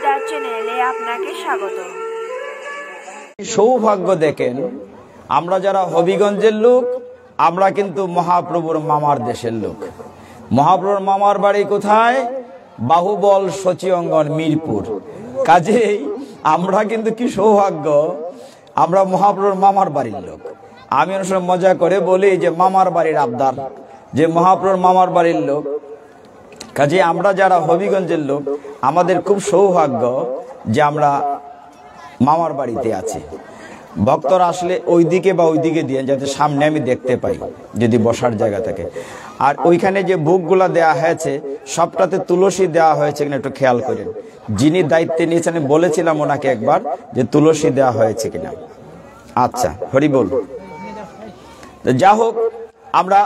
গীতা চ্যানেলে আপনাকে স্বাগত। সৌভাগ্য দেখেন, আমরা যারা হবিগঞ্জের লোক, আমরা কিন্তু মহাপ্রভুর মামার দেশের লোক। মহাপ্রভুর মামার বাড়ি কোথায়? বাহুবল সচি অঙ্গন মিরপুর। কাজেই আমরা কিন্তু কি সৌভাগ্য, আমরা মহাপ্রভুর মামার বাড়ির লোক। আমি অনেক সময় মজা করে বলি যে মামার বাড়ির আবদার, যে মহাপ্রভুর মামার বাড়ির লোক। কাজে আমরা যারা হবিগঞ্জের লোক, আমাদের খুব সৌভাগ্য যে আমরা মামার বাড়িতে আছি। ভক্তরা আসলে ওইদিকে বা ওইদিকে দিয়ে, যাতে সামনে আমি দেখতে পাই যদি বসার জায়গা থাকে। আর ওইখানে যে ভোগগুলা দেয়া হয়েছে সবটাতে তুলসী দেওয়া হয়েছে কিনা একটু খেয়াল করেন। যিনি দায়িত্বে নিয়েছেন আমি বলেছিলাম ওনাকে একবার যে তুলসী দেওয়া হয়েছে কিনা। আচ্ছা, হরি বল। যা হোক, আমরা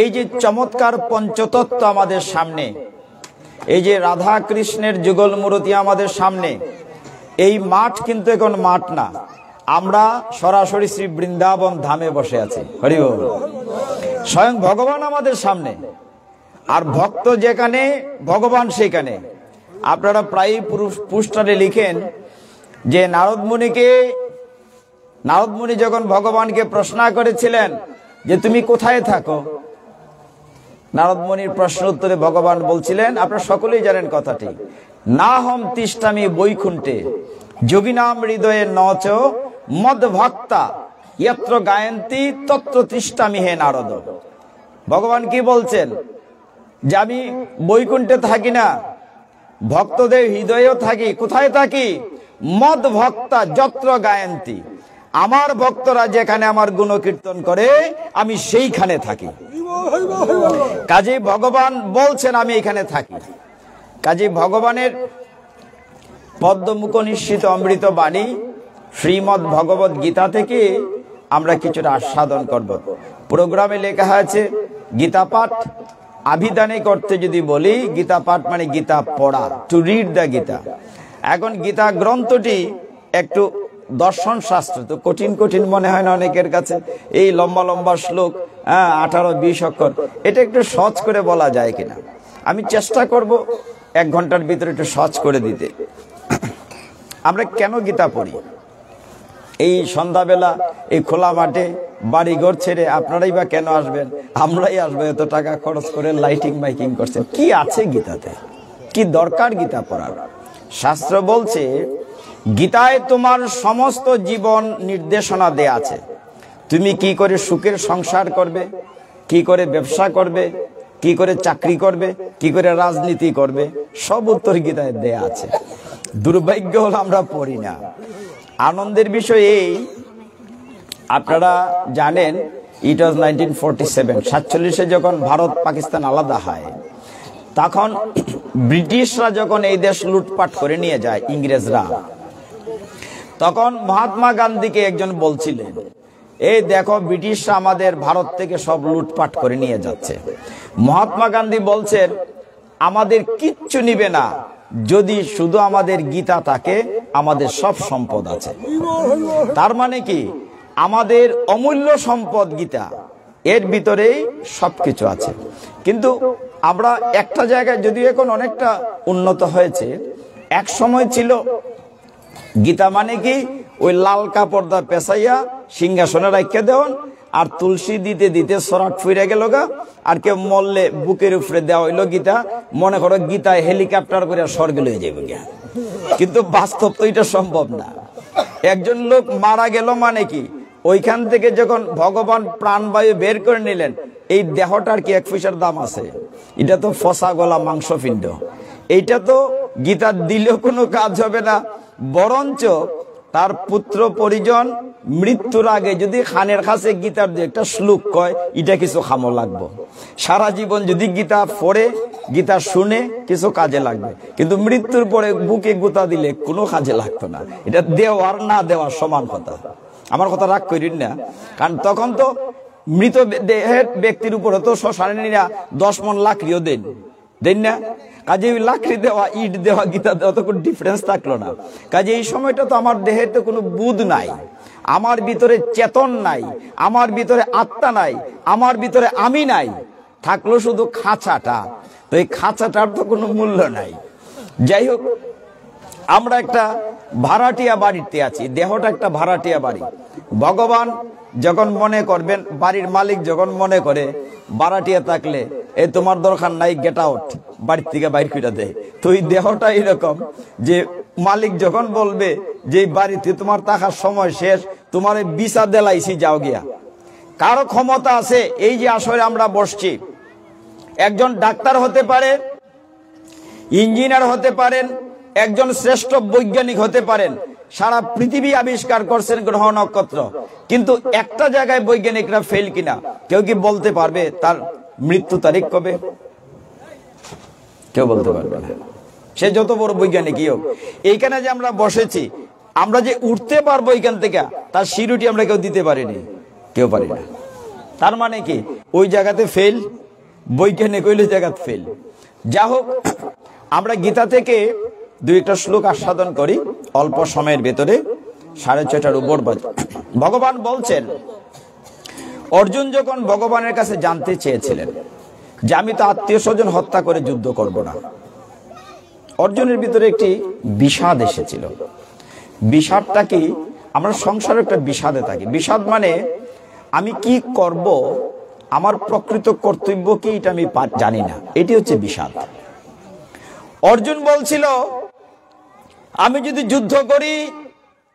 এই যে চমৎকার পঞ্চতত্ত্ব আমাদের সামনে, এই যে রাধা কৃষ্ণের যুগল মূর্তি আমাদের সামনে, এই মাঠ কিন্তু এখন মাঠ না, আমরা সরাসরি শ্রী বৃন্দাবন ধামে বসে আছি। হরি বল। স্বয়ং ভগবান আমাদের সামনে, আর ভক্ত যেখানে ভগবান সেখানে। আপনারা প্রায়ই পুস্টারে লিখেন যে নারদ মুনি যখন ভগবানকে প্রশ্ন করেছিলেন যে তুমি কোথায় থাকো, নারদ মুনির প্রশ্ন উত্তরে ভগবান বলছিলেন, আপনারা সকলেই জানেন কথাটি, না হম তিষ্ঠামি বৈকুণ্ঠে যোগিনাম হৃদয়ে নচ মদ ভক্তা যত্র গায়ন্তি তত্র তিষ্ঠামি হে নারদ। ভগবান কি বলছেন যে আমি বৈকুণ্ঠে থাকি না, ভক্তদের হৃদয়েও থাকি। কোথায় থাকি? মদ ভক্তা যত্র গায়ন্তি, আমার ভক্তরা যেখানে আমার গুণকীর্তন করে আমি সেইখানে থাকি। কাজে ভগবান বলছেন আমি এখানে থাকি। কাজে ভগবানের পদ্মমুখ নিঃসৃত অমৃত বাণী শ্রীমদ্ ভগবত গীতা থেকে আমরা কিছুটা আস্বাদন করব। প্রোগ্রামে লেখা আছে গীতা পাঠ। আভিধানিক অর্থে যদি বলি, গীতা পাঠ মানে গীতা পড়া, টু রিড দ্য গীতা। এখন গীতা গ্রন্থটি একটু দর্শন শাস্ত্র, তো কঠিন কঠিন মনে হয় না অনেকের কাছে। এই লম্বা লম্বা শ্লোক, 18-20 অক্ষর, এটা একটু সহজ করে বলা যায় কিনা। আমি চেষ্টা করব 1 ঘন্টার ভিতরে একটু সহজ করে দিতে। আমরা কেন গীতা পড়ি? এই সন্ধ্যাবেলা এই খোলা মাঠে বাড়িঘর ছেড়ে আপনারাই বা কেন আসবেন? আমরাই আসবো, এত টাকা খরচ করে লাইটিং মাইকিং করছেন। কি আছে গীতাতে? কি দরকার গীতা পড়ার? শাস্ত্র বলছে গীতায় তোমার সমস্ত জীবন নির্দেশনা দেয়া আছে। তুমি কি করে সুখের সংসার করবে, কি করে ব্যবসা করবে, কি করে চাকরি করবে, কি করে রাজনীতি করবে, সব উত্তর গীতায় দেয়া আছে। দুর্ভাগ্য হল আমরা পড়ি না। আনন্দের বিষয় এই, আপনারা জানেন ইট ওয়াজ 1947 যখন ভারত পাকিস্তান আলাদা হয়, তখন ব্রিটিশরা যখন এই দেশ লুটপাট করে নিয়ে যায় ইংরেজরা, তখন মহাত্মা গান্ধীকে একজন বলছিলেন, এই দেখো ব্রিটিশরা আমাদের ভারত থেকে সব লুটপাট করে নিয়ে যাচ্ছে। মহাত্মা গান্ধী বলছেন আমাদের কিচ্ছু নিবে না, যদি শুধু আমাদের গীতা থাকে আমাদের সব সম্পদ আছে। তার মানে কি, আমাদের অমূল্য সম্পদ গীতা, এর ভিতরেই সবকিছু আছে। কিন্তু আমরা একটা জায়গায়, যদিও এখন অনেকটা উন্নত হয়েছে, এক সময় ছিল গীতা মানে কি, ওই লাল কাপড়টা পেঁচাইয়া সিংহাসনে রাখতে দেওয়ান, আর তুলসী দিতে দিতে সরাট ফিরে গেল গা, আর কেউ মরলে বুকের উপরে দেওয়া হইলো গীতা। মনে করো গীতা হেলিকপ্টার করে স্বর্গে লয়ে যাবে গিয়া। কিন্তু বাস্তব তো এটা সম্ভব না। একজন লোক মারা গেল মানে কি, ওইখান থেকে যখন ভগবান প্রাণবায়ু বের করে নিলেন, এই দেহটার কি 1 পয়সার দাম আছে? এটা তো ফসা গলা মাংসপিণ্ড। এইটা তো গীতা দিলেও কোনো কাজ হবে না, বরঞ্চ তার পুত্র পরিজন মৃত্যুর আগে যদি খানের কাছে গীতার যে একটা শ্লোক কয়, এটা কিছু খামো লাগবো। সারা জীবন যদি গীতা পড়ে, গীতা শুনে, কিছু কাজে লাগবে। কিন্তু মৃত্যুর পরে বুকে গুতা দিলে কোনো কাজে লাগতো না। এটা দেওয়ার না দেওয়ার সমান কথা। আমার কথা রাগ করিন না, কারণ তখন তো মৃত দেহের ব্যক্তির উপরে তো শ্মশানীরা 10 মণ লাকড়িও দেন না। কাজে ওই লাকড়ি দেওয়া, ইট দেওয়া, গীতা দেওয়া তো কোনো ডিফারেন্স থাকলো না। কাজে এই সময়টা তো আমার দেহের তো কোনো বুধ নাই, আমার ভিতরে চেতন নাই, আমার ভিতরে আত্মা নাই, আমার ভিতরে আমি নাই, থাকলো শুধু খাঁচাটা। তো এই খাঁচাটার তো কোনো মূল্য নাই। যাই হোক, আমরা একটা ভাড়াটিয়া বাড়িতে আছি, দেহটা একটা ভাড়াটিয়া বাড়ি। ভগবান যখন মনে করবেন, বাড়ির মালিক যখন মনে করে ভাড়াটিয়া থাকলে এই তোমার দরকার নাই, গেট আউট, বাড়ির থেকে বাইর করে দেয়। তো এই দেহটা এরকম যে মালিক যখন বলবে যে বাড়িতে তোমার থাকার সময় শেষ, তোমার ভিসা দেলাইছি, যাও গিয়া। কারো ক্ষমতা আছে এই যে আসলে আমরা বসছি, একজন ডাক্তার হতে পারে, ইঞ্জিনিয়ার হতে পারেন, একজন শ্রেষ্ঠ বৈজ্ঞানিক হতে পারেন, সারা পৃথিবী আবিষ্কার করছেন গ্রহ নক্ষত্র, কিন্তু একটা জায়গায় বৈজ্ঞানিকরা ফেল কিনা কেউ কি বলতে পারবে তার মৃত্যু তারিখ কবে? কেউ বলতে পারবে না, সে যত বড় বৈজ্ঞানিকই হোক। এইখানে যে আমরা বসেছি, আমরা যে উঠতে পারবো এখান থেকে, তার সিঁড়িটি আমরা কেউ দিতে পারিনি, কেউ পারি না। তার মানে কি ওই জায়গাতে ফেল, বৈজ্ঞানিক ওই জায়গাতে ফেল। যা হোক, আমরা গীতা থেকে দুই একটা শ্লোক আস্বাদন করি অল্প সময়ের ভেতরে, 6:30 উপর বাজে। ভগবান বলছেন, অর্জুন যখন ভগবানের কাছে জানতে চেয়েছিলেন যে আমি তো আত্মীয় স্বজন হত্যা করে যুদ্ধ করব না, অর্জুনের ভিতরে একটি বিষাদ এসেছিল। বিষাদটা কি? আমরা সংসারে একটা বিষাদে থাকি। বিষাদ মানে আমি কি করব, আমার প্রকৃত কর্তব্য কি, এটা আমি জানি না, এটি হচ্ছে বিষাদ। অর্জুন বলছিল, আমি যদি যুদ্ধ করি,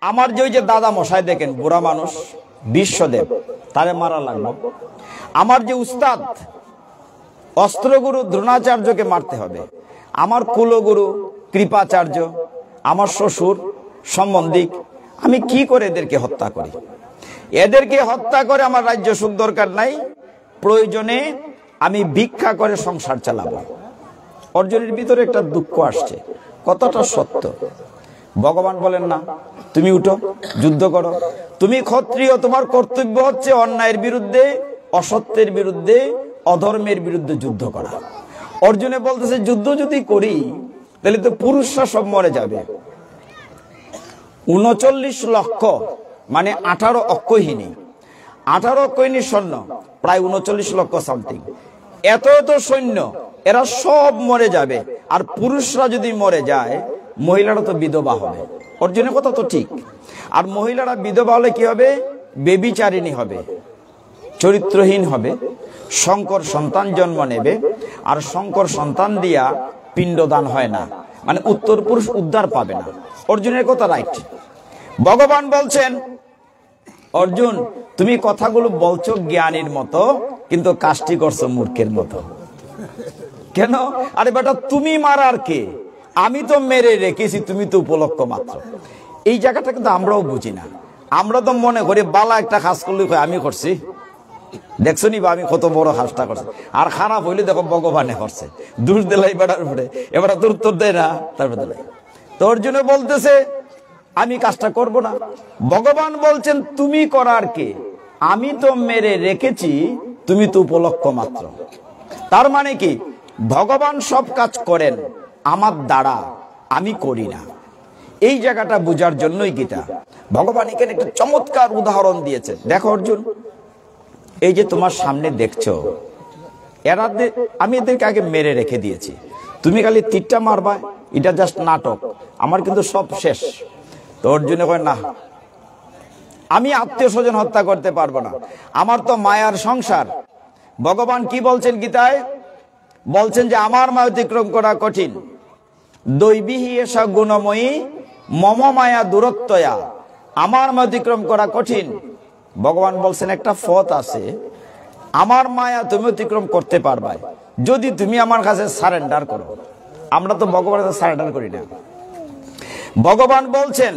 আমার যে ওই যে দাদা মশাই দেখেন বুড়া মানুষ বিশ্বদেব, তারে মারা লাগলো। আমার যে উস্তাদ অস্ত্রগুরু দ্রোণাচার্যকে মারতে হবে। আমার কুলগুরু কৃপাচার্য, আমার শ্বশুর সম্বন্ধিক, আমি কি করে এদেরকে হত্যা করি? এদেরকে হত্যা করে আমার রাজ্য সুখ দরকার নাই, প্রয়োজনে আমি ভিক্ষা করে সংসার চালাবো। অর্জুনের ভিতরে একটা দুঃখ আসছে, কতটা সত্য। ভগবান বলেন না, তুমি উঠো, যুদ্ধ করো, তুমি ক্ষত্রিয়, তোমার কর্তব্য হচ্ছে অন্যায়ের বিরুদ্ধে, অসত্যের বিরুদ্ধে, অধর্মের বিরুদ্ধে যুদ্ধ করা। অর্জুনে বলতেছে, যুদ্ধ যদি করি তাহলে তো পুরুষরা সব মরে যাবে। 39 লক্ষ মানে 18 অক্ষহীনী, 18 অক্ষহীনী সৈন্য, প্রায় 39 লক্ষ সামথিং। এত এত সৈন্য, এরা সব মরে যাবে। আর পুরুষরা যদি মরে যায়, মহিলারা তো বিধবা হবে। অর্জুনের কথা তো ঠিক। আর মহিলারা বিধবা হলে কি হবে? বেবিচারিণী হবে, চরিত্রহীন হবে, শঙ্কর সন্তান জন্ম নেবে। আর শঙ্কর সন্তান দিয়া পিণ্ডদান হয় না, মানে উত্তর পুরুষ উদ্ধার পাবে না। অর্জুনের কথা রাইট। ভগবান বলছেন, অর্জুন তুমি কথাগুলো বলছো জ্ঞানীর মতো, কিন্তু কাজটি করছো মূর্খের মতো। কেন? আরে বেটা, তুমি মারার কে? আমি তো মেরে রেখেছি, তুমি তো উপলক্ষ মাত্র। এই জায়গাটা কিন্তু আমরাও বুঝি না। আমরা তো মনে করি বালা একটা কাজ করলে আমি করছি, দেখছো নি বা আমি কত বড় কাজটা করছি। আর খারাপ হইলে দেখো ভগবানে করছে, দোষ দিলাই বেড়ার উপরে, এবার তো উত্তর দেয় না, তারপর দিলাই। তো অর্জুনে বলতেছে, আমি কাজটা করব না। ভগবান বলছেন, তুমি করার কে? আমি তো মেরে রেখেছি, তুমি তো উপলক্ষ মাত্র। তার মানে কি, ভগবান সব কাজ করেন আমার দ্বারা, আমি করি না। এই জায়গাটা বোঝার জন্যই গীতা। ভগবান এখানে একটা চমৎকার উদাহরণ দিয়েছে। দেখো অর্জুন, এই যে তোমার সামনে দেখছো, এরা আমি এদেরকে আগে মেরে রেখে দিয়েছি, তুমি খালি তীরটা মারবা, এটা জাস্ট নাটক, আমার কিন্তু সব শেষ। তো অর্জুনে কয়, না, আমি আত্মীয় স্বজন হত্যা করতে পারবো না, আমার তো মায়ার সংসার। ভগবান কি বলছেন গীতায়? বলছেন যে আমার মায়া অতিক্রম করা কঠিন, দৈবিহী এসা গুণময়ী মম মায়া দূরত্বয়া, আমার মায়া অতিক্রম করা কঠিন। ভগবান বলছেন একটা পথ আছে, আমার মায়া তুমি অতিক্রম করতে পারবা যদি তুমি আমার কাছে সারেন্ডার করো। আমরা তো ভগবানের কাছে সারেন্ডার করি না। ভগবান বলছেন,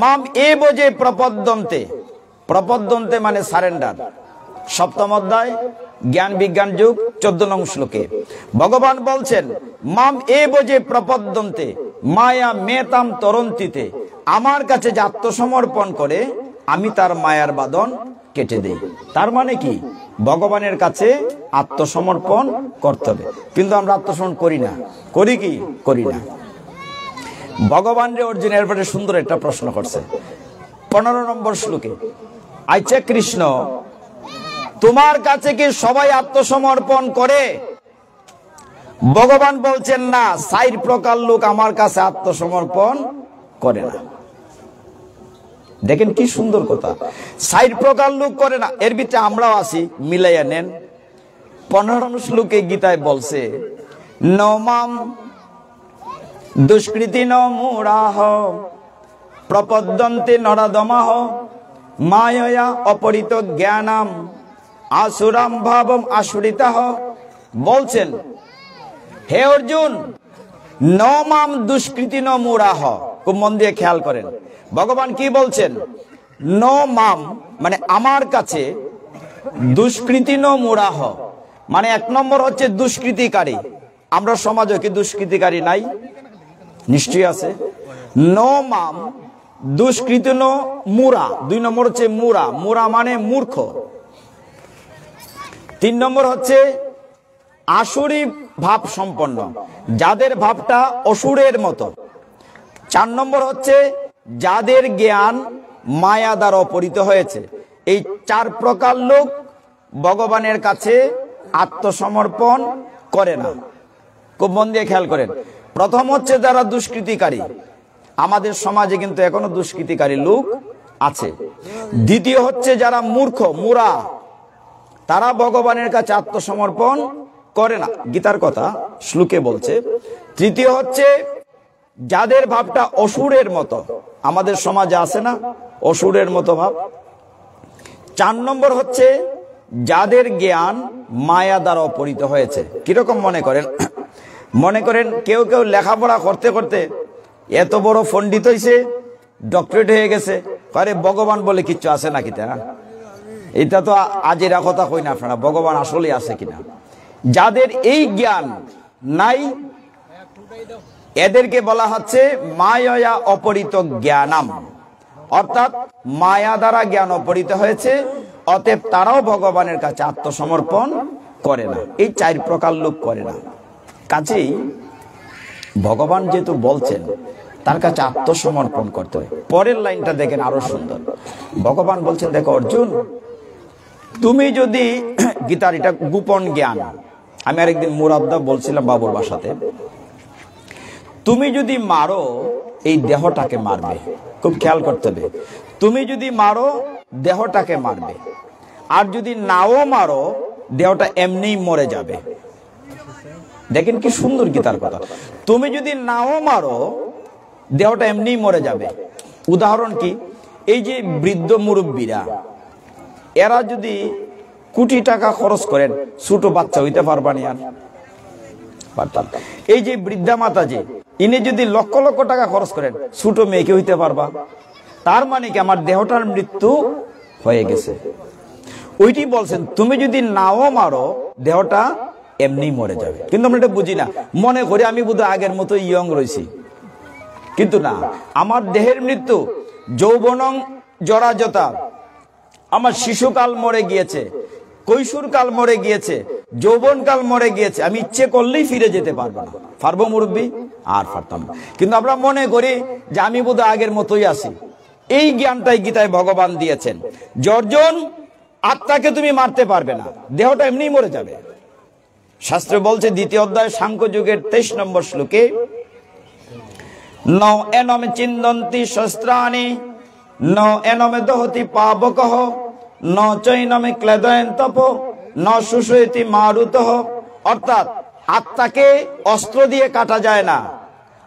মাম এ বোঝে প্রপদ্যন্তে, প্রপদ্যন্তে মানে সারেন্ডার। সপ্তম অধ্যায় জ্ঞান বিজ্ঞান যুগ 14 নং শ্লোকে ভগবান বলছেন, মাম এ বোঝে প্রপদ্যন্তে মায়া মেতাম তরন্তিতে, আমার কাছে যে আত্মসমর্পণ করে আমি তার মায়ার বাঁধন কেটে দেই। তার মানে কি, ভগবানের কাছে আত্মসমর্পণ করতে হবে। কিন্তু আমরা আত্মসমর্পণ করি না, করি কি? করি না। ভগবান রে অর্জুন এরপরে সুন্দর একটা প্রশ্ন করছে 15 নম্বর শ্লোকে, আচ্ছা কৃষ্ণ, তোমার কাছে কি সবাই আত্মসমর্পণ করে? ভগবান বলছেন না, 4 প্রকার লোক আমার কাছে আত্মসমর্পণ করে না। দেখেন কি সুন্দর কথা, 4 প্রকার লোক করে না, এর ভিতরে আমরাও আছি, মিলাইয়া নেন। 15 শ্লোকে গীতায় বলছে, নমাম দুষ্কৃতি ন মূঢ়াঃ প্রপদ্যন্তে নরাধমাঃ মায়য়া অপরিত জ্ঞানাম আসুরাম ভাবম আসুরিতাঃ। বলছেন, হে অর্জুন, নমাম দুষ্কৃতি ন মূঢ়াঃ, খুব মন দিয়ে খেয়াল করেন ভগবান কি বলছেন। ন মাম মানে আমার কাছে, দুষ্কৃতি ন মূঢ়াঃ মানে 1 নম্বর হচ্ছে দুষ্কৃতিকারী। আমরা সমাজে কি দুষ্কৃতিকারী নাই? নিশ্চয়ই আছে। ন মাম দুষ্কৃতি ন মূঢ়া, 2 নম্বর হচ্ছে মূঢ়া, মূঢ়া মানে মূর্খ। 3 নম্বর হচ্ছে আসুরি ভাব সম্পন্ন, যাদের ভাবটা অসুরের মতো। 4 নম্বর হচ্ছে যাদের জ্ঞান মায়া দ্বারা অপহৃত হয়েছে। এই 4 প্রকার লোক ভগবানের কাছে আত্মসমর্পণ করে না। খুব মন দিয়ে খেয়াল করেন। প্রথম হচ্ছে যারা দুষ্কৃতিকারী, আমাদের সমাজে কিন্তু এখনো দুষ্কৃতিকারী লোক আছে। দ্বিতীয় হচ্ছে যারা মূর্খ, মূঢ়া, তারা ভগবানের কাছে আত্মসমর্পণ করে না, গীতার কথা শ্লোকে বলছে। তৃতীয় হচ্ছে যাদের ভাবটা অসুরের মতো, আমাদের সমাজে আছে না অসুরের মতো ভাব। 4 নম্বর হচ্ছে যাদের জ্ঞান মায়া দ্বারা অপহৃত হয়েছে। কিরকম মনে করেন, মনে করেন কেউ কেউ লেখাপড়া করতে করতে এত বড় পণ্ডিত হয়েছে, ডক্টরেট হয়ে গেছে, আরে ভগবান বলে কিচ্ছু আছে নাকি? তা এটা তো আজেরা কথা কই না আপনারা, ভগবান আসলে আছে কিনা। যাদের এই জ্ঞান নাই এদেরকে বলা হচ্ছে মায়া অপহৃত জ্ঞানাম, অর্থাৎ মায়া দ্বারা জ্ঞান অপহৃত হয়েছে, অতএব তারাও ভগবানের কাছে আত্মসমর্পণ করে না। এই 4 প্রকার লোক করে না। কাজেই ভগবান যেহেতু বলছেন তার কাছে আত্মসমর্পণ করতে হয়। পরের লাইনটা দেখেন আরো সুন্দর। ভগবান বলছেন, দেখো অর্জুন, তুমি যদি গীতার এটা গোপন জ্ঞান, আমি আরেকদিন মুরাদ্দা বলছিলাম বাবুর বাসাতে, তুমি যদি মারো এই দেহটাকে মারবে, খুব খেয়াল করতে হবে। তুমি যদি মারো দেহটাকে মারবে, আর যদি নাও মারো দেহটা এমনিই মরে যাবে। দেখেন কি সুন্দর গীতার কথা। তুমি যদি নাও মারো দেহটা এমনিই মরে যাবে। উদাহরণ কি, এই যে বৃদ্ধ মুরব্বীরা, এরা যদি কোটি টাকা খরচ করেন, ছোট বাচ্চা হইতে পারবানি আর পারতাম। এই যে বৃদ্ধা মাতাজি, ইনি যদি লক্ষ লক্ষ টাকা খরচ করেন, ছোট মেয়েকে হইতে পারবা। তার মানে কি আমার দেহটার মৃত্যু হয়ে গেছে। ওইটি বলছেন, তুমি যদি নাও মারো দেহটা এমনি মরে যাবে। কিন্তু আমরা এটা বুঝি না, মনে করি আমি বোধহয় আগের মতো ইয়ং রয়েছি, কিন্তু না, আমার দেহের মৃত্যু। যৌবনং জরাজতা, আমার শিশুকাল মরে গিয়েছে, কৈশোরকাল মরে গিয়েছে, যৌবনকাল মরে গিয়েছে, আমি ইচ্ছে করলেই ফিরে যেতে পারবো না। পারবো মুরব্বী? আর পারতাম না। কিন্তু আমরা মনে করি যে আমি বোধহয় আগের মতোই আছি। এই জ্ঞানটাই গীতায় ভগবান দিয়েছেন। অর্জুন, আত্মাকে তুমি মারতে পারবে না, দেহটা এমনি মরে যাবে। শাস্ত্র বলছে 2য় অধ্যায় সাংখ্য যুগের 23 নম্বর শ্লোকে, ন এনমে চিন্দন্তি শস্ত্রাণি ন এনমে দহতি পাবকঃ ন চৈনমে ক্লেদয়ন তপ ন সুষয়তি মারুতঃ। অর্থাৎ আত্মাকে অস্ত্র দিয়ে কাটা যায় না,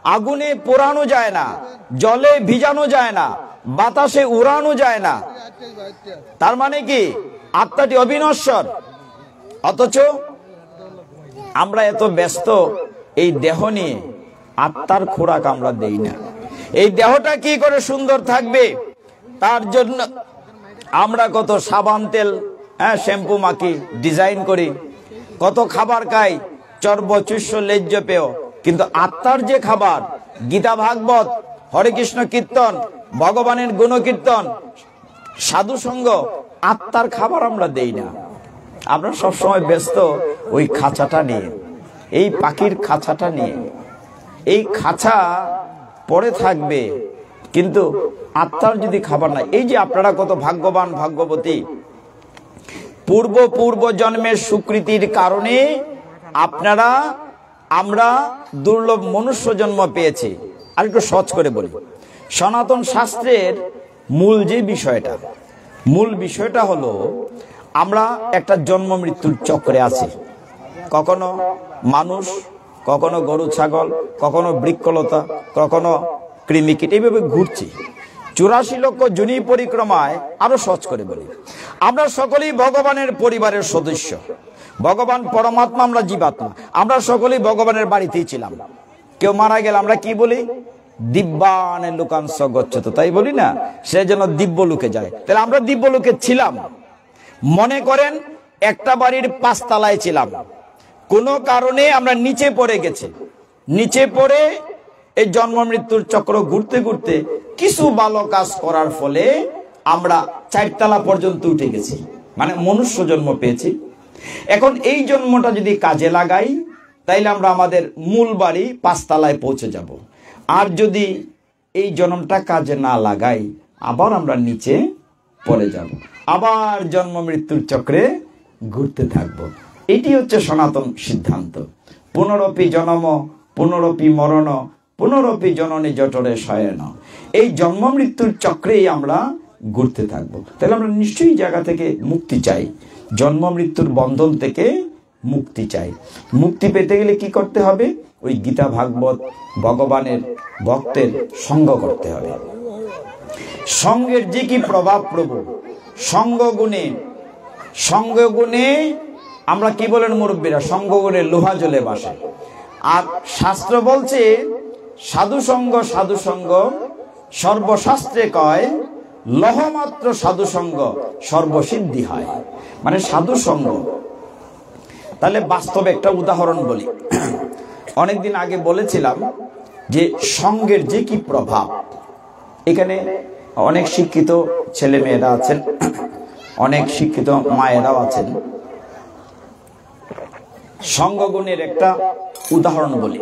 আগুনে পোড়ানো যায় না, জলে ভিজানো যায় না, বাতাসে উড়ানো যায় না। তার মানে কি আত্মাটি অবিনশ্বর। অথচ আমরা এত ব্যস্ত এই দেহ নিয়ে, আত্মার খোরাক আমরা দেই না। এই দেহটা কি করে সুন্দর থাকবে তার জন্য আমরা কত সাবান তেল, শ্যাম্পু মাখি, ডিজাইন করি, কত খাবার খাই, চর্ব চুষ্য লেজ্জ পেয়। কিন্তু আত্মার যে খাবার, গীতা ভাগবত, হরে কৃষ্ণ কীর্তন, ভগবানের গুণকীর্তন, সাধু সঙ্গ, আত্মার খাবার আমরা দেই না। আমরা সবসময় ব্যস্ত ওই খাঁচাটা নিয়ে, এই পাখির খাঁচাটা নিয়ে। এই খাঁচা পড়ে থাকবে, কিন্তু আত্মার যদি খাবার নাই। এই যে আপনারা কত ভাগ্যবান ভাগ্যবতী, পূর্ব জন্মের সুকৃতির কারণে আপনারা আমরা দুর্লভ মনুষ্য জন্ম পেয়েছি। আর একটু সহজ করে বলি, সনাতন শাস্ত্রের মূল বিষয়টা হলো আমরা একটা জন্ম মৃত্যুর চক্রে আছি। কখনো মানুষ, কখনো গরু ছাগল, কখনো বৃক্ষলতা, কখনো কৃমিকীট, এইভাবে ঘুরছি 84 লক্ষ যোনি পরিক্রমায়। আরো সহজ করে বলি, আমরা সকলেই ভগবানের পরিবারের সদস্য। ভগবান পরমাত্মা, আমরা জীবাত্মা, আমরা সকলেই ভগবানের বাড়িতেই ছিলাম। কেউ মারা গেলে আমরা কি বলি? দিব্যানে লোকাংশ গচ্ছত, তাই বলি না? সে যেন দিব্য লোকে যায়। তাহলে আমরা দিব্য লোকে ছিলাম। মনে করেন একটা বাড়ির 5 তলায় ছিলাম, কোনো কারণে আমরা নিচে পড়ে গেছি। নিচে পড়ে এই জন্ম মৃত্যুর চক্র ঘুরতে ঘুরতে কিছু ভালো কাজ করার ফলে আমরা 4 তলা পর্যন্ত উঠে গেছি, মানে মনুষ্য জন্ম পেয়েছি। এখন এই জন্মটা যদি কাজে লাগাই, তাইলে আমরা আমাদের মূল বাড়ি 5 তলায় পৌঁছে যাব। আর যদি এই জন্মটা কাজে না লাগাই, আবার আমরা নিচে পড়ে যাব, আবার জন্ম মৃত্যুর চক্রে ঘুরতে থাকব। এটি হচ্ছে সনাতন সিদ্ধান্ত। পুনরপি জনম পুনরপি মরণ পুনরপি জননী জঠরে শয়ন। এই জন্ম মৃত্যুর চক্রেই আমরা ঘুরতে থাকবো। তাহলে আমরা নিশ্চয়ই জায়গা থেকে মুক্তি চাই, জন্ম মৃত্যুর বন্ধন থেকে মুক্তি চাই। মুক্তি পেতে গেলে কি করতে হবে? ওই গীতা ভাগবত ভগবানের ভক্তের সঙ্গ করতে হবে। সঙ্গের যে কি প্রভাব প্রভু, সঙ্গ গুণে আমরা কি বলেন মুরব্বীরা? সঙ্গ গুণে লোহা জ্বলে বাসে। আর শাস্ত্র বলছে সাধু সঙ্গ সর্বশাস্ত্রে কয়, লহমাত্র সাধু সঙ্গ সর্বসিদ্ধি হয়। মানে সাধু সঙ্গ। তাহলে বাস্তবে একটা উদাহরণ বলি। অনেকদিন আগে বলেছিলাম যে সঙ্গের যে কি প্রভাব। এখানে অনেক শিক্ষিত ছেলে মেয়েরা আছেন, অনেক শিক্ষিত মায়েরাও আছেন। সঙ্গগুণের একটা উদাহরণ বলি।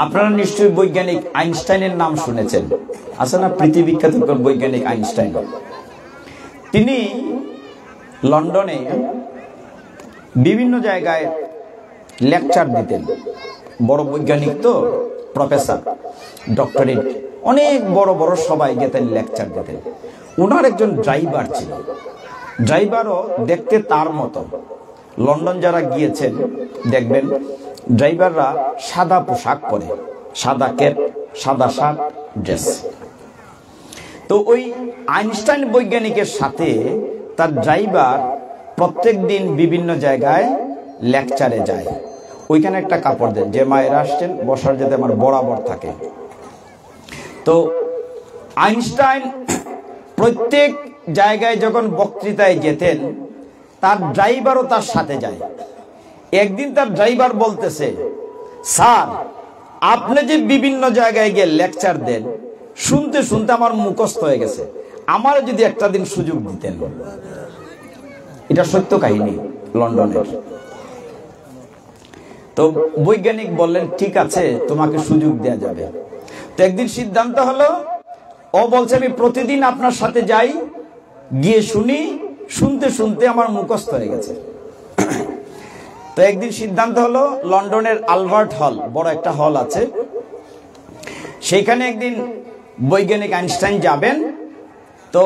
আপনারা নিশ্চয়ই বৈজ্ঞানিক আইনস্টাইনের নাম শুনেছেন, আছে না? পৃথিবী বিখ্যাত বৈজ্ঞানিক আইনস্টাইন। তিনি লন্ডনে বিভিন্ন জায়গায় লেকচার দিতেন। বড় বৈজ্ঞানিক তো, প্রফেসর, ডক্টরেট, অনেক বড় বড় সবাই গেতেন লেকচার দিতেন। ওনার একজন ড্রাইভার ছিল, ড্রাইভারও দেখতে তার মতো। লন্ডন যারা গিয়েছেন দেখবেন ড্রাইভাররা সাদা পোশাক পরে, সাদা ক্যাপ, সাদা শার্ট, ড্রেস। তো ওই আইনস্টাইন বৈজ্ঞানিকের সাথে তার ড্রাইভার প্রত্যেক দিন বিভিন্ন জায়গায় লেকচারে যায়। ওইখানে একটা কাপড় দেন, যে মায়েরা আসছেন বসার যাতে আমার বরাবর থাকে। তো আইনস্টাইন প্রত্যেক জায়গায় যখন বক্তৃতায় যেতেন, তার ড্রাইভারও তার সাথে যায়। একদিন তার ড্রাইভার বলতেছে, স্যার আপনি যে বিভিন্ন জায়গায় গিয়ে লেকচার দেন, শুনতে শুনতে আমার মুখস্থ হয়ে গেছে, আমার যদি একটা দিন সুযোগ দিতেন। এটা সত্য কাহিনী লন্ডনের। তো বৈজ্ঞানিক বললেন, ঠিক আছে, তোমাকে সুযোগ দেয়া যাবে। তো একদিন সিদ্ধান্ত হলো, ও বলছে আমি প্রতিদিন আপনার সাথে যাই, গিয়ে শুনি, শুনতে শুনতে আমার মুখস্থ হয়ে গেছে। তো একদিন সিদ্ধান্ত হলো, লন্ডনের আলবার্ট হল, বড় একটা হল আছে, সেইখানে একদিন বৈজ্ঞানিক আইনস্টাইন যাবেন। তো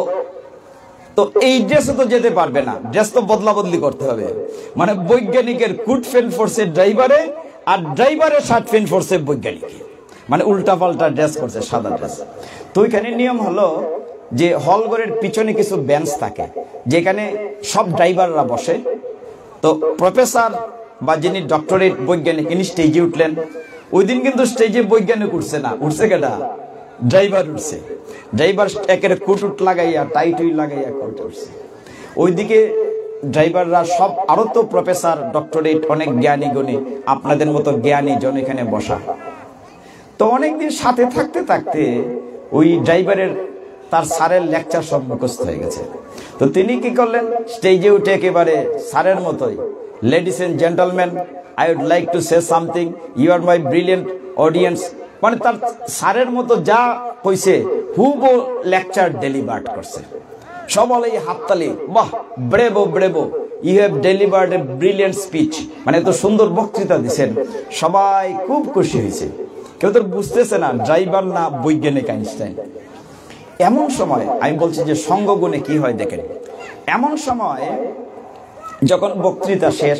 তো এই ড্রেসে তো যেতে পারবে না, ড্রেস তো বদলা বদলি করতে হবে। মানে বৈজ্ঞানিকের কোট প্যান্ট ফোর্সের ড্রাইভারে, আর ড্রাইভারের শার্ট প্যান্ট ফোর্সের বৈজ্ঞানিক, মানে উল্টা পাল্টা ড্রেস করছে, সাদা ড্রেস। তো ওইখানে নিয়ম হলো যে হলঘরের পিছনে কিছু বেঞ্চ থাকে, যেখানে সব ড্রাইভাররা বসে। তো প্রফেসর বা যিনি ডক্টরেট বৈজ্ঞানিক, ইনি স্টেজে উঠলেন। ওই দিন কিন্তু স্টেজে বৈজ্ঞানিক উঠছে না, উঠছে কেটা? ড্রাইভার উঠছে। ড্রাইভার একের কুটুট লাগাইয়া, টাইটুই লাগাইয়া কোর্টে উঠছে। ওইদিকে ড্রাইভাররা সব, আরো তো প্রফেসর, ডক্টরেট, অনেক জ্ঞানী গুণী, আপনাদের মতো জ্ঞানী জন এখানে বসা। তো অনেকদিন সাথে থাকতে থাকতে ওই ড্রাইভারের, তার স্যারের লেকচার সব মুখস্থ হয়ে গেছে। তো তিনি কি করলেন, স্টেজে উঠে একেবারে স্যারের মতোই, ladies and gentleman, I would like to say something, you are my brilliant audience, মানে তার স্যারের মতো যা কইছে হুবহু লেকচার ডেলিভার করছে। সবাই হাততালি, বাহ, bravo bravo, you have delivered a brilliant speech, মানে এত সুন্দর বক্তৃতা দিচ্ছেন, সবাই খুব খুশি হয়েছে। কেউ তো বুঝতেছে না ড্রাইভার না বৈজ্ঞানিক আইনস্টাইন। এমন সময় আমি বলছি যে সঙ্গগুণে কি হয় দেখেন, এমন সময় যখন বক্তৃতা শেষ,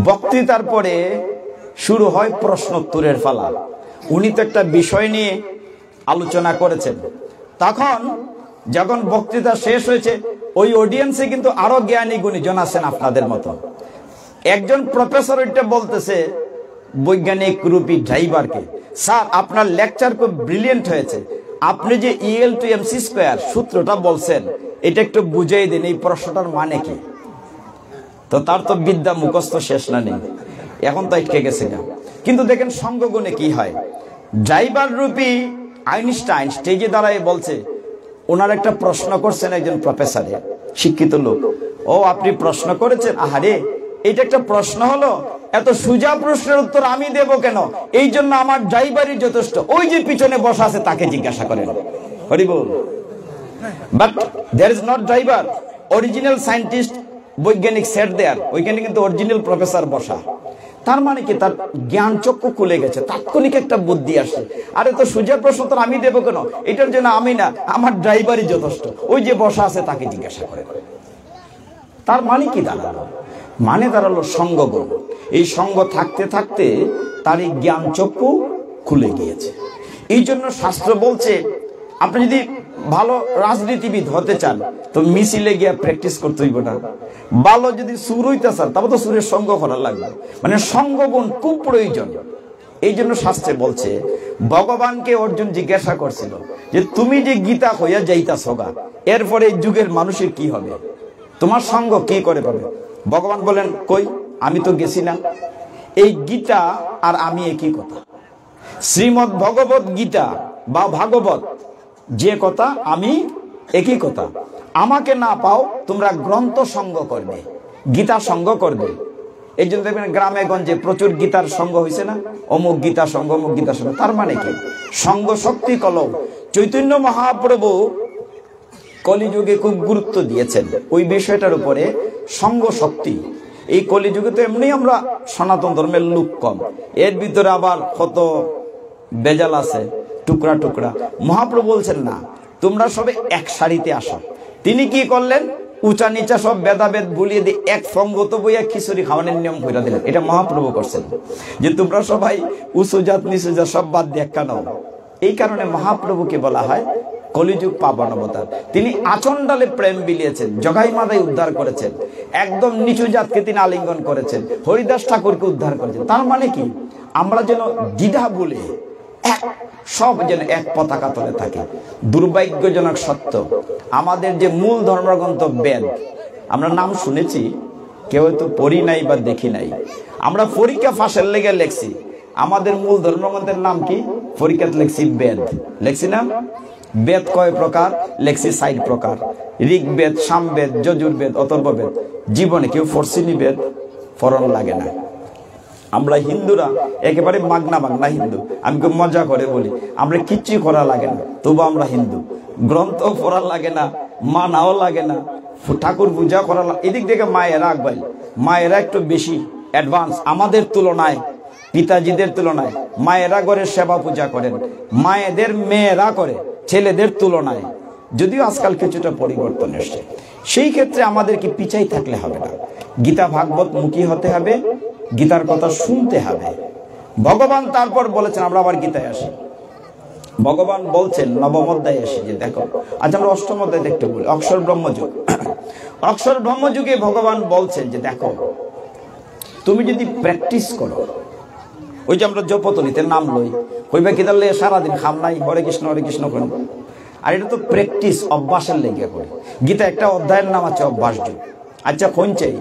বক্তৃতার পরে শুরু হয় প্রশ্নোত্তরের পালা। উনি তো একটা বিষয় নিয়ে আলোচনা করেছেন, তখন যখন বক্তৃতা শেষ হয়েছে ওই অডিয়েন্সে কিন্তু আরো জ্ঞানী গুণীজন আছেন আপনাদের মতো। একজন প্রফেসর এটা বলতেছে বৈজ্ঞানিক রূপী ড্রাইভারকে, স্যার আপনার লেকচার খুব ব্রিলিয়েন্ট হয়েছে, আপনি যে ইএল টু এমসি স্কোয়ার সূত্রটা বলছেন এটা একটু বুঝিয়ে দিন, এই প্রশ্নটার মানে কি? তো তার তো বিদ্যা মুখস্থ শেষ না নেই, এখন তো আটকে গেছে না। কিন্তু দেখেন সঙ্গগুণে কি হয়, ড্রাইভার রূপী আইনস্টাইন স্টেজে দাঁড়ায় বলছে, ওনার একটা প্রশ্ন করছেন একজন প্রফেসরে, শিক্ষিত লোক, ও আপনি প্রশ্ন করেছেন, আহারে এটা একটা প্রশ্ন হলো, এত সোজা প্রশ্নের উত্তর আমি দেব কেন, এই জন্য আমার ড্রাইভারই যথেষ্ট, ওই যে পিছনে বসা আছে তাকে জিজ্ঞাসা করেন। হরি বল। But there is not driver, original scientist বৈজ্ঞানিক সেট দেয়ার, ওইখানে কিন্তু অরিজিনাল প্রফেসর বসা। তার মানে কি, তার জ্ঞান চক্ষু খুলে গেছে, তাৎক্ষণিক একটা বুদ্ধি আসে, আরে তো সোজা প্রশ্ন তো আমি দেবো কেন, এটার জন্য আমি না, আমার ড্রাইভারই যথেষ্ট, ওই যে বসা আছে তাকে জিজ্ঞাসা করে। তার মানে কি দাঁড়ালো, মানে দাঁড়ালো সঙ্গগুণ। এই সঙ্গ থাকতে থাকতে তার এই জ্ঞান চক্ষু খুলে গিয়েছে। এই জন্য শাস্ত্র বলছে, আপনি যদি ভালো রাজনীতিবিদ হতে চান তো মিছিলে গিয়া প্র্যাকটিস করতে হইব না, ভালো যদি সুর হইতে চান তবে তো সুরের সঙ্গ করা লাগবে, মানে সঙ্গগুণ খুব প্রয়োজন। এই জন্য শাস্ত্রে বলছে, ভগবানকে অর্জুন জিজ্ঞাসা করছিল যে তুমি যে গীতা হইয়া যাইতাছ গা, এরপরে এই যুগের মানুষের কি হবে, তোমার সঙ্গ কি করে পাবে? ভগবান বলেন, কই আমি তো গেছি না, এই গীতা আর আমি একই কথা। শ্রীমৎ ভগবত গীতা বা ভাগবত যে কথা, আমি একই কথা। আমাকে না পাও তোমরা গ্রন্থ সঙ্গ করবে, গীতা সঙ্গ করবে। এই জন্য দেখবেন গ্রামে গঞ্জে প্রচুর গীতার সঙ্গ হয়েছে না, অমুক গীতা সঙ্গ, অমুক গীতা সঙ্গ। তার মানে কি, সঙ্গ শক্তি কলম। চৈতন্য মহাপ্রভু কলিযুগে খুব গুরুত্ব দিয়েছেন ওই বিষয়টার উপরে, সঙ্গ শক্তি। এই কলিযুগে তো এমনি আমরা সনাতন ধর্মের লোক কম, এর ভিতরে আবার কত বেজাল আছে, টুকরা টুকরা। মহাপ্রভু বলছেন না, তোমরা সবে এক সারিতে আসো। তিনি কি করলেন, উঁচা নিচা সব ভেদাভেদ ভুলিয়ে দিয়ে এক সঙ্গত বইয়া খিচুড়ি খাওয়ানোর নিয়ম করে দিলেন। এটা মহাপ্রভু করছেন, যে তোমরা সবাই উঁচু জাত নিচু জাত সব বাদ দিয়ে একটা নাও। এই কারণে মহাপ্রভুকে বলা হয় কলিযুগ পাবন অবতার। তিনি আচণ্ডালে প্রেম বিলিয়েছেন, জগাই মাদাই উদ্ধার করেছেন, একদম নিচু জাতকে তিনি আলিঙ্গন করেছেন, হরিদাস ঠাকুরকে উদ্ধার করেছেন। তার মানে কি, আমরা যেন দ্বিধা বলে এক, সব যেন এক পতাকা তলে থাকে। দুর্ভাগ্যজনক সত্য, আমাদের যে মূল ধর্মগ্রন্থ বেদ, আমরা নাম শুনেছি, কেউ তো পড়ি নাই বা দেখি নাই। আমরা পরীক্ষা ফাঁসের লেগে লেখছি, আমাদের মূল ধর্মগ্রন্থের নাম কি, পরীক্ষাতে লেখছি বেদ, লেখছি না? বেদ কয় প্রকার, লেখছি 60 প্রকার, ঋগ্বেদ, সামবেদ, যজুর্বেদ, অথর্ববেদ। জীবনে কেউ পড়ছিনি বেদ, ফরন লাগে না। আমরা হিন্দুরা একেবারে মাগনা মাগনা হিন্দু, আমি খুব মজা করে বলি, আমরা কিচ্ছু করা লাগে না, তবু আমরা হিন্দু। গ্রন্থ পড়া লাগে না, মানাও লাগে না, ঠাকুর পূজা করা, এদিক থেকে মায়েরা আগবাই, মায়েরা একটু বেশি অ্যাডভান্স আমাদের তুলনায়, পিতাজিদের তুলনায়। মায়েরা ঘরে সেবা পূজা করেন, মায়েদের মেয়েরা করে ছেলেদের তুলনায়, যদিও আজকাল কিছুটা পরিবর্তন এসছে। সেই ক্ষেত্রে আমাদেরকে পিছাই থাকলে হবে না, গীতা ভাগবত মুখী হতে হবে, গীতার কথা শুনতে হবে। ভগবান তারপর বলেছেন, আমরা আবার গীতায় আসি, ভগবান বলছেন নবম অধ্যায়ে আসি, যে দেখো, আজ আমরা অষ্টম অধ্যায় দেখতে বলি, অক্ষর ব্রহ্মযুগ। অক্ষর ব্রহ্মযুগে ভগবান বলছেন যে দেখো, তুমি যদি প্র্যাকটিস করো, ওই যে আমরা জপতলিতে নাম লই, কইবা কি তাহলে সারাদিন খাম নাই, হরে কৃষ্ণ করি, আর এটা তো প্র্যাকটিস, অভ্যাসের লেগে করে। গীতা একটা অধ্যায়ের নাম আছে অভ্যাস যুগ। আচ্ছা কোন চাই,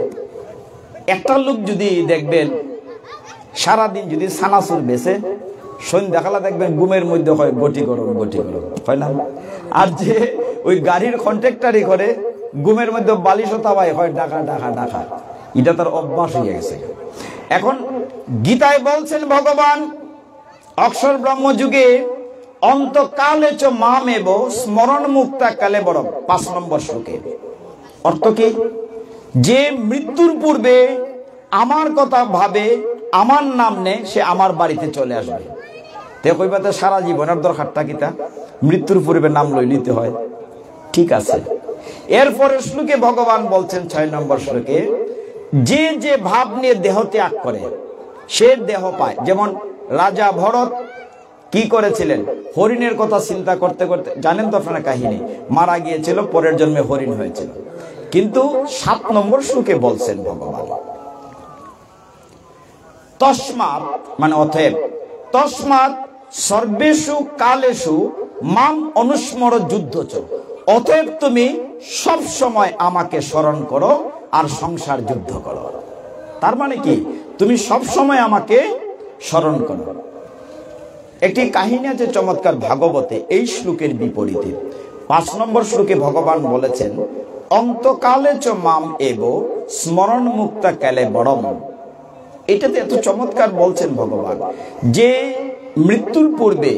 একটা লোক যদি দেখবেন সারাদিন যদি সানাসুর বেছে, সন্ধ্যাকালা দেখবেন ঘুমের মধ্যে হয় গটি গরম হয় না? আর যে ওই গাড়ির কন্ট্রাক্টারি করে, ঘুমের মধ্যে বালিশও তাবাই হয় ডাকা, এটা তার অভ্যাস হয়ে গেছে। এখন গীতায় বলছেন ভগবান, অক্ষর ব্রহ্ম যুগে অন্তকালে চ মামেব স্মরণ মুক্তা কালে বড়, 5 নম্বর শ্লোকে। অর্থ কি, যে মৃত্যুর পূর্বে আমার কথা ভাবে, আমার নাম নেয়, সে আমার বাড়িতে চলে আসবে। কইবাতে সারা জীবনের দরকারটা কিতা, মৃত্যুর পূর্বে নাম লই নিতে হয়। ঠিক আছে। এরপরে শ্লোকে ভগবান বলছেন 6 নম্বর শ্লোকে, যে যে ভাব নিয়ে দেহ ত্যাগ করে সে দেহ পায়। যেমন রাজা ভরত কি করেছিলেন, হরিণের কথা চিন্তা করতে করতে, জানেন তো আপনারা কাহিনী, মারা গিয়েছিল, পরের জন্মে হরিণ হয়েছিল। কিন্তু 7 নম্বর শ্লোকে বলছেন ভগবান, তস্মাৎ মানে অতএব, তস্মাৎ সর্বেষু কালেষু মাম অনুস্মর যুদ্ধচ, অতএব তুমি সব সময় আমাকে স্মরণ করো আর সংসার যুদ্ধ করো। তার মানে কি, তুমি সব সময় আমাকে স্মরণ করো। একটি কাহিনী আছে চমৎকার ভাগবতে এই শ্লোকের বিপরীতে। 5 নম্বর শ্লোকে ভগবান বলেছেন, অন্তকালে চ মাম এব স্মরণ মুক্তা কালে বড়ম। এটাতে এত চমৎকার বলছেন ভগবান, যে মৃত্যুর পূর্বে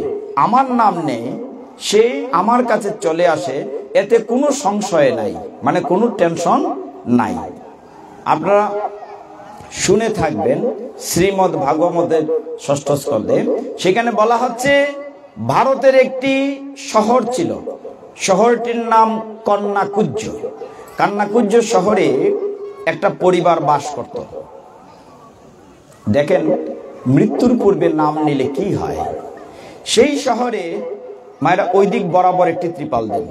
আমার নাম নেই, সে আমার কাছে চলে আসে, এতে কোনো সংশয় নাই, মানে কোনো টেনশন নাই। আপনারা শুনে থাকবেন শ্রীমদ্ ভাগবতের 6ষ্ঠ স্কন্ধে, সেখানে বলা হচ্ছে ভারতের একটি শহর ছিল, শহরটির নাম কন্যাকুজ্জ। কন্যাকুজ্জ শহরে একটা পরিবার বাস করত। দেখেন মৃত্যুর পূর্বে নাম নিলে কি হয়। সেই শহরে মায়েরা ওই দিক বরাবর একটি ত্রিপাল দেন,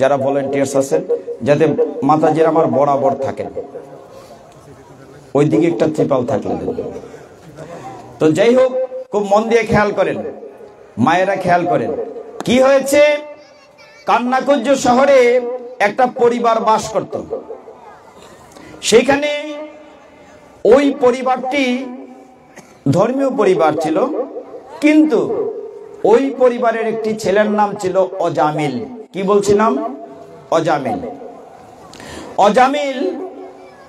যারা ভলেন্টিয়ার্স আছেন, যাতে মাতাজির আমার বরাবর থাকেন, ওইদিকে একটা ত্রিপাল থাকলে দেন। তো যাই হোক, খুব মন দিয়ে খেয়াল করেন, মায়েরা খেয়াল করেন, কি হয়েছে, কন্যাকুজ্জ শহরে একটা পরিবার বাস করত। সেইখানে ওই পরিবারটি ধর্মীয় পরিবার ছিল, কিন্তু ওই পরিবারের একটি ছেলের নাম ছিল অজামিল। কি বলছিলাম? অজামিল। অজামিল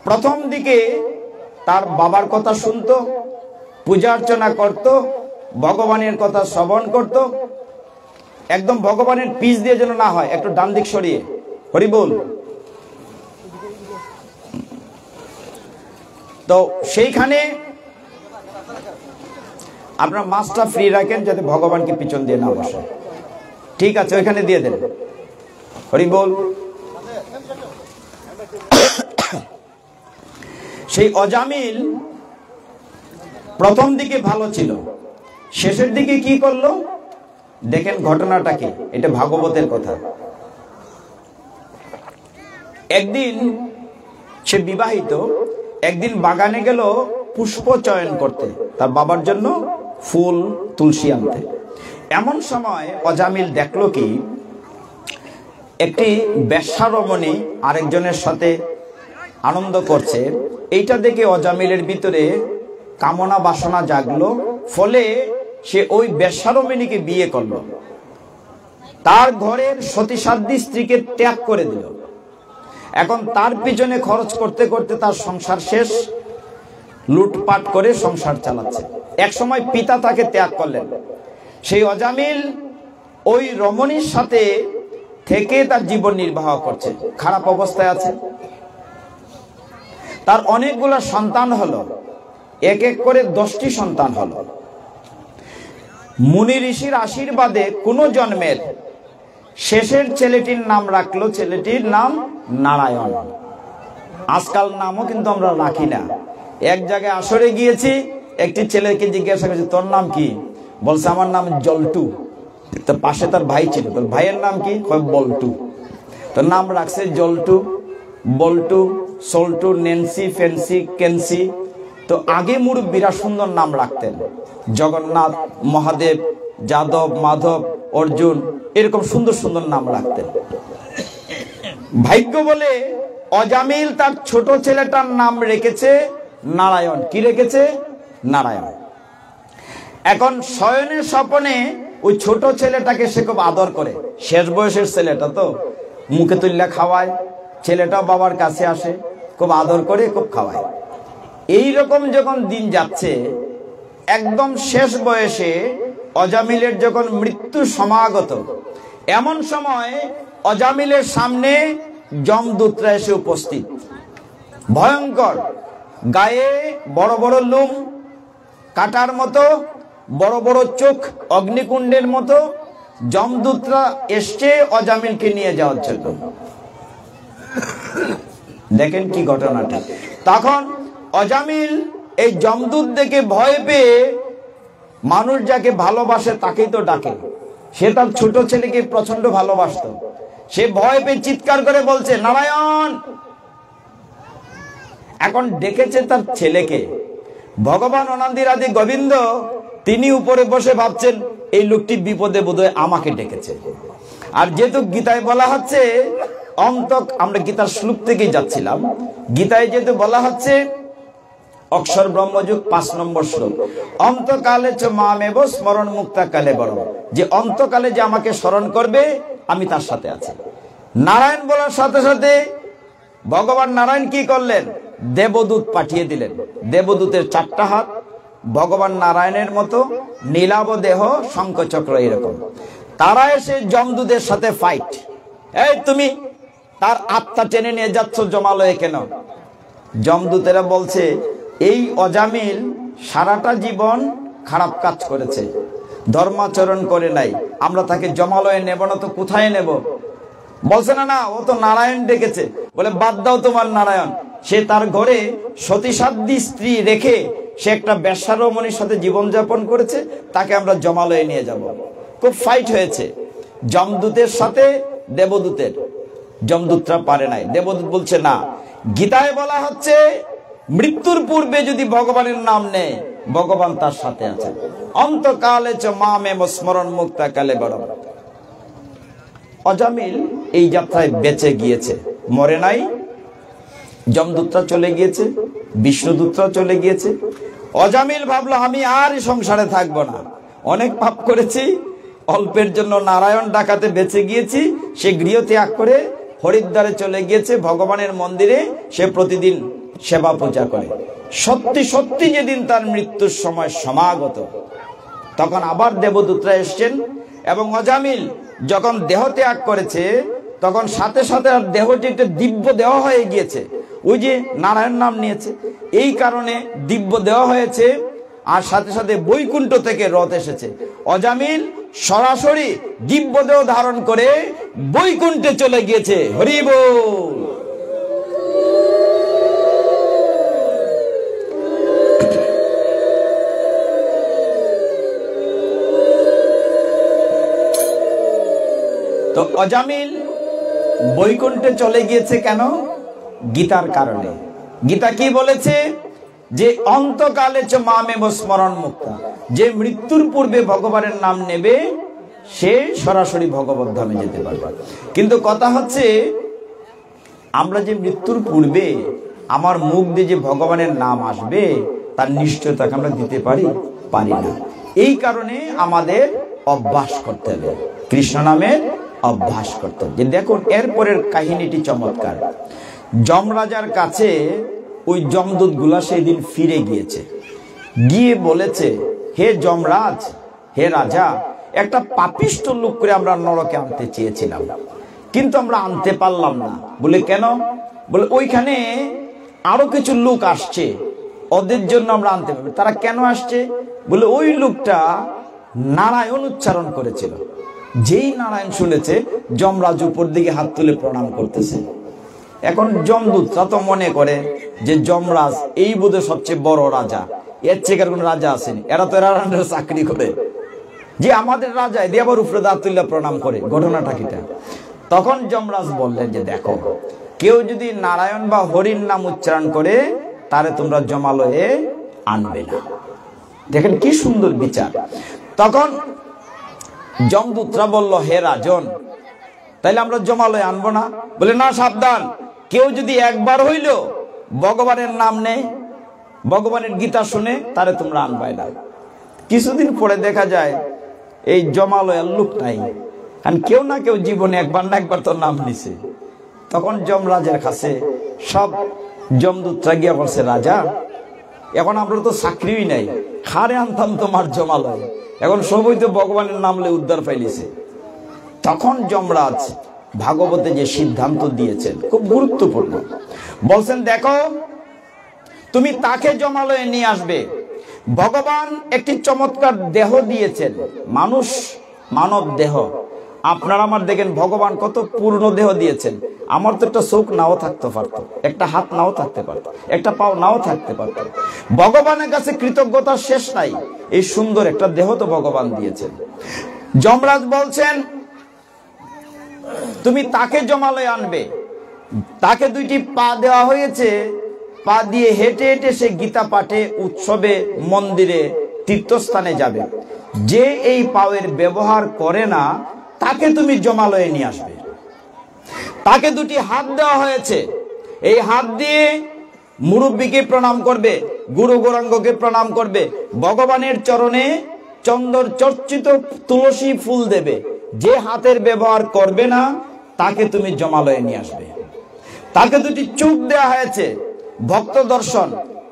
প্রথম দিকে তার বাবার কথা শুনতো, পূজা অর্চনা করত, ভগবানের কথা শ্রবণ করত। একদম ভগবানের পিছ দিয়ে যেন না হয়, একটু ডান দিক সরিয়ে হরি বল। তো সেইখানে আপনার মাছটা ফ্রি রাখেন, যাতে ভগবানকে পিছন দিয়ে না বসে। ঠিক আছে, ওইখানে দিয়ে দেন, হরি বল। সেই অজামিল প্রথম দিকে ভালো ছিল, শেষের দিকে কি করলো দেখেন ঘটনাটা কি, এটা ভাগবতের কথা। একদিন সে বিবাহিত, একদিন বাগানে গেল পুষ্প চয়ন করতে, তার বাবার জন্য ফুল তুলসী আনতে। এমন সময় অজামিল দেখলো কি, একটি বেশ্যা রমণী আরেকজনের সাথে আনন্দ করছে। এইটা দেখে অজামিলের ভিতরে কামনা বাসনা জাগলো, ফলে সে ওই বেশ্যা রমণীকে বিয়ে করলো, তার ঘরের সতীসাধ্যী স্ত্রীকে ত্যাগ করে দিল। এখন তার পিছনে খরচ করতে করতে তার সংসার শেষ, লুটপাট করে সংসার চালাচ্ছে। এক সময় পিতা তাকে ত্যাগ করলেন। সেই অজামিল ওই রমণীর সাথে থেকে তার জীবন নির্বাহ করছে, খারাপ অবস্থায় আছে। তার অনেকগুলো সন্তান হলো, এক এক করে 10টি সন্তান হলো। মুনি ঋষির আশীর্বাদে কোন জন্মের শেষের ছেলেটির নাম রাখলো, ছেলেটির নাম নারায়ণ। আজকাল নামও কিন্তু আমরা রাখি না। এক জায়গায় আসরে গিয়েছি, একটি ছেলেকে জিজ্ঞাসা করেছি, তোর নাম কি? বলছে আমার নাম জল্টু। তো পাশে তার ভাই ছিল, তোর ভাইয়ের নাম কি? বল্টু। তো নাম রাখছে জল্টু, বল্টু, সল্টু, নেন্সি, ফেন্সি, কেন্সি। তো আগে মুরব্বীরা সুন্দর নাম রাখতেন, জগন্নাথ, মহাদেব, যাদব, মাধব, অর্জুন, এরকম সুন্দর সুন্দর নাম রাখতেন। ভাগ্য বলে অজামিল তার ছোট ছেলেটার নাম রেখেছে নারায়ণ। কি রেখেছে? নারায়ণ। এখন শয়নে স্বপনে ওই ছোট ছেলেটাকে সে খুব আদর করে। শেষ বয়সের ছেলেটা তো, মুখে তুল্লা খাওয়ায়, ছেলেটাও বাবার কাছে আসে, খুব আদর করে, খুব খাওয়ায়। এইরকম যখন দিন যাচ্ছে, একদম শেষ বয়সে অজামিলের যখন মৃত্যু সমাগত, এমন সময় অজামিলের সামনে যমদূতরা এসে উপস্থিত। ভয়ঙ্কর, গায়ে বড় বড় লোম, কাটার মতো, বড় বড় চোখ অগ্নিকুণ্ডের মতো। যমদূতরা এসছে অজামিলকে নিয়ে যাওয়ার জন্য। দেখেন কি ঘটনাটা। তখন অজামিল এই যমদূত দেখে ভয় পেয়ে, মানুষ যাকে ভালোবাসে তাকেই তো ডাকে, সে তার ছোট ছেলেকে প্রচন্ড ভালোবাসত, সে ভয় পেয়ে চিৎকার করে বলছে নারায়ণ। এখন ডেকেছে তার ছেলেকে। ভগবান অনাদিরাদি গোবিন্দ তিনি উপরে বসে ভাবছেন এই লোকটি বিপদে বোধহয় আমাকে ডেকেছে। আর যেহেতু গীতায় বলা হচ্ছে আমরা গীতার শ্লোক থেকেই যাচ্ছিলাম, গীতায় যেহেতু বলা হচ্ছে অক্ষর ব্রহ্মযুগ 5 নম্বর শ্লোক, অন্তকালে চ মামেব স্মরণ মুক্তা কালে বড়, যে অন্তকালে যে আমাকে স্মরণ করবে আমি তার সাথে আছি। নারায়ণ বলার সাথে সাথে ভগবান নারায়ণ কি করলেন? দেবদূত পাঠিয়ে দিলেন। দেবদূতের 4টা হাত, ভগবান নারায়ণের মতো নীলাভ দেহ, শঙ্খচক্র এরকম। তারা এসে যমদূতের সাথে ফাইট। এই তুমি তার আত্মা টেনে নিয়ে যাচ্ছ জমালয়ে কেন? যমদূতেরা বলছে এই অজামিল সারাটা জীবন খারাপ কাজ করেছে, ধর্মাচরণ করে নাই, আমরা তাকে জমালয়ে নেব না তো কোথায় নেব? বলছে না না, ও তো নারায়ণ ডেকেছে। বলে বাদ দাও তোমার নারায়ণ, সে তার ঘরে সতীসাধ্যী স্ত্রী রেখে সে একটা বেশ্যারমণীর সাথে জীবনযাপন করেছে, তাকে আমরা জমালয়ে নিয়ে যাব। খুব ফাইট হয়েছে যমদূতের সাথে দেবদূতের। যমদূতরা পারে নাই। দেবদূত বলছে না, গীতায় বলা হচ্ছে মৃত্যুর পূর্বে যদি ভগবানের নাম নেয় ভগবান তার সাথে আছে। অন্তকালে চ মামেব স্মরণ মুক্তা কালে বড়। অজামিল এই যাত্রায় বেঁচে গিয়েছে, মরে নাই। যমদূতরা চলে গিয়েছে, বিষ্ণুদূতরা চলে গিয়েছে। অজামিল ভাবলো আমি আর সংসারে থাকবো না, অনেক পাপ করেছি, অল্পের জন্য নারায়ণ ডাকাতে বেঁচে গিয়েছি। সে গৃহ ত্যাগ করে হরিদ্বারে চলে গিয়েছে, ভগবানের মন্দিরে সে প্রতিদিন সেবা পূজা করে। সত্যি সত্যি যেদিন তার মৃত্যুর সময় সমাগত, তখন আবার দেবদূতরা এসছেন এবং অজামিল যখন দেহ ত্যাগ করেছে তখন সাথে সাথে আর দেহটি একটা দিব্য দেহ হয়ে গিয়েছে। ওই যে নারায়ণ নাম নিয়েছে, এই কারণে দিব্য দেহ হয়েছে। আর সাথে সাথে বৈকুণ্ঠ থেকে রথ এসেছে। অজামিল সরাসরি দিব্য দেহ ধারণ করে বৈকুণ্ঠে চলে গিয়েছে। হরি বল। তো অজামিল বৈকুণ্ঠে চলে গিয়েছে কেন? গীতার কারণে। গীতা কি বলেছে? যে অন্তকালে চ মামেব স্মরণ মুক্তা, যে মৃত্যুর পূর্বে ভগবানের নাম নেবে সে সরাসরি ভগবত ধামে যেতে পারবে। কিন্তু কথা হচ্ছে আমরা যে মৃত্যুর পূর্বে আমার মুখ দিয়ে যে ভগবানের নাম আসবে তার নিশ্চয়তাকে আমরা দিতে পারি না। এই কারণে আমাদের অভ্যাস করতে হবে, কৃষ্ণ নামের অভ্যাস করতে হবে। দেখুন এরপরের কাহিনীটি চমৎকার। যমরাজার কাছে ওই যমদূত গুলা সেই দিন ফিরে গিয়েছে, গিয়ে বলেছে হে যমরাজ, হে রাজা, একটা পাপিষ্ট লোক করে আমরা নরকে আনতে চেয়েছিলাম, কিন্তু আমরা আনতে পারলাম না। বলে কেন? বলে ওইখানে আরো কিছু লোক আসছে, ওদের জন্য আমরা আনতে পারবো। তারা কেন আসছে? বলে ওই লোকটা নারায়ণ উচ্চারণ করেছিল। যেই নারায়ণ শুনেছে যমরাজ উপর দিকে হাত তুলে প্রণাম করতেছে। এখন যমদূতরা তো মনে করে যে যমরাজ এই বোধহয় সবচেয়ে বড় রাজা, এর চেয়ে কোন রাজা আসেনি, এরা তো এরা চাকরি করে, যে আমাদের রাজা দিয়ে আবার উপরে হাত তুলে প্রণাম করে, ঘটনাটা কিটা? তখন যমরাজ বললেন যে দেখো, কেউ যদি নারায়ণ বা হরির নাম উচ্চারণ করে তারে তোমরা জমালয়ে আনবে না। দেখেন কি সুন্দর বিচার। তখন যমদূতরা বলল হে রাজন, তাইলে আমরা জমালয়ে আনবো না? বলে না, সাবধান, কেউ যদি একবার হইল ভগবানের নাম নেই, ভগবানের গীতা শুনে, তারে তোমরা আনবাই না। কিছুদিন পরে দেখা যায় এই জমালয়ের লোক নাই, কারণ কেউ না কেউ জীবনে একবার না একবার তোর নাম নিছে। তখন যমরাজের কাছে সব যমদূতরা গিয়ে বলছে, রাজা এখন আমরা তো চাকরিই নাই, খারে আনতাম তোমার জমালয়, এখন সবই তো ভগবানের নামলে উদ্ধার পাইলিছে। তখন যমরাজ ভাগবতে যে সিদ্ধান্ত দিয়েছেন খুব গুরুত্বপূর্ণ, বলছেন দেখো তুমি তাকে জমালয়ে নিয়ে আসবে। ভগবান একটি চমৎকার দেহ দিয়েছেন, মানুষ, মানব দেহ। আপনারা আমার দেখেন ভগবান কত পূর্ণ দেহ দিয়েছেন। আমার তো একটা চোখ নাও থাকতে পারত, একটা হাত নাও থাকতে পারত, একটা পাও নাও থাকতে পারত। ভগবানের কাছে কৃতজ্ঞতার শেষ নাই, এই সুন্দর একটা দেহ তো ভগবান দিয়েছেন। যমরাজ বলছেন তুমি তাকে জমালয়ে আনবে। তাকে দুইটি পা দেওয়া হয়েছে, পা দিয়ে হেঁটে হেঁটে সে গীতা পাঠে, উৎসবে, মন্দিরে, তীর্থস্থানে যাবে। যে এই পায়ের ব্যবহার করে না তাকে তুমি জমালয়ে নিয়ে আসবে। তাকে দুটি হাত দেওয়া হয়েছে, এই হাত দিয়ে মুরব্বীকে প্রণাম করবে, গুরু গৌরাঙ্গকে প্রণাম করবে, ভগবানের চরণে চন্দন চর্চিত তুলসী ফুল দেবে। যে হাতের ব্যবহার করবে না তাকে তুমি জমালয়ে নিয়ে আসবে। তাকে দুটি চোখ দেওয়া হয়েছে, ভক্ত দর্শন,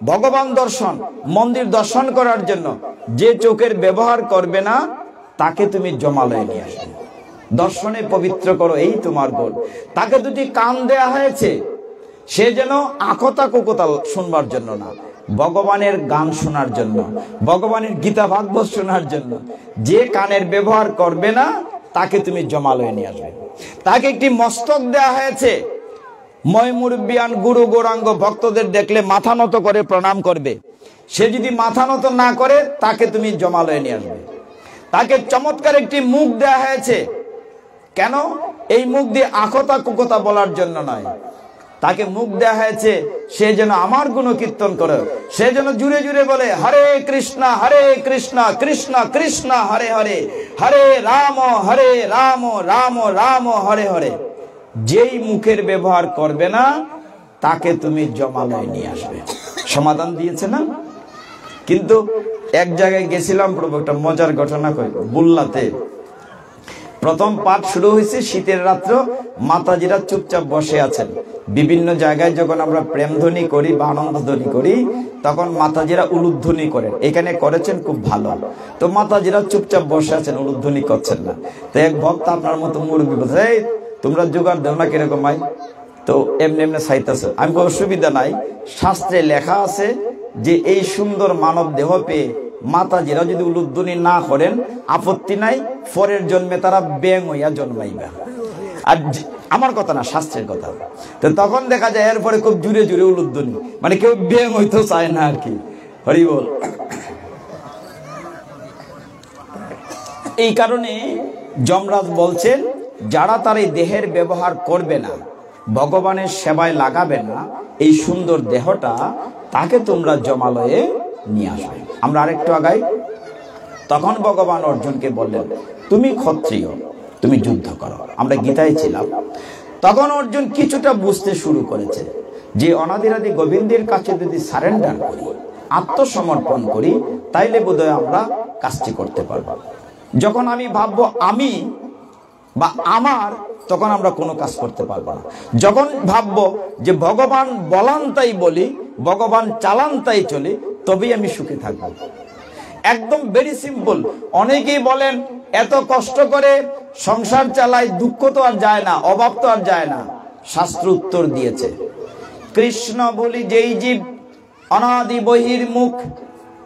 ভগবান দর্শন, মন্দির দর্শন করার জন্য। যে চোখের ব্যবহার করবে না তাকে তুমি জমালয়ে নিয়ে আসবে, দর্শনে পবিত্র করো, এই তোমার গোল। তাকে দুটি কান দেয়া হয়েছে, সে যেন আকতা কুকতা শুনবার জন্য না, ভগবানের গান শোনার জন্য, ভগবানের গীতা ভাগবত শোনার জন্য। যে কানের ব্যবহার করবে না তাকে তুমি জমালয়ে নিয়ে আসবে। তাকে একটি মস্তক দেয়া হয়েছে, ময়মুরব্বিয়ান গুরু গৌরাঙ্গ ভক্তদের দেখলে মাথা নত করে প্রণাম করবে। সে যদি মাথা নত না করে তাকে তুমি জমালয়ে নিয়ে আসবে। তাকে চমৎকার একটি মুখ দেয়া হয়েছে, কেন? এই মুখ দিয়ে আকতা কুকতা বলার জন্য নয়, তাকে মুখ দেয়া হয়েছে সে যেন আমার গুণ কীর্তন করে, সে যেন জুড়ে জুড়ে বলে হরে কৃষ্ণ কৃষ্ণ কৃষ্ণ হরে হরে, হরে রাম রাম রাম হরে হরে। যেই মুখের ব্যবহার করবে না তাকে তুমি জমালয়ে নিয়ে আসবে। সমাধান দিয়েছে না? কিন্তু এক জায়গায় গেছিলাম প্রভু, একটা মজার ঘটনা কই, বুল্লাতে প্রথম পাঠ শুরু হয়েছে শীতের রাত্র, মাতাজিরা চুপচাপ বসে আছেন। বিভিন্ন জায়গায় যখন আমরা প্রেমধ্বনি করি বা আনন্দধ্বনি করি তখন মাতাজিরা উলুধ্বনি করেন, এখানে করেছেন খুব ভালো। তো মাতাজিরা চুপচাপ বসে আছেন, উলুধ্বনি করছেন না। তো এক ভক্ত আপনার মতো মুরব্বী বলছে, এই তোমরা জোগাড় দেও না কিরকম ভাই? তো এমনি এমনি চাইতেছে। আমি কোনো অসুবিধা নাই, শাস্ত্রে লেখা আছে যে এই সুন্দর মানব দেহ পেয়ে মাতাজিরা যদি উলুধ্বনি না করেন আপত্তি নাই, পরের জন্মে তারা ব্যাং হইয়া জন্মাইবা। আর আমার কথা না, শাস্ত্রের কথা। তো তখন দেখা যায় এরপরে খুব জুড়ে জুড়ে উলুধ্বনি, মানে কেউ ব্যাং হইতেও চায় না আর কি। হরি বল। এই কারণে যমরাজ বলছেন যারা তার এই দেহের ব্যবহার করবে না, ভগবানের সেবায় লাগাবে না এই সুন্দর দেহটা, তাকে তোমরা জমালয়ে নিয়ে আসবে। আমরা আরেকটু আগাই। তখন ভগবান অর্জুনকে বললেন তুমি ক্ষত্রিয়, তুমি যুদ্ধ করো। আমরা গীতায় ছিলাম, তখন অর্জুন কিছুটা বুঝতে শুরু করেছে যে অনাদিরাদি গোবিন্দের কাছে যদি সারেন্ডার করি, আত্মসমর্পণ করি, তাইলে বোধহয় আমরা কাজটি করতে পারবো। যখন আমি ভাববো আমি বা আমার, তখন আমরা কোনো কাজ করতে পারবো না। যখন ভাববো যে ভগবান বলান তাই বলি, ভগবান চালান তাই চলি, তবেই আমি সুখে থাকবো। একদম ভেরি সিম্পল। অনেকেই বলেন এত কষ্ট করে সংসার চালাই, দুঃখ তো আর যায় না, অভাব তো আর যায় না। শাস্ত্র উত্তর দিয়েছে কৃষ্ণ বলি যেই জীব অনাদি বহির্মুখ,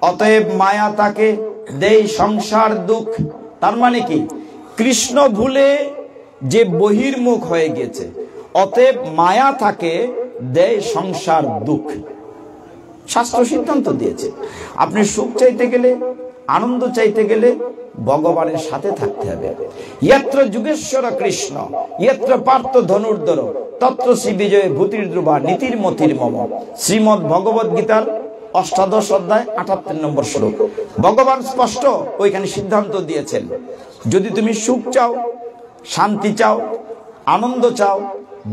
অতএব মায়া তাকে দেই সংসার দুঃখ। তার মানে কি? কৃষ্ণ ভুলে যে বহির্মুখ হয়ে গেছে, অতএব মায়া তাকে দেয় সংসার দুঃখ। শাস্ত্র সিদ্ধান্ত দিয়েছে আপনি সুখ চাইতে গেলে, আনন্দ চাইতে গেলে ভগবানের সাথে থাকতে হবে। ইয়ত্র যুগেশ্বর কৃষ্ণ ইয়ত্র পার্থ ধনুর্ধর তত্র শ্রী বিজয় ভূতির ধ্রুবা নীতির মতির মম। শ্রীমদ্ ভগবদ গীতার ৮ অধ্যায় ৭৮ নম্বর শ্লোক। ভগবান স্পষ্ট ওইখানে সিদ্ধান্ত দিয়েছেন, যদি তুমি সুখ চাও, শান্তি চাও, আনন্দ চাও,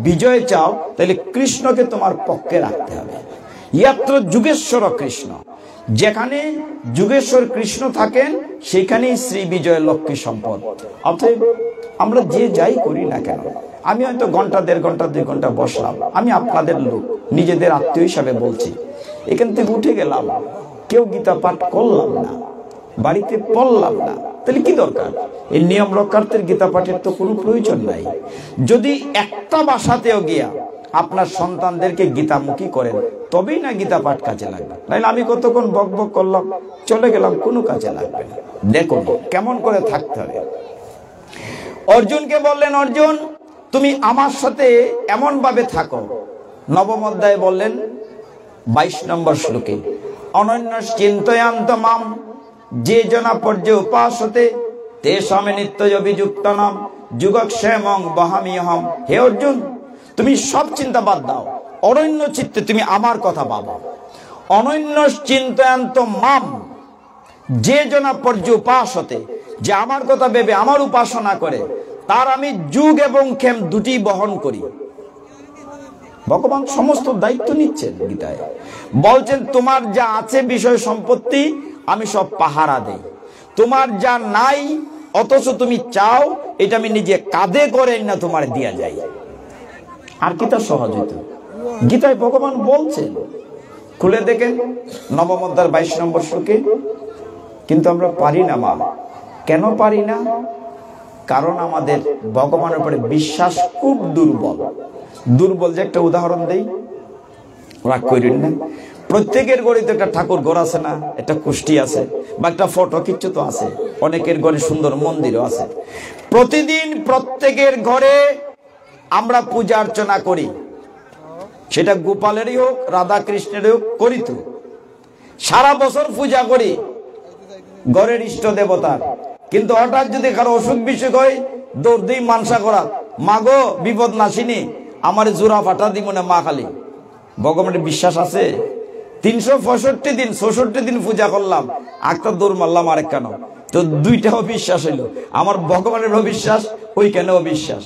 বিজয় চাও, তাহলে কৃষ্ণকে তোমার পক্ষে রাখতে হবে। ইয়াত্র যুগেশ্বর কৃষ্ণ, যেখানে যুগেশ্বর কৃষ্ণ থাকেন সেখানেই শ্রী বিজয় লক্ষ্মী সম্পদ। অতএব আমরা যে যাই করি না কেন, আমি হয়তো ঘন্টা, ১.৫ ঘন্টা, ২ ঘন্টা বসলাম, আমি আপনাদের লোক, নিজেদের আত্মীয় হিসাবে বলছি, এখান থেকে উঠে গেলাম, কেউ গীতা পাঠ করলাম না, বাড়িতে পড়লাম না, তাহলে কি দরকার? এই নিয়ম রক্ষার্থের গীতা পাঠের তো কোনো প্রয়োজন নাই। যদি একটা বাসাতেও গিয়া আপনার সন্তানদেরকে গীতামুখী করেন, তবেই না গীতা পাঠ কাজে লাগবে। নাহলে আমি কতক্ষণ বক বক করলাম, চলে গেলাম, কোনো কাজে লাগবে না। দেখুন কেমন করে থাকতে হবে। অর্জুনকে বললেন, অর্জুন তুমি আমার সাথে এমন ভাবে থাকো। নবম অধ্যায়ে বললেন 22 নম্বর শ্লোকে, অনন্য চিন্তয়ান্ত মাম যে জনা পর্যুপাসতে তেষামে নিত্য অভিযুক্ত নাম যুগক্ষেমং বহামিহম। হে অর্জুন, তুমি সব চিন্তা বাদ দাও, অনন্য চিত্তে তুমি আমার কথা ভাবো। অনন্য চিন্তয়ান্ত মাম যে জনা পর্যুপাসতে, যে আমার কথা ভেবে আমার উপাসনা করে, তার আমি যুগ এবং ক্ষেম দুটি বহন করি। ভগবান সমস্ত দায়িত্ব নিচ্ছেন গীতায়, বলছেন তোমার যা আছে বিষয় সম্পত্তি আমি সব পাহারা দেই, তোমার যা নাই অথচ তুমি চাও এটা আমি নিজে কাঁধে করে না তোমার দিয়া যাই। আর কি তা সহজ হইতো? গীতায় ভগবান বলছেন, খুলে দেখেন নবম অধ্যায়ের 22 নম্বর শ্লোকে। কিন্তু আমরা পারি না মা। কেন পারি না? কারণ আমাদের ভগবানের উপরে বিশ্বাস খুব দুর্বল। দুর্বল যে একটা উদাহরণ দেই, রাগ করেন না। প্রত্যেকের গড়িতে একটা ঠাকুর ঘর আছে না, একটা কুষ্টি আছে, বা একটা ফটো কিচ্ছু তো আছে। অনেকের ঘরে সুন্দর মন্দিরও আছে। প্রতিদিন প্রত্যেকের ঘরে আমরা পূজা অর্চনা করি, সেটা গোপালেরই হোক রাধা কৃষ্ণেরই হোক, করি তো। সারা বছর পূজা করি ঘরের ইষ্ট দেবতার, কিন্তু হঠাৎ যদি কারো অসুখ বিসুখ হয় দৌড় দিই মানসা করা, মাগো বিপদ নাসিনী আমার জোড়া ফাটা দিব না মা খালি। ভগবানের বিশ্বাস আছে? 365 দিন 66 দিন পূজা করলাম, একটা দৌড় মারলাম আরেক কেন? তো দুইটা অবিশ্বাস হইলো, আমার ভগবানের অবিশ্বাস, ওই কেন অবিশ্বাস?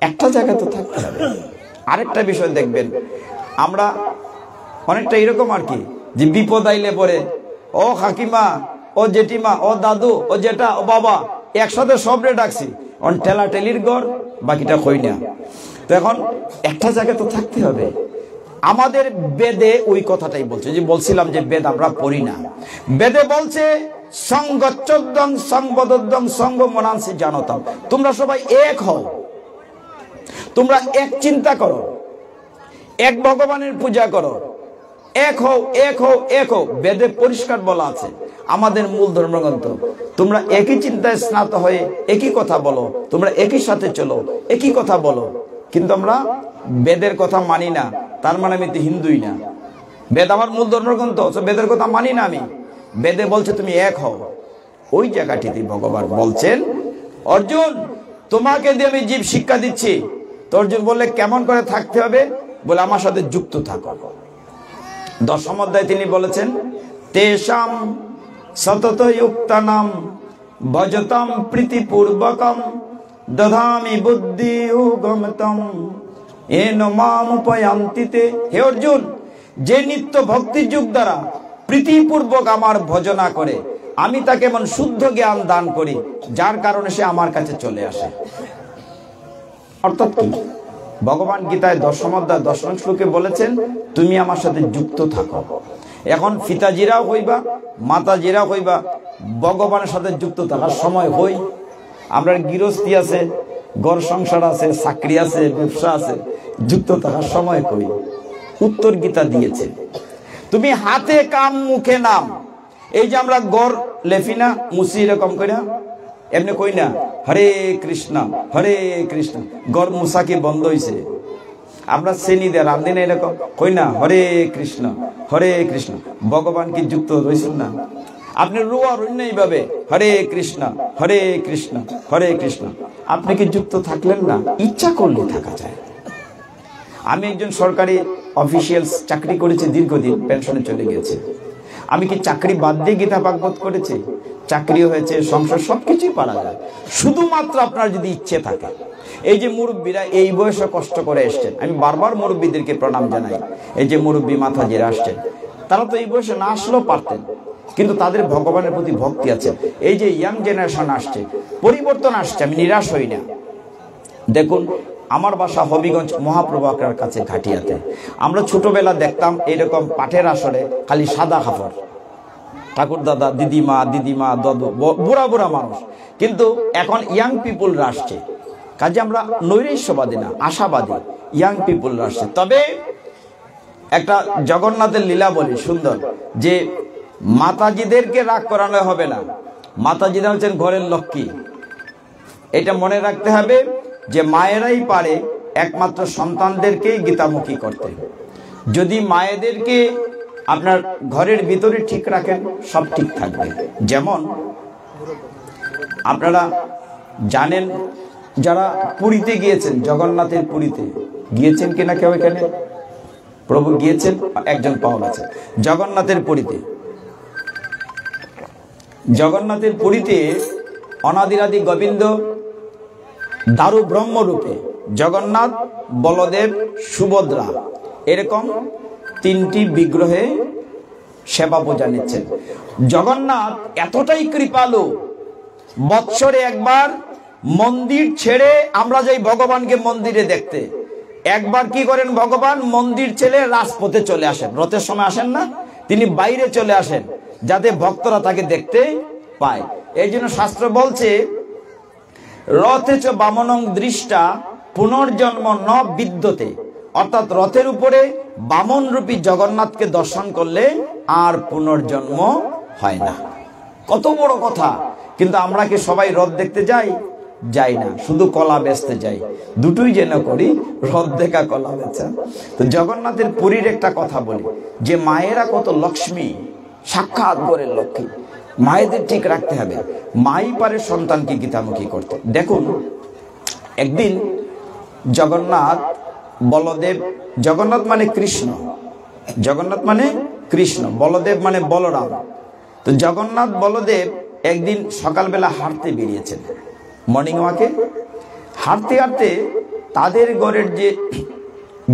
একটা জায়গায় তো থাকতে হবে। আরেকটা বিষয় দেখবেন, আমরা অনেকটা এরকম আর কি, যে বিপদ আইলে পরে ও কাকিমা, ও জেঠিমা, ও দাদু, ও জেঠা, ও বাবা, একসাথে সবরে ডাকছি, অন ঠেলা ঠেলির ঘর, বাকিটা কই না। তো এখন একটা জায়গায় তো থাকতে হবে। আমাদের বেদে ওই কথাটাই বলছে, যে বলছিলাম যে বেদ আমরা পড়ি না। বেদে বলছে সংগচ্ছদ্দং সংবদদ্দং সঙ্গ মনাংসি জানতাম, তোমরা সবাই এক হও, তোমরা এক চিন্তা করো, এক ভগবানের পূজা করো, এক হও, এক হও, এক হও। বেদে পরিষ্কার বলা আছে, আমাদের মূল ধর্মগ্রন্থ, তোমরা একই চিন্তায় স্নাত হয়ে একই কথা বলো, তোমরা একই সাথে চলো, একই কথা বলো। কিন্তু আমরা বেদের কথা মানি না, তার মানে আমি তো হিন্দুই না। বেদ আমার মূল ধর্মগ্রন্থ, বেদের কথা মানি না আমি। বেদে বলছে তুমি এক হও। ওই জায়গাটিতে ভগবান বলছেন, অর্জুন তোমাকে দিয়ে আমি জীব শিক্ষা দিচ্ছি। তো অর্জুন বললে কেমন করে থাকতে হবে? বলে আমার সাথে যুক্ত থাকো। 10ম অধ্যায়ে তিনি বলেছেন, তেষাম সতত যুক্তানাম ভজতাম প্রীতিপূর্বকম দধামি বুদ্ধি উগমতম এন মাম উপয়ান্তিতে। হে অর্জুন, যে নিত্য ভক্তি যুগ দ্বারা প্রীতিপূর্বক আমার ভজনা করে, আমি তাকে এমন শুদ্ধ জ্ঞান দান করি যার কারণে সে আমার কাছে চলে আসে। অর্থাৎ কি? ভগবান গীতায় 10ম অধ্যায় 10 নং শ্লোকে বলেছেন, তুমি আমার সাথে যুক্ত থাকো। এখন পিতাজিরাও হইবা, মাতাজিরাও হইবা, ভগবানের সাথে যুক্ত থাকার সময় হই। আমরা গৃহস্থী আছে, ঘর সংসার আছে, চাকরি আছে, ব্যবসা আছে, যুক্ত থাকার সময় কই? উত্তর গীতা দিয়েছে, তুমি হাতে কাম মুখে নাম। এই যে আমরা গড় লেফি না, মুসি এরকম কই না, এমনি কই না হরে কৃষ্ণ হরে কৃষ্ণ, গড় মুসা কি বন্ধ হইছে? আমরা শ্রেণী দিয়ে রান্ধি না, এরকম কই না হরে কৃষ্ণ হরে কৃষ্ণ। ভগবান কি যুক্ত রয়েছেন না? আপনি রুয়া রইন না এইভাবে হরে কৃষ্ণ হরে কৃষ্ণ হরে কৃষ্ণ, আপনি কি যুক্ত থাকলেন না? ইচ্ছা করলে থাকা যায়। আমি একজন সরকারি অফিসিয়াল চাকরি করেছি দীর্ঘদিন, পেনশনে চলে গেছে। আমি কি চাকরি বাদ দিয়ে গীতা পাঠবোধ করেছি? চাকরি হয়েছে, সংসার সবকিছুই পারা যায়, শুধুমাত্র আপনার যদি ইচ্ছে থাকে। এই যে মুরব্বীরা এই বয়সে কষ্ট করে এসছেন, আমি বারবার মুরব্বীদেরকে প্রণাম জানাই। এই যে মুরব্বী মাথাজিরা আসছেন, তারা তো এই বয়সে না আসলেও পারতেন, কিন্তু তাদের ভগবানের প্রতি ভক্তি আছে। এই যে ইয়াং জেনারেশন আসছে, পরিবর্তন আসছে, আমি নিরাশ হই না। দেখুন, আমার বাসা হবিগঞ্জ মহাপ্রভু আখড়ার কাছে ঘাটিয়াতে। আমরা ছোটবেলা দেখতাম এইরকম পাঠের আসরে খালি সাদা কাপড়, ঠাকুর দাদা, দিদিমা, দাদু, বুড়া বুড়া মানুষ। কিন্তু এখন ইয়াং পিপুলরা আসছে, কাজে আমরা নৈরাশ্যবাদী না, আশাবাদী, ইয়াং পিপুল আসছে। তবে একটা জগন্নাথের লীলা বলি সুন্দর, যে মাতাজিদেরকে রাগ করানো হবে না। মাতাজিরা হচ্ছেন ঘরের লক্ষ্মী, এটা মনে রাখতে হবে যে মায়েরাই পারে একমাত্র সন্তানদেরকেই গীতামুখী করতে। যদি মায়েদেরকে আপনার ঘরের ভিতরে ঠিক রাখেন, সব ঠিক থাকবে। যেমন আপনারা জানেন, যারা পুরীতে গিয়েছেন, জগন্নাথের পুরীতে গিয়েছেন কিনা কেউ এখানে? প্রভু গিয়েছেন, একজন পাওয়া গেছে। জগন্নাথের পুরীতে, জগন্নাথের পুরীতে অনাদিরাদি গোবিন্দ দারু ব্রহ্মরূপে জগন্নাথ, বলদেব, সুভদ্রা এরকম তিনটি বিগ্রহে সেবা পূজা নিচ্ছেন। জগন্নাথ এতটাই কৃপালু, বৎসরে একবার মন্দির ছেড়ে আমরা যাই ভগবানকে মন্দিরে দেখতে, একবার কি করেন ভগবান মন্দির ছেড়ে রাজপথে চলে আসেন। রথের সময় আসেন না, তিনি বাইরে চলে আসেন যাতে ভক্তরা তাকে দেখতে পায়। এই জন্য শাস্ত্র বলছে, রথে চ বামনং দৃষ্টা পুনর্জন্ম ন বিদ্যতে, অর্থাৎ রথের উপরে বামন রূপী জগন্নাথকে দর্শন করলে আর পুনর্জন্ম হয় না। কত বড় কথা! কিন্তু আমরা কি সবাই রথ দেখতে যাই? যাই না, শুধু কলা বেচতে যাই। দুটোই যেন করি, রথ দেখা, কলা বেচা। তো জগন্নাথের পুরীর একটা কথা বলি, যে মায়েরা কত লক্ষ্মী, সাক্ষাৎ ঘরের লক্ষ্মী। মায়েদের ঠিক রাখতে হবে, মাই পারে সন্তানকে গীতামুখী করতে। দেখুন, একদিন জগন্নাথ, বলদেব, জগন্নাথ মানে কৃষ্ণ, জগন্নাথ মানে কৃষ্ণ, বলদেব মানে বলরাম। তো জগন্নাথ বলদেব একদিন সকালবেলা হাঁটতে বেরিয়েছেন, মর্নিং ওয়াকে। হাঁটতে হাঁটতে তাদের ঘরের যে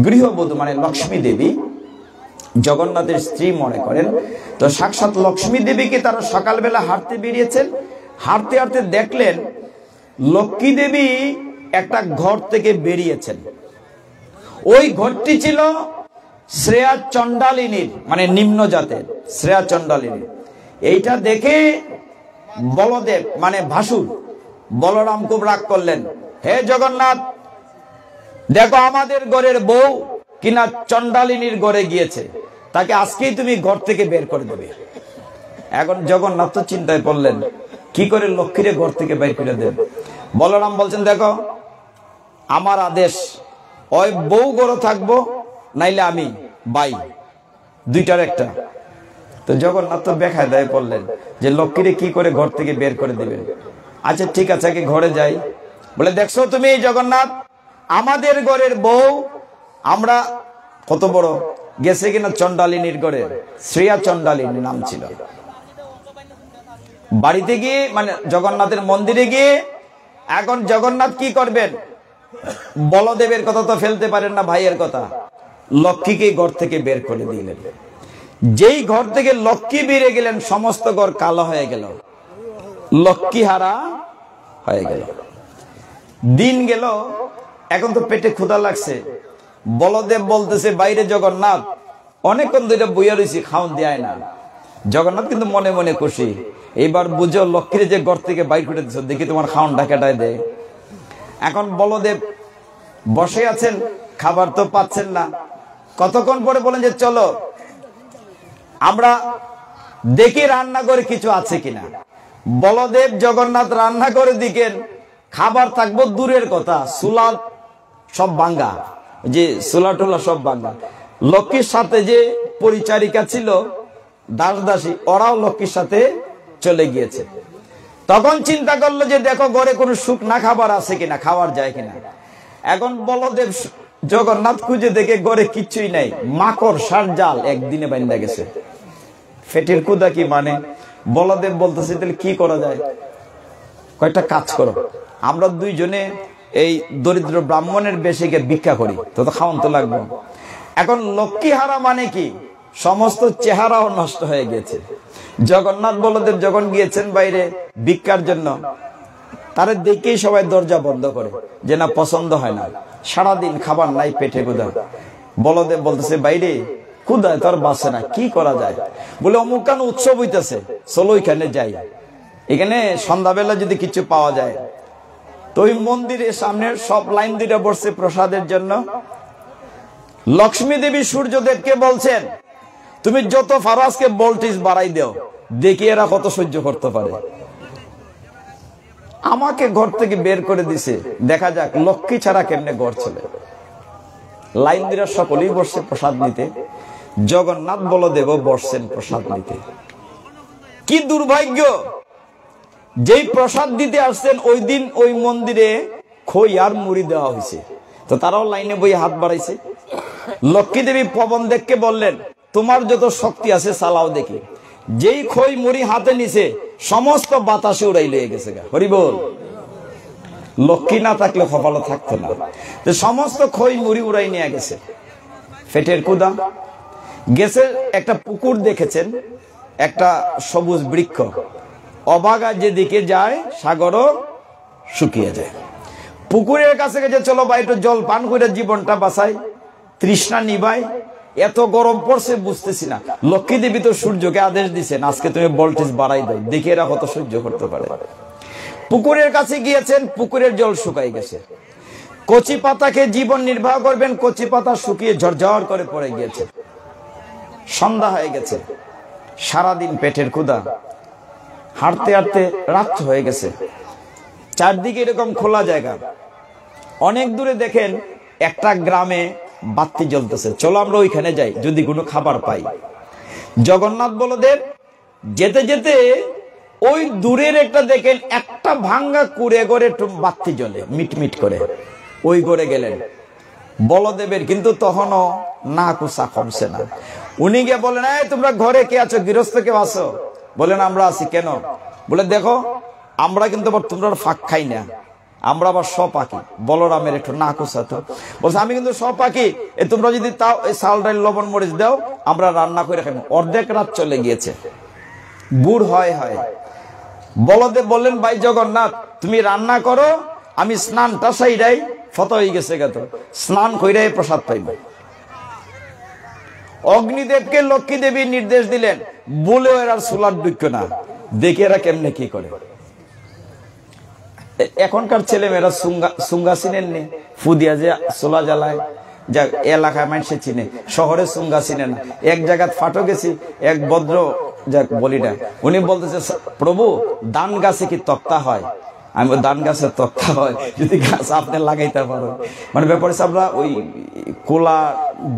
গৃহবধূ মানে লক্ষ্মী দেবী, জগন্নাথের স্ত্রী মনে করেন, তো সাক্ষাৎ লক্ষ্মী দেবীকে তারা সকালবেলা হাঁটতে বেরিয়েছেন। হাঁটতে হাঁটতে দেখলেন লক্ষ্মী দেবী একটা ঘর থেকে বেরিয়েছেন। ওই ঘরটি ছিল শ্রেয়া চণ্ডালিনীর, মানে নিম্ন জাতের শ্রেয়া চণ্ডালিনীর। এইটা দেখে বলদেব মানে ভাসুর বলরাম খুব রাগ করলেন, হে জগন্নাথ, দেখো আমাদের ঘরের বউ কিনা চণ্ডালিনীর ঘরে গিয়েছে, তাকে আজকেই তুমি ঘর থেকে বের করে দেবে। এখন জগন্নাথ তো চিন্তায় পড়লেন, কি করে লক্ষ্মীরে ঘর থেকে বের করে দেন। বলরাম বলছেন, দেখো আমার আদেশ, ওই বউ ঘরে থাকবো, নাইলে আমি বাই, দুইটার একটা। তো জগন্নাথ তো বেখায় দায় পড়লেন যে লক্ষ্মীরে কি করে ঘর থেকে বের করে দেবেন। আচ্ছা ঠিক আছে, আগে ঘরে যাই। বলে, দেখছো তুমি জগন্নাথ, আমাদের ঘরের বউ, আমরা কত বড় গেছে কিনা চণ্ডালিনীর ঘরে, শ্রেয়া চণ্ডালিনী নাম ছিল। বাড়িতে গিয়ে মানে জগন্নাথের মন্দিরে গিয়ে এখন জগন্নাথ কি করবেন, বলদেবের কথা তো ফেলতে পারেন না, ভাইয়ের কথা, লক্ষ্মীকে ঘর থেকে বের করে দিলেন। যেই ঘর থেকে লক্ষ্মী বেরিয়ে গেলেন, সমস্ত ঘর কালো হয়ে গেল, লক্ষ্মী হারা হয়ে গেল। দিন গেল, এখন তো পেটে ক্ষুধা লাগছে। বলদেব বলতেছে, বাইরে জগন্নাথ, অনেকক্ষণ ধরে বইয়া রয়েছি, খাওন দেয় না। জগন্নাথ কিন্তু মনে মনে খুশি, এইবার বুঝো লক্ষ্মীর যে ঘর থেকে বাইর করে দিচ্ছ, দেখি তোমার খাওন ঢাকাটায় দেয়। এখন বলদেব বসে আছেন, খাবার তো পাচ্ছেন না। কতক্ষণ পরে বলেন যে চলো আমরা দেখি রান্না করে কিছু আছে কিনা। বলদেব জগন্নাথ রান্না করে দিকেন, খাবার থাকবো দূরের কথা, চুলা সব ভাঙ্গা, যে চুলা টুলা সব ভাঙ্গা। লক্ষ্মীর সাথে যে পরিচারিকা ছিল, দাস দাসী, ওরাও লক্ষ্মীর সাথে চলে গিয়েছে। তখন চিন্তা করলো যে দেখো ঘরে কোনো শুকনা খাবার আছে কিনা, খাওয়ার যায় কিনা। এখন বলদেব জগন্নাথ খুঁজে দেখে ঘরে কিচ্ছুই নাই, মাকড় সার জাল একদিনে বান্ধা গেছে। পেটের ক্ষুধা কি মানে? বলদেব বলতেছে, তাহলে কি করা যায়? কয়েকটা কাজ করো, আমরা দুইজনে এই দরিদ্র ব্রাহ্মণের বেশে গিয়ে ভিক্ষা করি, তো খাওয়ান তো লাগবে। এখন লক্ষ্মী হারা মানে কি, সমস্ত চেহারাও নষ্ট হয়ে গেছে। জগন্নাথ বলদেব যখন গিয়েছেন বাইরে ভিক্ষার জন্য, তারা দেখেই সবাই দরজা বন্ধ করে, যে না পছন্দ হয় না, সারাদিন খাবার নাই, পেটে ক্ষুধা। বলদেব বলতেছে, বাইরে ক্ষুধায় তোর বাঁচে না, কি করা যায়? বলে, অমুক কান উৎসব হইতেছে, চলো ওইখানে যাই, এখানে সন্ধ্যাবেলা যদি কিছু পাওয়া যায়। তো ওই মন্দিরের সামনে সব লাইন দিয়ে বসছে প্রসাদের জন্য। লক্ষ্মী দেবী সূর্যদেবকে বলছেন, তুমি যত ফারাজকে ভোল্টেজ বাড়াই দাও, দেখি এরা কত সহ্য করতে পারে। আমাকে ঘর থেকে বের করে দিছে, দেখা যাক লক্ষ্মী ছাড়া কেমনে ঘর চলে। লাইন দিয়ে সকলেই বসছে প্রসাদ নিতে, জগন্নাথ বলদেব বসছেন প্রসাদ নিতে। কি দুর্ভাগ্য, যেই প্রসাদ দিতে আসছেন ওই দিন ওই মন্দিরে খই আর মুড়ি দেওয়া হয়েছে, তো তারাও লাইনে বই হাত বাড়াইছে। লক্ষ্মী দেবী পবন দেখকে বললেন, তোমার যত শক্তি আছে চালাও দেখি। যেই খই মুড়ি হাতে নিছে সমস্ত বাতাসে উড়াই লেগে গেছে। হরি বল। লক্ষ্মী না থাকলে কপালে থাকতো না, তো সমস্ত খই মুড়ি উড়াই নিয়ে গেছে। পেটের ক্ষুধা গেছে। একটা পুকুর দেখেছেন, একটা সবুজ বৃক্ষ, অভাগা যেদিকে যায় সাগরও শুকিয়ে যায়। পুকুরের কাছে গেছে, চলো ভাই একটু জল পান করে জীবনটা বাঁচাই, তৃষ্ণা নিবাই। এত গরম পড়ছে বুঝতেছি না। লক্ষ্মী দেবী তো সূর্যকে আদেশ দিচ্ছেন, আজকে তুমি ভোল্টেজ বাড়াই দাও, দেখে এরা কত সহ্য করতে পারে। পুকুরের কাছে গিয়েছেন, পুকুরের জল শুকাই গেছে। কচি পাতাকে জীবন নির্বাহ করবেন, কচি পাতা শুকিয়ে ঝরঝর করে পড়ে গিয়েছে। সন্ধ্যা হয়ে গেছে, সারাদিন পেটের ক্ষুধা, হাঁটতে হাঁটতে রাত হয়ে গেছে। চারদিকে এরকম খোলা জায়গা, অনেক দূরে দেখেন একটা গ্রামে বাতি জ্বলতেছে, চলো আমরা ওইখানে যাই, যদি কোনো খাবার পাই। জগন্নাথ বলদেব যেতে যেতে ওই দূরের একটা দেখেন একটা ভাঙ্গা কুড়ে ঘরে একটু বাতি জ্বলে মিটমিট করে, ওই ঘরে গেলেন। বলদেবের কিন্তু তখনও না কুসা কমছে না। উনি গিয়ে বলেন, এই তোমরা ঘরে কে আছো, গৃহস্থ কেউ আছো? বলেন আমরা আছি। কেন? বলে দেখো আমরা কিন্তু তোমরা ফাঁক খাই না, আমরা আবার সপাকি। বলরামের একটু না কুসা তো বলছে, আমি কিন্তু সপাকি, তোমরা যদি তাও এই চাল ডাল লবণ মরিচ দাও আমরা রান্না করে খাই। অর্ধেক রাত চলে গিয়েছে, বুড় হয়। বলদেব বললেন, ভাই জগন্নাথ তুমি রান্না করো, আমি স্নানটা সাইডাই, ফত হয়ে গেছে গেত, স্নান কইরাই প্রসাদ পাইব। অগ্নিদেবকে লক্ষ্মী দেবী নির্দেশ দিলেন, বলেও এরা সোলার দুঃখ না, দেখে এরা কেমনে কি করে। এখনকার ছেলে মেয়েরা সুঙ্গা চিনেননি, ফুদিয়া যে সোলা জ্বালায়, যা এলাকায় মানুষে চিনে, শহরে সুঙ্গা চিনে না। এক জায়গায় ফাটো গেছি, এক ভদ্র যাক বলিটা, উনি বলতেছে, প্রভু দান গাছে কি তক্তা হয়? আমি দান গাছের তক্তা হয় যদি গাছ আপনি লাগাইতে পারো। মানে ব্যাপারে আমরা ওই কোলা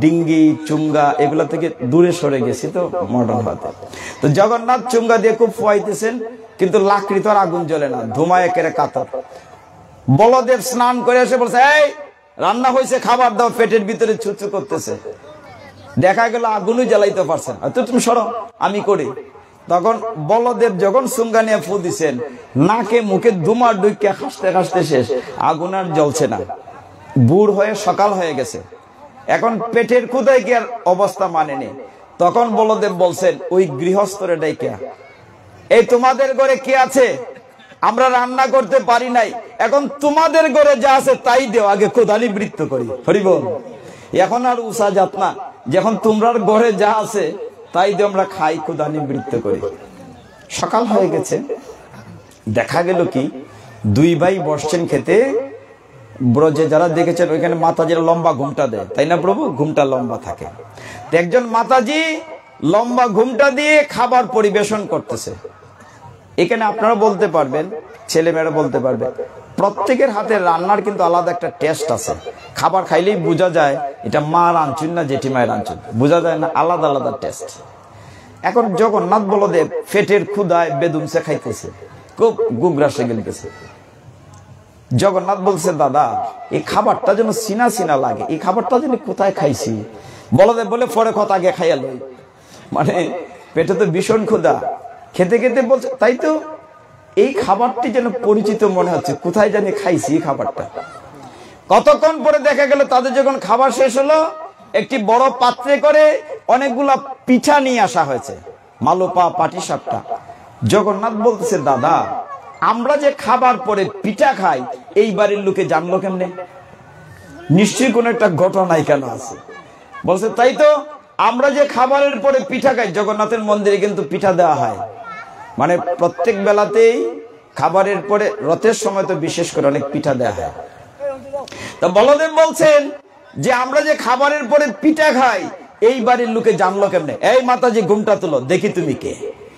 ডিঙ্গি চুঙ্গা এগুলা থেকে দূরে সরে গেছি তো মডার্ন হতে। তো জগন্নাথ চুঙ্গা দিয়ে খুব ফুয়াইতেছেন, কিন্তু লাকড়ি তো আর আগুন জ্বলে না, ধুমায় একেবারে কাতর। বলদেব স্নান করে এসে বলছে, এই রান্না হয়েছে, খাবার দাও, পেটের ভিতরে ছুচু করতেছে। দেখা গেল আগুনই জ্বালাইতে পারছেন, তো তুমি সরো আমি করি। তখন বলদেব যখন সুঙ্গা নিয়ে ফু দিছেন, নাকে মুখে ধুমা ডুইকে হাসতে হাসতে শেষ, আগুন আর জ্বলছে না। বুড় হয়ে সকাল হয়ে গেছে, এখন পেটের ক্ষুধায় কি আর অবস্থা মানেনি। তখন বলদেব বলছেন, ওই গৃহস্থরে ডাইকা, এই তোমাদের ঘরে কে আছে? আমরা রান্না করতে পারি নাই, এখন তোমাদের ঘরে যা আছে তাই দেও, আগে ক্ষুধা নিবৃত্ত করি। হরি বল। এখন আর উষা যাত না, যখন তোমরার ঘরে যা আছে তাই দিয়ে আমরা খাই, ক্ষুধা নিবৃত্ত করি। সকাল হয়ে গেছে, দেখা গেল কি দুই ভাই বসছেন খেতে। ব্রজে যারা দেখেছেন ওইখানে মাতাজিরা লম্বা ঘুমটা দেয়, তাই না প্রভু? ঘুমটা লম্বা থাকে। একজন মাতাজি লম্বা ঘুমটা দিয়ে খাবার পরিবেশন করতেছে। এখানে আপনারা বলতে পারবেন, ছেলেমেয়েরা বলতে পারবে, প্রত্যেকের হাতে রান্নার কিন্তু আলাদা একটা টেস্ট আছে। খাবার খাইলেই বোঝা যায় এটা মা রাঁধছেন না জেঠিমায় রাঁধছেন, বোঝা যায় না, আলাদা আলাদা টেস্ট। এখন জগন্নাথ বলদেব পেটের ক্ষুধায় বেদুমসে খাইতেছে, খুব গুগ্রাসে গেলতেছে। জগন্নাথ বলছে, দাদা এই খাবারটা যেন সিনা সিনা লাগে, এই খাবারটা যেন কোথায় খাইছি। বলদেব বলে, পরে কথা আগে খাইয়া লই। মানে পেটে তো ভীষণ ক্ষুধা, খেতে খেতে বলছে, তাই তো এই খাবারটি যেন পরিচিত মনে হচ্ছে, কোথায় জানি খাইছি এই খাবারটা। কতক্ষণ পরে দেখা গেল তাদের যখন খাবার শেষ হলো, একটি বড় পাত্রে করে অনেকগুলা পিঠা নিয়ে আসা হয়েছে, মালপা পাটিসাপটা। জগন্নাথ বলতেছে, দাদা আমরা যে খাবার পরে পিঠা খাই, এই বাড়ির লোকে জানলো কেমনে? নিশ্চয়ই কোন একটা ঘটনা এখানে আছে। বলছে, তাই তো আমরা যে খাবারের পরে পিঠা খাই, জগন্নাথের মন্দিরে কিন্তু পিঠা দেওয়া হয়, মানে প্রত্যেক বেলাতেই খাবারের পরে রথের সময় তো বিশেষ করে অনেক পিঠা দেয়া হয়। তো বলদেব বলছেন যে আমরা যে খাবারের পরে পিঠা খাই, এই বাড়ির লোকে জানলো কেমনে? এই মাতাজি ঘুমটা তুলো, দেখি তুমি কে।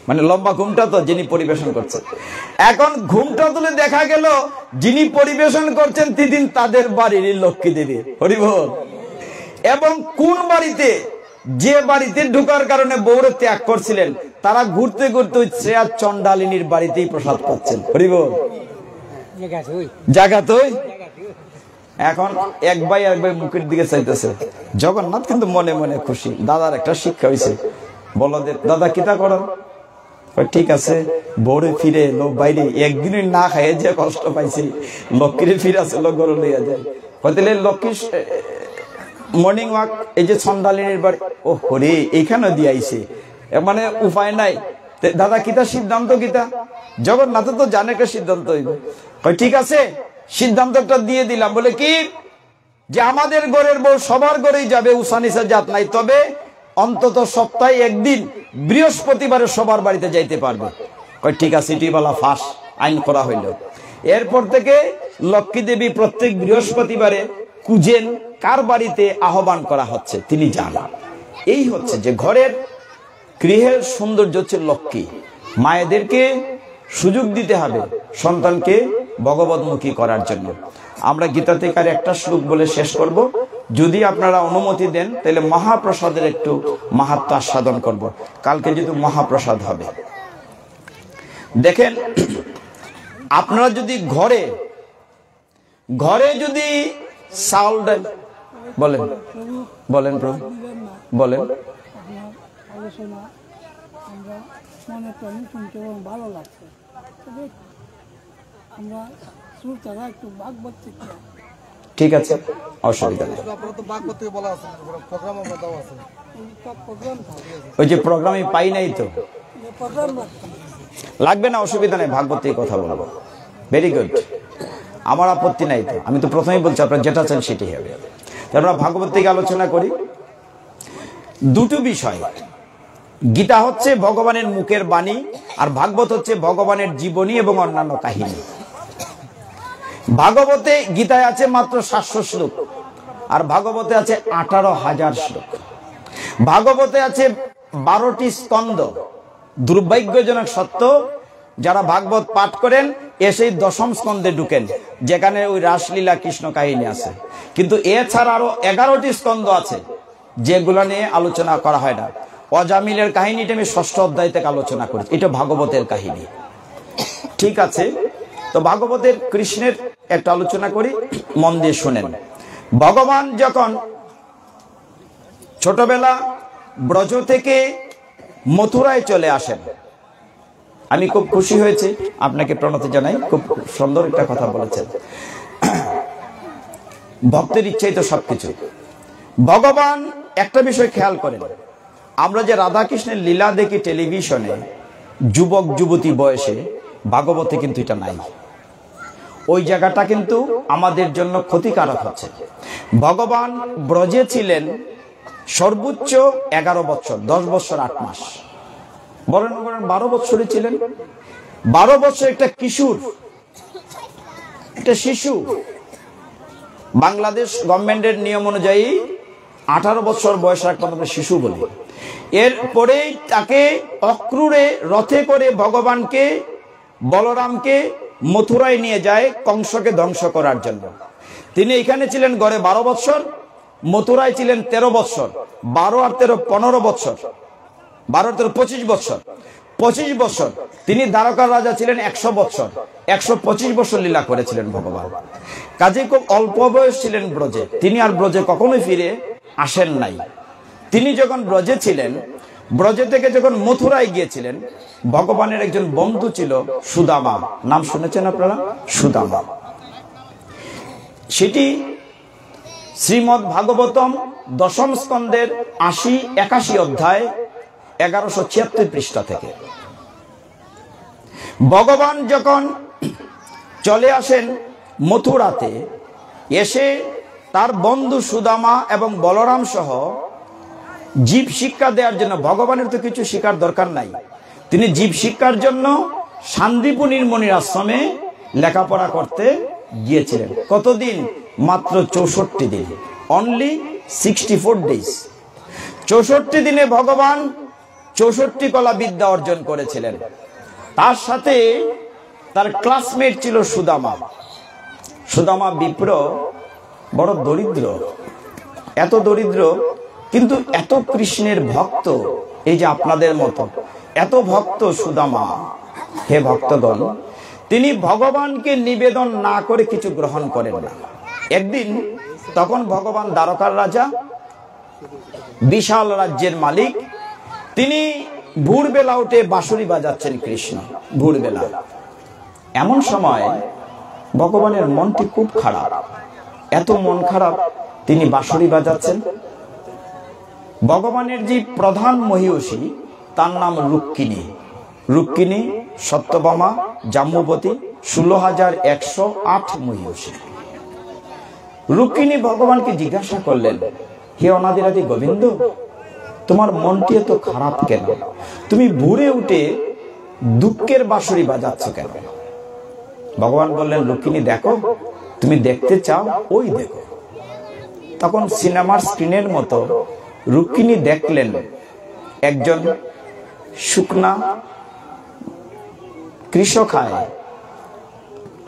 মানে লম্বা ঘুমটা তো যিনি পরিবেশন করছেন। এখন ঘুমটা তুলে দেখা গেল যিনি পরিবেশন করছেন তিনি তাদের বাড়ির লক্ষ্মী দেবী। হরিবল। এবং কোন বাড়িতে, যে বাড়িতে ঢোকার কারণে বউরে ত্যাগ করছিলেন, তারা ঘুরতে ঘুরতে শ্রেয়া চন্ডালিনীর বাড়িতেই প্রসাদ পাচ্ছেন। হরিবল। জায়গা তো এখন এক ভাই মুখের দিকে চাইতেছে। জগন্নাথ কিন্তু মনে মনে খুশি, দাদার একটা শিক্ষা হয়েছে। বলদেব, দাদা কিতা করো? ঠিক আছে, বউরে ফিরে এলো বাইরে, একদিনই না খাইয়ে যে কষ্ট পাইছি, লক্ষ্মীরে ফিরে আসলো গরু লইয়া যায়। হয়তো লক্ষ্মী মর্নিং ওয়াক, এই যে চন্ডালিনীর বাড়ি, ও হরে এইখানে দিয়ে আইছে, মানে উপায় নাই। দাদা কিতা সিদ্ধান্ত কিতা? জগন্নাথ তো জানে একটা সিদ্ধান্ত হইবে। ঠিক আছে, সিদ্ধান্ত একটা দিয়ে দিলাম। বলে কি, যে আমাদের ঘরের বউ সবার ঘরেই যাবে, উসানিসা জাত নাই, তবে অন্তত সপ্তাহে একদিন বৃহস্পতিবারে সবার বাড়িতে যাইতে পারবে। ঠিক আছে, এটি বলা ফাঁস আইন করা হইল। এরপর থেকে লক্ষ্মী দেবী প্রত্যেক বৃহস্পতিবারে কুজেন কার বাড়িতে আহ্বান করা হচ্ছে তিনি জানা। এই হচ্ছে যে ঘরের গৃহের সৌন্দর্য হচ্ছে লক্ষ্মী। মায়েদেরকে সুযোগ দিতে হবে সন্তানকে ভগবতমুখী করার জন্য। আমরা গীতা থেকে আর একটা শ্লোক বলে শেষ করব, যদি আপনারা অনুমতি দেন তাহলে মহাপ্রসাদের একটু মাহাত্ম্য আস্বাদন করব। কালকে যেহেতু মহাপ্রসাদ হবে, দেখেন আপনারা যদি ঘরে ঘরে যদি চাউল ডাল, বলেন বলেন প্রভু বলেন, ভালো লাগছে, আমরা একটু ভাগবত থেকে। ঠিক আছে, অসুবিধা নেই। ওই যে প্রোগ্রামে পাই নাই তো, লাগবে না, অসুবিধা নেই, ভাগবত থেকে কথা বলবো। ভেরি গুড, আমার আপত্তি নাই তো। আমি তো প্রথমেই বলছি আপনারা যেটা চান সেটি হবে। আমরা ভাগবত থেকে আলোচনা করি। দুটো বিষয়, গীতা হচ্ছে ভগবানের মুখের বাণী, আর ভাগবত হচ্ছে ভগবানের জীবনী এবং অন্যান্য কাহিনী। ভাগবতে, গীতায় আছে মাত্র 700 শ্লোক, আর ভাগবতে আছে 18,000 শ্লোক। ভাগবতে আছে 12টি স্কন্ধ। দুর্ভাগ্যজনক সত্য, যারা ভাগবত পাঠ করেন এসেই 10ম স্কন্ধে ঢুকেন, যেখানে ওই রাসলীলা কৃষ্ণ কাহিনী আছে। কিন্তু এছাড়া আরো 11টি স্কন্ধ আছে যেগুলো নিয়ে আলোচনা করা হয় না। অজামিলের কাহিনীটা আমি 6ষ্ঠ অধ্যায় থেকে আলোচনা করেছি, এটা ভাগবতের কাহিনী। ঠিক আছে, তো ভাগবতের কৃষ্ণের একটা আলোচনা করি, মন দিয়ে শুনেন। ভগবান যখন ছোটবেলা ব্রজ থেকে মথুরায় চলে আসেন, আমি খুব খুশি হয়েছি, আপনাকে প্রণতি জানাই, খুব সুন্দর একটা কথা বলেছেন। ভক্তের ইচ্ছাই তো সবকিছু। ভগবান একটা বিষয় খেয়াল করেন, আমরা যে রাধা কৃষ্ণের লীলা দেখি টেলিভিশনে যুবক যুবতী বয়সে, ভাগবতে কিন্তু এটা নাই। ওই জায়গাটা কিন্তু আমাদের জন্য ক্ষতিকারক হচ্ছে। ভগবান ব্রজে ছিলেন সর্বোচ্চ 11 বছর, 10 বছর 8 মাস, বলেন 12 বছরই ছিলেন। 12 বছর একটা কিশোর, একটা শিশু। বাংলাদেশ গভর্নমেন্টের নিয়ম অনুযায়ী 18 বছর বয়স রাখতে আমরা শিশু বলি। এরপরেই তাকে অক্রুরে রথে করে ভগবানকে, বলরামকে মথুরায় নিয়ে যায় কংসকে ধ্বংস করার জন্য। তিনি এখানে ছিলেন গড়ে 12 বছর, মথুরায় ছিলেন 13 বছর, 12 আর 13 15 বছর, 12 আর 13 25 বছর। 25 বছর তিনি দ্বারকার রাজা ছিলেন, 100 বছর, 125 বছর লীলা করেছিলেন ভগবান। কাজে খুব অল্প বয়স ছিলেন ব্রজে, তিনি আর ব্রজে কখনোই ফিরে আসেন নাই। তিনি যখন ব্রজে ছিলেন, ব্রজে থেকে যখন মথুরায় গিয়েছিলেন, ভগবানের একজন বন্ধু ছিল সুদামা, নাম শুনেছেন আপনারা? সুদামা। সেটি শ্রীমদ্ ভাগবতম 10ম স্কন্ধের 80-81 অধ্যায় 1176 পৃষ্ঠা থেকে। ভগবান যখন চলে আসেন মথুরাতে, এসে তার বন্ধু সুদামা এবং বলরাম সহ জীব শিক্ষা দেওয়ার জন্য, ভগবানের তো কিছু শিক্ষার দরকার নাই, তিনি জীব শিক্ষার জন্য শান্তিপুর নীলমণির আশ্রমে লেখাপড়া করতে গিয়েছিলেন। কতদিন? মাত্র 64 দিন, অনলি 64 ডেজ। 64 দিনে ভগবান 64 কলা বিদ্যা অর্জন করেছিলেন। তার সাথে তার ক্লাসমেট ছিল সুদামা। সুদামা বিপ্র, বড় দরিদ্র, এত দরিদ্র কিন্তু এত কৃষ্ণের ভক্ত, এই যে আপনাদের মতো এত ভক্ত সুদামা। হে ভক্তগণ, তিনি ভগবানকে নিবেদন না করে কিছু গ্রহণ করেন না। একদিন তখন ভগবান দ্বারকার রাজা, বিশাল রাজ্যের মালিক, তিনি ভোরবেলা উঠে বাঁশুরি বাজাচ্ছেন কৃষ্ণ, ভোরবেলা। এমন সময় ভগবানের মনটি খুব খারাপ, এত মন খারাপ, তিনি বাঁশুরি বাজাচ্ছেন। ভগবানের যে প্রধান মহিষী, তার নাম রুক্মিণী। রুক্মিণী, সত্যভামা, জাম্বুবতী, 16,108 মহিষী। রুক্মিণী ভগবানকে জিজ্ঞাসা করলেন, হে অনাদিরাদি গোবিন্দ, তোমার মনটি এত খারাপ কেন? তুমি ভোরে উঠে দুঃখের বাঁশুরি বাজাচ্ছ কেন? ভগবান বললেন, রুক্মিণী দেখো, তুমি দেখতে চাও, ওই দেখো। তখন সিনেমার স্ক্রিনের মতো রুক্মিণী দেখলেন একজন শুকনা কৃষকায়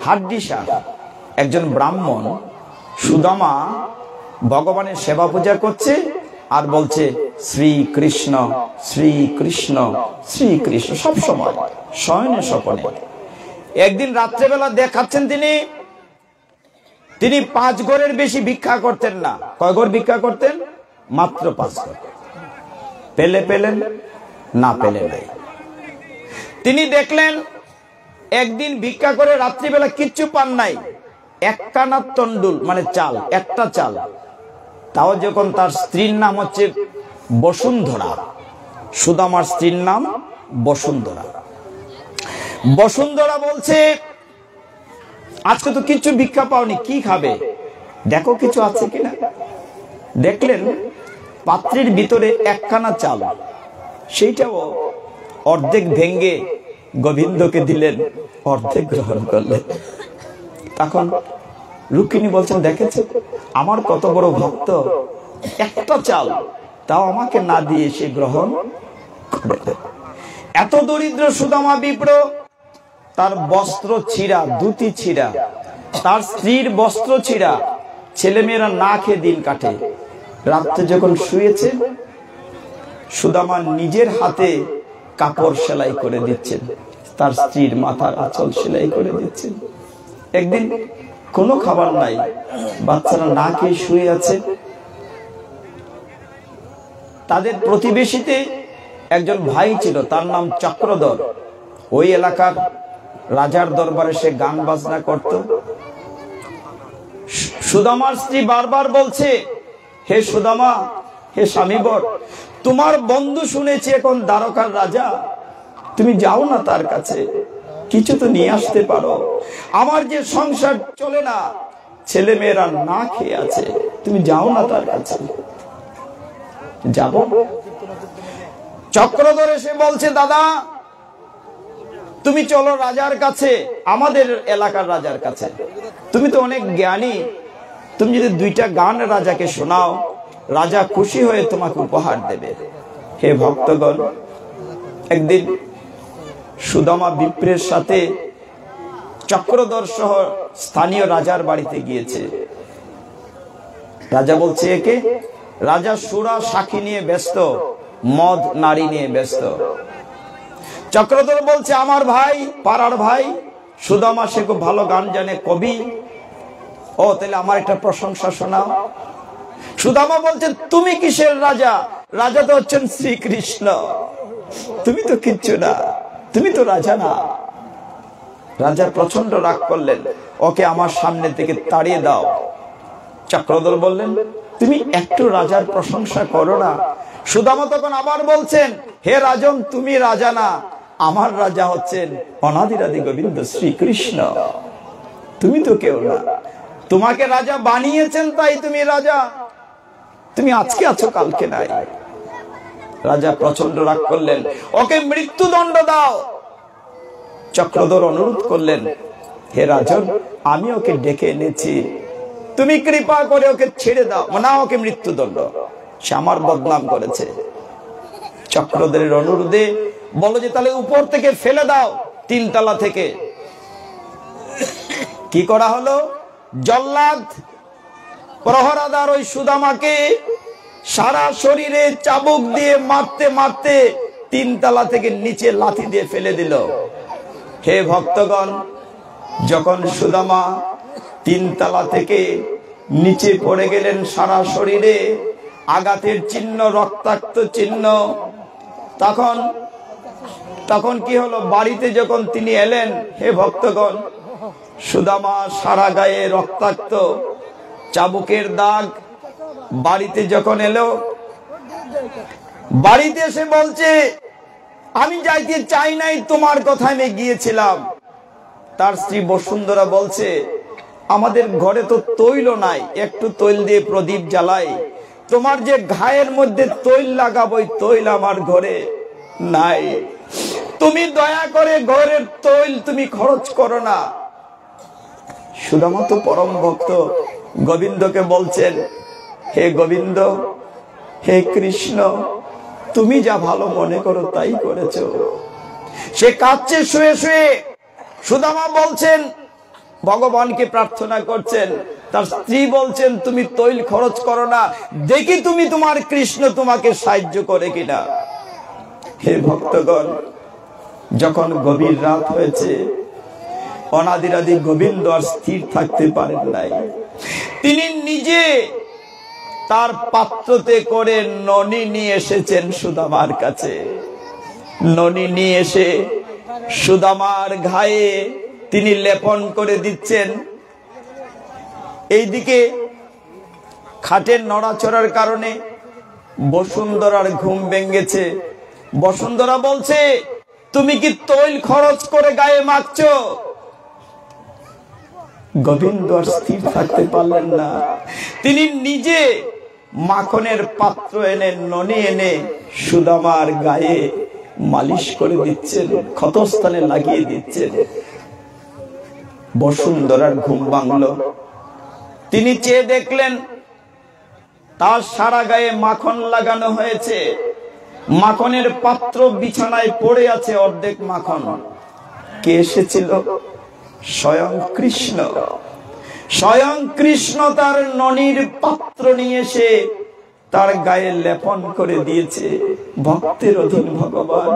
হাড্ডিসার একজন ব্রাহ্মণ সুদামা ভগবানের সেবা পূজা করছে আর বলছে শ্রীকৃষ্ণ শ্রীকৃষ্ণ শ্রীকৃষ্ণ সব সময়, শয়নে স্বপনে। একদিন রাত্রেবেলা দেখাচ্ছেন তিনি 5 ঘরের বেশি ভিক্ষা করতেন না। কয় ঘর ভিক্ষা করতেন? মাত্র 5 ঘর। পেলে পেলেন, না পেলে নাই। তিনি দেখলেন একদিন ভিক্ষা করে রাত্রিবেলা কিচ্ছু পান নাই, একখানা তন্ডুল মানে চাল, একটা চাল। তাও যখন তার স্ত্রীর নাম হচ্ছে বসুন্ধরা, সুদামার স্ত্রীর নাম বসুন্ধরা। বসুন্ধরা বলছে, আজকে তো কিছু ভিক্ষা পাওনি, কি খাবে? দেখো কিছু আছে কিনা। দেখলেন পাত্রের ভিতরে একখানা চাল, সেইটাও অর্ধেক ভেঙ্গে গোবিন্দকে দিলেন, অর্ধেক গ্রহণ করলেন। তখন রুক্মিণী বলছেন, দেখেছে আমার কত বড় ভক্ত, একটা চাল তাও আমাকে না দিয়ে সে গ্রহণ করে। এত দরিদ্র সুদামা বিপ্র, তার বস্ত্র ছিঁড়া, ধুতি ছিঁড়া, তার স্ত্রীর বস্ত্র ছিঁড়া, ছেলেমেয়েরা না খেয়ে দিন কাটে। রাত্রে যখন শুয়েছে, সুদামা নিজের হাতে কাপড় সেলাই করে দিচ্ছেন, তার স্ত্রীর মাথার আঁচল সেলাই করে দিচ্ছেন। একদিন কোনো খাবার নাই, বাচ্চারা না খেয়ে শুয়ে আছে। তাদের প্রতিবেশীতে একজন ভাই ছিল, তার নাম চক্রধর। ওই এলাকার রাজার দরবারে সে গান বাজনা করত। সুদামার স্ত্রী বারবার বলছে, হে সুদামা, হে স্বামীবর, তোমার বন্ধু শুনেছি এখন দ্বারকার রাজা, তুমি যাও না তার কাছে, কিছু তো নিয়ে আসতে পারো। আমার যে সংসার চলে না, ছেলে মেয়েরা না খেয়ে আছে, তুমি যাও না তার কাছে। যাব। চক্রধর এসে বলছে, দাদা তুমি চলো রাজার কাছে, আমাদের এলাকার রাজার কাছে। তুমি তো অনেক জ্ঞানী, তুমি যদি 2টা গান রাজাকে শোনাও, রাজা খুশি হয়ে তোমাকে উপহার দেবে। হে ভক্তগণ, একদিন সুদামা বিপ্রের সাথে চক্রধর সহ স্থানীয় রাজার বাড়িতে গিয়েছে। রাজা বলছে একে, রাজা সুরা সাক্ষী নিয়ে ব্যস্ত, মদ নারী নিয়ে ব্যস্ত। চক্রধর বলছে, আমার ভাই, পাড়ার ভাই সুদামা, সে খুব ভালো গান জানে, কবি। ও তাহলে আমার একটা প্রশংসা শোনাও। সুদামা বলছে, তুমি কিসের রাজা? রাজা তো হচ্ছেন শ্রীকৃষ্ণ, তুমি তো কিচ্ছু না, তুমি তো রাজা না। রাজা প্রচন্ড রাগ করলেন, ওকে আমার সামনে থেকে তাড়িয়ে দাও। চক্রধর বললেন, তুমি একটু রাজার প্রশংসা করো না। সুদামা তখন আবার বলছেন, হে রাজন, তুমি রাজা না, আমার রাজা হচ্ছেন অনাদিরাদি গোবিন্দ শ্রীকৃষ্ণ, তুমি তো কেউ না। তোমাকে রাজা বানিয়েছেন তাই তুমি রাজা, তুমি আজকে আছো কালকে নাই। রাজা প্রচন্ড রাগ করলেন, ওকে মৃত্যুদণ্ড দাও। চক্রধর অনুরোধ করলেন, হে রাজন, আমি ওকে ডেকে এনেছি, তুমি কৃপা করে ওকে ছেড়ে দাও, না ওকে মৃত্যুদণ্ড, সে আমার বদনাম করেছে। চক্রধরের অনুরোধে বলো যে তাহলে উপর থেকে ফেলে দাও, 3 তলা থেকে। কি করা হলো? জল্লাদ প্রহরাদার ওই সুদামাকে সারা শরীরে চাবুক দিয়ে মারতে মারতে 3 তলা থেকে নিচে লাথি দিয়ে ফেলে দিল। হে ভক্তগণ, যখন সুদামা 3 তলা থেকে নিচে পড়ে গেলেন, সারা শরীরে আঘাতের চিহ্ন, রক্তাক্ত চিহ্ন, তখন কি হলো? বাড়িতে যখন তিনি এলেন, হে ভক্তগণ, সুদামা সারা গায়ে রক্তাক্ত, চাবুকের দাগ। বাড়িতে যখন এলো, বাড়িতে এসে বলছে, আমি যাইতে চাই নাই, তোমার কথা আমি গিয়েছিলাম। তার স্ত্রী বসুন্ধরা বলছে, আমাদের ঘরে তো তৈল নাই, একটু তৈল দিয়ে প্রদীপ জ্বালাই, তোমার যে ঘায়ের মধ্যে তৈল লাগাবো, তৈল আমার ঘরে নাই, তুমি দয়া করে ঘরের তৈল তুমি খরচ করো না। সুদামা তো পরম ভক্ত, গোবিন্দকে বলছেন, হে গোবিন্দ, হে কৃষ্ণ, তুমি যা ভালো মনে করো তাই করেছো। সে কাঁদছে শুয়ে শুয়ে। সুদামা বলছেন, ভগবানকে প্রার্থনা করছেন, তার স্ত্রী বলছেন, তুমি তৈল খরচ করো না, দেখি তুমি তোমার কৃষ্ণ তোমাকে সাহায্য করে কিনা। হে ভক্তগণ, যখন গভীর রাত হয়েছে, অনাদিরাদি গোবিন্দ আর স্থির থাকতে পারেন নাই। তিনি নিজে তার পাত্রতে করে ননি নিয়ে এসেছেন সুদামার কাছে। ননি নিয়ে এসে সুদামার ঘায়ে তিনি লেপন করে দিচ্ছেন। এইদিকে খাটের নড়াচড়ার কারণে বসুন্ধরার ঘুম ভেঙেছে। বসুন্ধরা বলছে, তুমি কি তৈল খরচ করে গায়ে মাখছো? গোবিন্দ আর স্থির থাকতে পারলেন না। তিনি নিজে মাখনের পাত্র এনে, ননি এনে সুদামার গায়ে মালিশ করে দিচ্ছেন, ক্ষতস্থানে লাগিয়ে দিচ্ছেন। বসুন্ধরার ঘুম ভাঙল। তিনি চেয়ে দেখলেন, তার সারা গায়ে মাখন লাগানো হয়েছে, মাখনের পাত্র বিছানায় পড়ে আছে, অর্ধেক মাখন। কে এসেছিল? স্বয়ং কৃষ্ণ। স্বয়ং কৃষ্ণ তার ননির পাত্র নিয়ে এসে তার গায়ে লেপন করে দিয়েছে। ভক্তের অধীন ভগবান।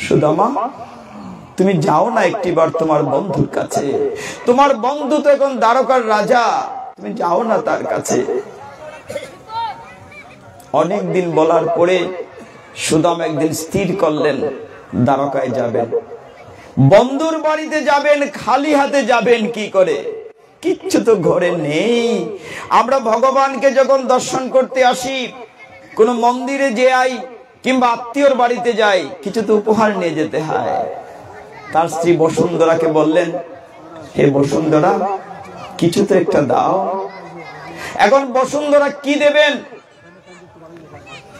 সুদামা, তুমি যাও না একটিবার তোমার বন্ধুর কাছে, তোমার বন্ধু তো এখন দ্বারকার রাজা, তুমি যাও না তার কাছে। অনেকদিন বলার পরে সুদামা একদিন স্থির করলেন, দ্বারকায় যাবেন। বন্ধুর বাড়িতে যাবেন, খালি হাতে যাবেন কি করে? কিচ্ছু তো ঘরে নেই। আমরা ভগবানকে যখন দর্শন করতে আসি, কোন মন্দিরে যাই কিংবা আত্মীয়র বাড়িতে যাই, কিছু তো উপহার নিয়ে যেতে হয়। তার স্ত্রী বসুন্ধরাকে বললেন, হে বসুন্ধরা, কিছু তো একটা দাও। এখন বসুন্ধরা কি দেবেন?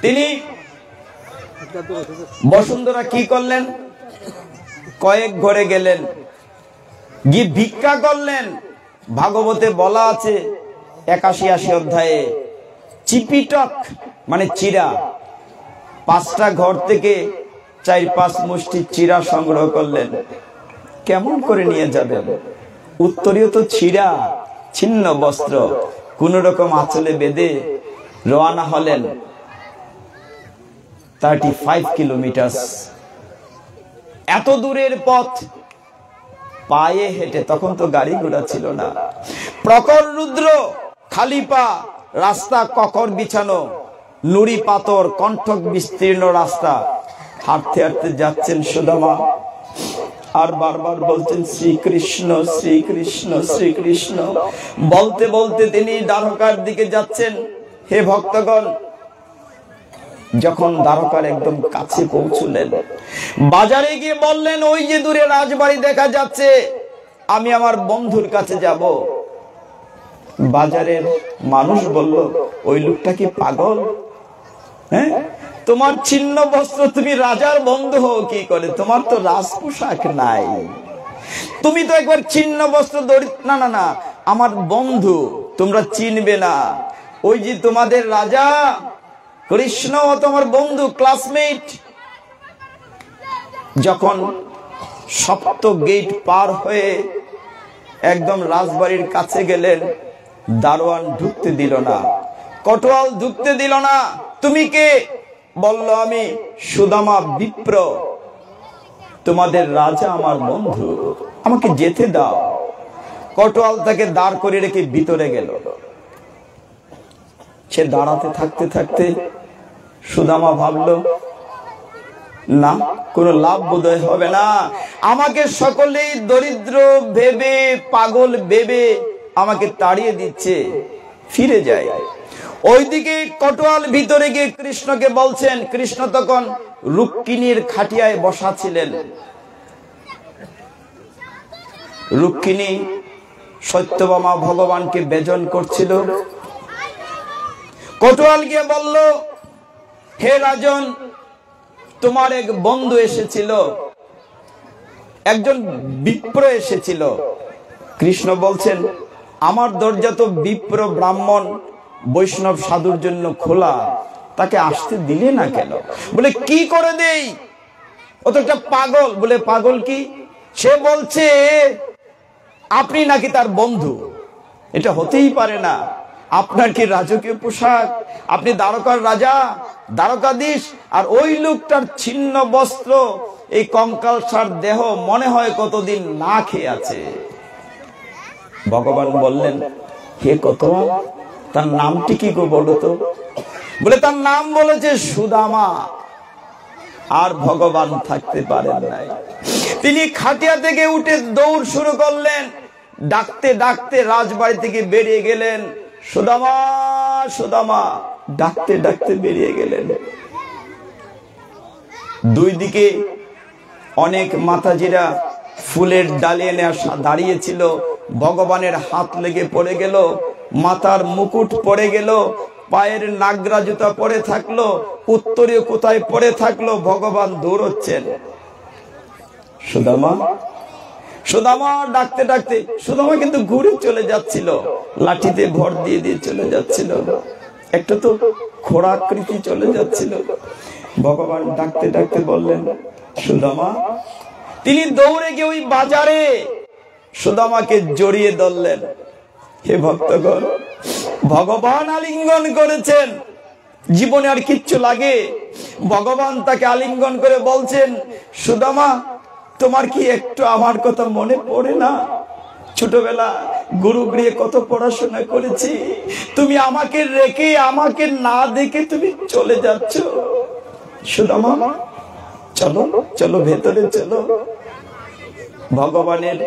তিনি বসুন্ধরা কি করলেন? কয়েক ঘরে গেলেন, গিয়ে ভিক্ষা করলেন। ভাগবতে বলা আছে 81 অধ্যায়ে, চিপিটক মানে চিরা, 5টা ঘর থেকে 4-5 মুষ্টি চিরা সংগ্রহ করলেন। কেমন করে নিয়ে যাবেন? উত্তরীয় তো চিরা, ছিন্ন বস্ত্র, কোন রকম আঁচলে বেঁধে রওনা হলেন 35 কিলোমিটার। এত দূরের পথ পায়ে হেঁটে, তখন তো গাড়ি ঘোড়া ছিল না, প্রখর রুদ্র, খালি পা, রাস্তা ককর বিছানো, নুড়ি পাথর, কণ্ঠক বিস্তীর্ণ রাস্তা। হাঁটতে হাঁটতে যাচ্ছেন সুদামা, আর বারবার বলছেন শ্রীকৃষ্ণ শ্রীকৃষ্ণ শ্রীকৃষ্ণ। বলতে বলতে তিনি দ্বারকার দিকে যাচ্ছেন। হে ভক্তগণ, যখন দ্বারকার একদম কাছে পৌঁছলেন, বাজারে গিয়ে বললেন, ওই যে দূরে রাজবাড়ি দেখা যাচ্ছে, আমি আমার বন্ধুর কাছে যাব। বাজারের মানুষ বলল, ওই লোকটা কি পাগল? হ্যাঁ, তোমার ছিন্ন বস্ত্র, তুমি রাজার বন্ধু হও কি করে? তোমার তো রাজ পোশাক নাই, তুমি তো একবার ছিন্ন বস্ত্র না না না, আমার বন্ধু, তোমরা চিনবে না। ওই যে তোমাদের রাজা কৃষ্ণ, তোমার বন্ধু, ক্লাসমেট। যখন সপ্ত গেট পার হয়ে একদম রাজবাড়ির কাছে গেলেন, দারোয়ান ঢুকতে দিল না, কটোয়াল ঢুকতে দিল না। তুমি কে? বলল, আমি সুদামা বিপ্র, তোমাদের রাজা আমার বন্ধু, আমাকে যেতে দাও। কটোয়াল তাকে দাঁড় করে রেখে ভিতরে গেল। সে দাঁড়াতে থাকতে থাকতে সুদামা ভাবলো, না, কোনো লাভ বোধহয় হবে না, আমাকে সকলেই দরিদ্র ভেবে, পাগল ভেবে আমাকে তাড়িয়ে দিচ্ছে, ফিরে যায়। ওইদিকে কটোয়াল ভিতরে গিয়ে কৃষ্ণকে বলছেন। কৃষ্ণ তখন রুক্মিণীর খাটিয়ায় বসা ছিলেন। রুক্মিণী সত্যভামা ভগবানকে বেজন করছিল। কটোয়াল গিয়ে বলল, হে রাজন, তোমার এক বন্ধু এসেছিল, একজন বিপ্র এসেছিল। কৃষ্ণ বলছেন, আমার দরজা তো বিপ্র ব্রাহ্মণ বৈষ্ণব সাধুর জন্য খোলা, তাকে আসতে দিলে না কেন? বলে, কি করে দেই, ও তো একটা পাগল। বলে, পাগল কি? সে বলছে আপনি নাকি তার বন্ধু। এটা হতেই পারে না, আপনার কি রাজকীয় পোশাক, আপনি দ্বারকার রাজা, দ্বারকাধীশ, আর ওই লোকটার ছিন্ন বস্ত্র, এই কঙ্কালসার দেহ, মনে হয় কতদিন না খেয়ে আছে। ভগবান বললেন, হে কতোয়া, তার নামটি কি গো বলো তো? বলে, তার নাম বলেছে সুদামা। আর ভগবান থাকতে পারেন নাই, তিনি খাটিয়া থেকে উঠে দৌড় শুরু করলেন, ডাকতে ডাকতে রাজবাড়ি থেকে বেরিয়ে গেলেন। সুদামা, সুদামা, ডাকতে ডাকতে বেরিয়ে গেলেন। দুই দিকে অনেক মাতাজিরা ফুলের ডালে এনে দাঁড়িয়েছিল। ভগবানের হাত লেগে পড়ে গেল, মাথার মুকুট পড়ে গেল, পায়ের নাগরা জুতা পরে থাকলো, উত্তরীয় কোথায় পরে থাকলো। ভগবান দৌড়চ্ছেন, সুদামা, সুদামা, ডাকতে ডাকতে। সুদামা কিন্তু ঘুরে চলে যাচ্ছিল, লাঠিতে ভর দিয়ে দিয়ে চলে যাচ্ছিল, একটু তো খোড়াকৃতি চলে যাচ্ছিল। ভগবান ডাকতে ডাকতে বললেন, সুদামা। তিনি দৌড়ে গিয়ে ওই বাজারে সুদামাকে জড়িয়ে ধরলেন। হে ভক্তগণ, ভগবান আলিঙ্গন করেছেন, জীবনে আর কিচ্ছু লাগে? ভগবান তাকে আলিঙ্গন করে বলছেন, সুদামা, তোমার কি একটু আমার কথা মনে পড়ে না? ছোটবেলা গুরুগৃহে কত পড়াশোনা করেছি, তুমি আমাকে রেখে, আমাকে না দেখে তুমি চলে যাচ্ছ। সুদামা, চলো চলো, ভেতরে চলো। ভগবানের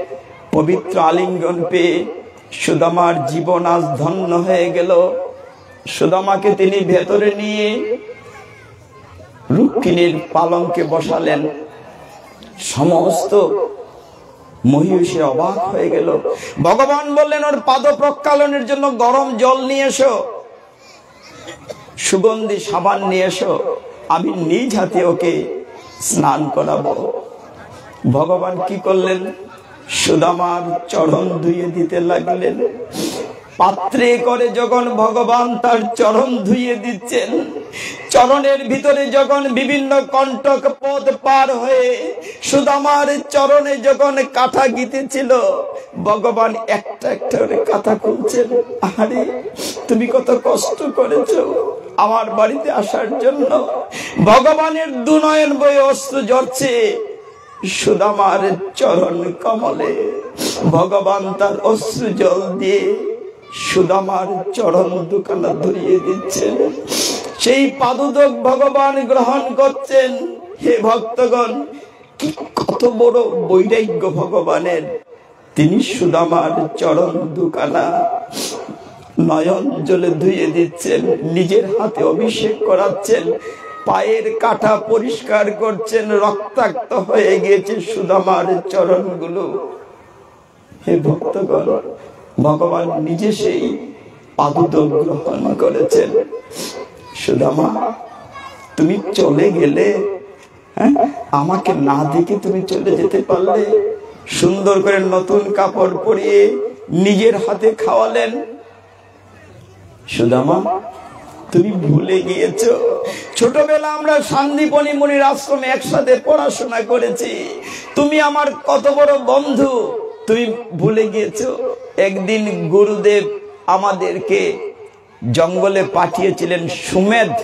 পবিত্র আলিঙ্গন পেয়ে সুদামার জীবন আজ ধন্য হয়ে গেল। সুদামাকে তিনি ভেতরে নিয়ে রুক্মিণীর পালঙ্কে বসালেন। সমস্ত মহিষী অবাক হয়ে গেল। ভগবান বললেন, ওর পাদ প্রক্ষালনের জন্য গরম জল নিয়ে এসো, সুগন্ধি সাবান নিয়ে এসো, আমি নিজ হাতে ওকে স্নান করাবো। ভগবান কি করলেন? সুদামার চরণ ধুয়ে দিতে লাগলেন। পাত্রে করে যখন ভগবান তার চরণ ধুয়ে দিচ্ছেন, চরণের ভিতরে যখন বিভিন্ন কণ্টক পথ পার হয়ে সুদামার চরণে যখন কাঁথা গিতেছিল, ভগবান একটা একটা করে কাঁথা খুলছেন। আরে, তুমি কত কষ্ট করেছো আমার বাড়িতে আসার জন্য। ভগবানের দুনয়ন বয়ে অশ্রু ঝরছে সুদামার চরণ কমলে। ভগবান তার অশ্রু জল দিয়ে সুদামার চরণ দুখানা ধরিয়ে দিচ্ছেন, সেই পাদুদক ভগবান গ্রহণ করছেন। হে ভক্তগণ, কি কত বড় বৈরাগ্য ভগবানের! তিনি সুদামার চরণ দুখানা নয়ন জলে ধুয়ে দিচ্ছেন, নিজের হাতে অভিষেক করাচ্ছেন, পায়ের কাঁটা পরিষ্কার করছেন, রক্তাক্ত হয়ে গিয়েছে সুদামার চরণগুলো। হে ভক্তগণ, ভগবান নিজে সেই পাদুদক গ্রহণ করেছেন। সুদামা, তুমি চলে গেলে, হ্যাঁ, আমাকে না দেখে তুমি চলে যেতে পারলে। সুন্দর করে নতুন কাপড় পরিয়ে নিজের হাতে খাওয়ালেন। সুদামা, তুমি ভুলে গিয়েছো ছোটবেলা আমরা শান্তিপনি মুনির আশ্রমে একসাথে পড়াশোনা করেছি, তুমি আমার কত বড় বন্ধু, তুমি ভুলে গিয়েছো? একদিন গুরুদেব আমাদেরকে জঙ্গলে পাঠিয়েছিলেন সুমেধ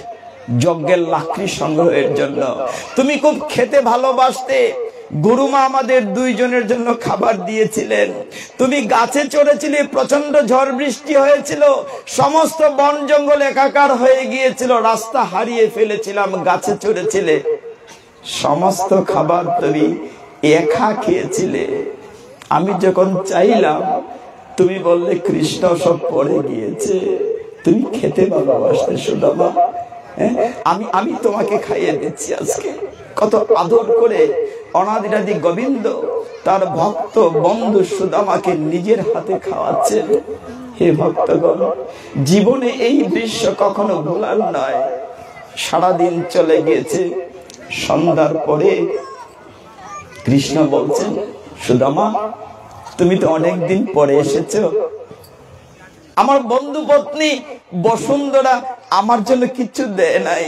যজ্ঞের লাকড়ি সংগ্রহের জন্য। তুমি খুব খেতে ভালোবাসতে, গুরুমা আমাদের দুইজনের জন্য খাবার দিয়েছিলেন। তুমি গাছে চড়েছিলে, প্রচন্ড ঝড় বৃষ্টি হয়েছিল, সমস্ত বন জঙ্গল একাকার হয়ে গিয়েছিল, রাস্তা হারিয়ে ফেলেছিলাম, গাছে চড়েছিলে, সমস্ত খাবার তুমি একা খেয়েছিলে। আমি যখন চাইলাম, তুমি বললে কৃষ্ণ সব পড়ে গিয়েছে, তুমি খেতে ভালোবাসতে সুদামা, আমি তোমাকে খাইয়ে দিচ্ছি আজকে। কত আদর করে অনাদিরাদি গোবিন্দ তার ভক্ত বন্ধু সুদামাকে নিজের হাতে খাওয়াচ্ছেন। হে ভক্তগণ, জীবনে এই দৃশ্য কখনো ভোলার নয়। সারাদিন চলে গিয়েছে, সন্ধ্যার পরে কৃষ্ণ বলছেন, সুদামা, তুমি তো অনেকদিন পরে এসেছো, আমার বন্ধু পত্নী বসুন্ধরা আমার জন্য কিচ্ছু দেয় নাই,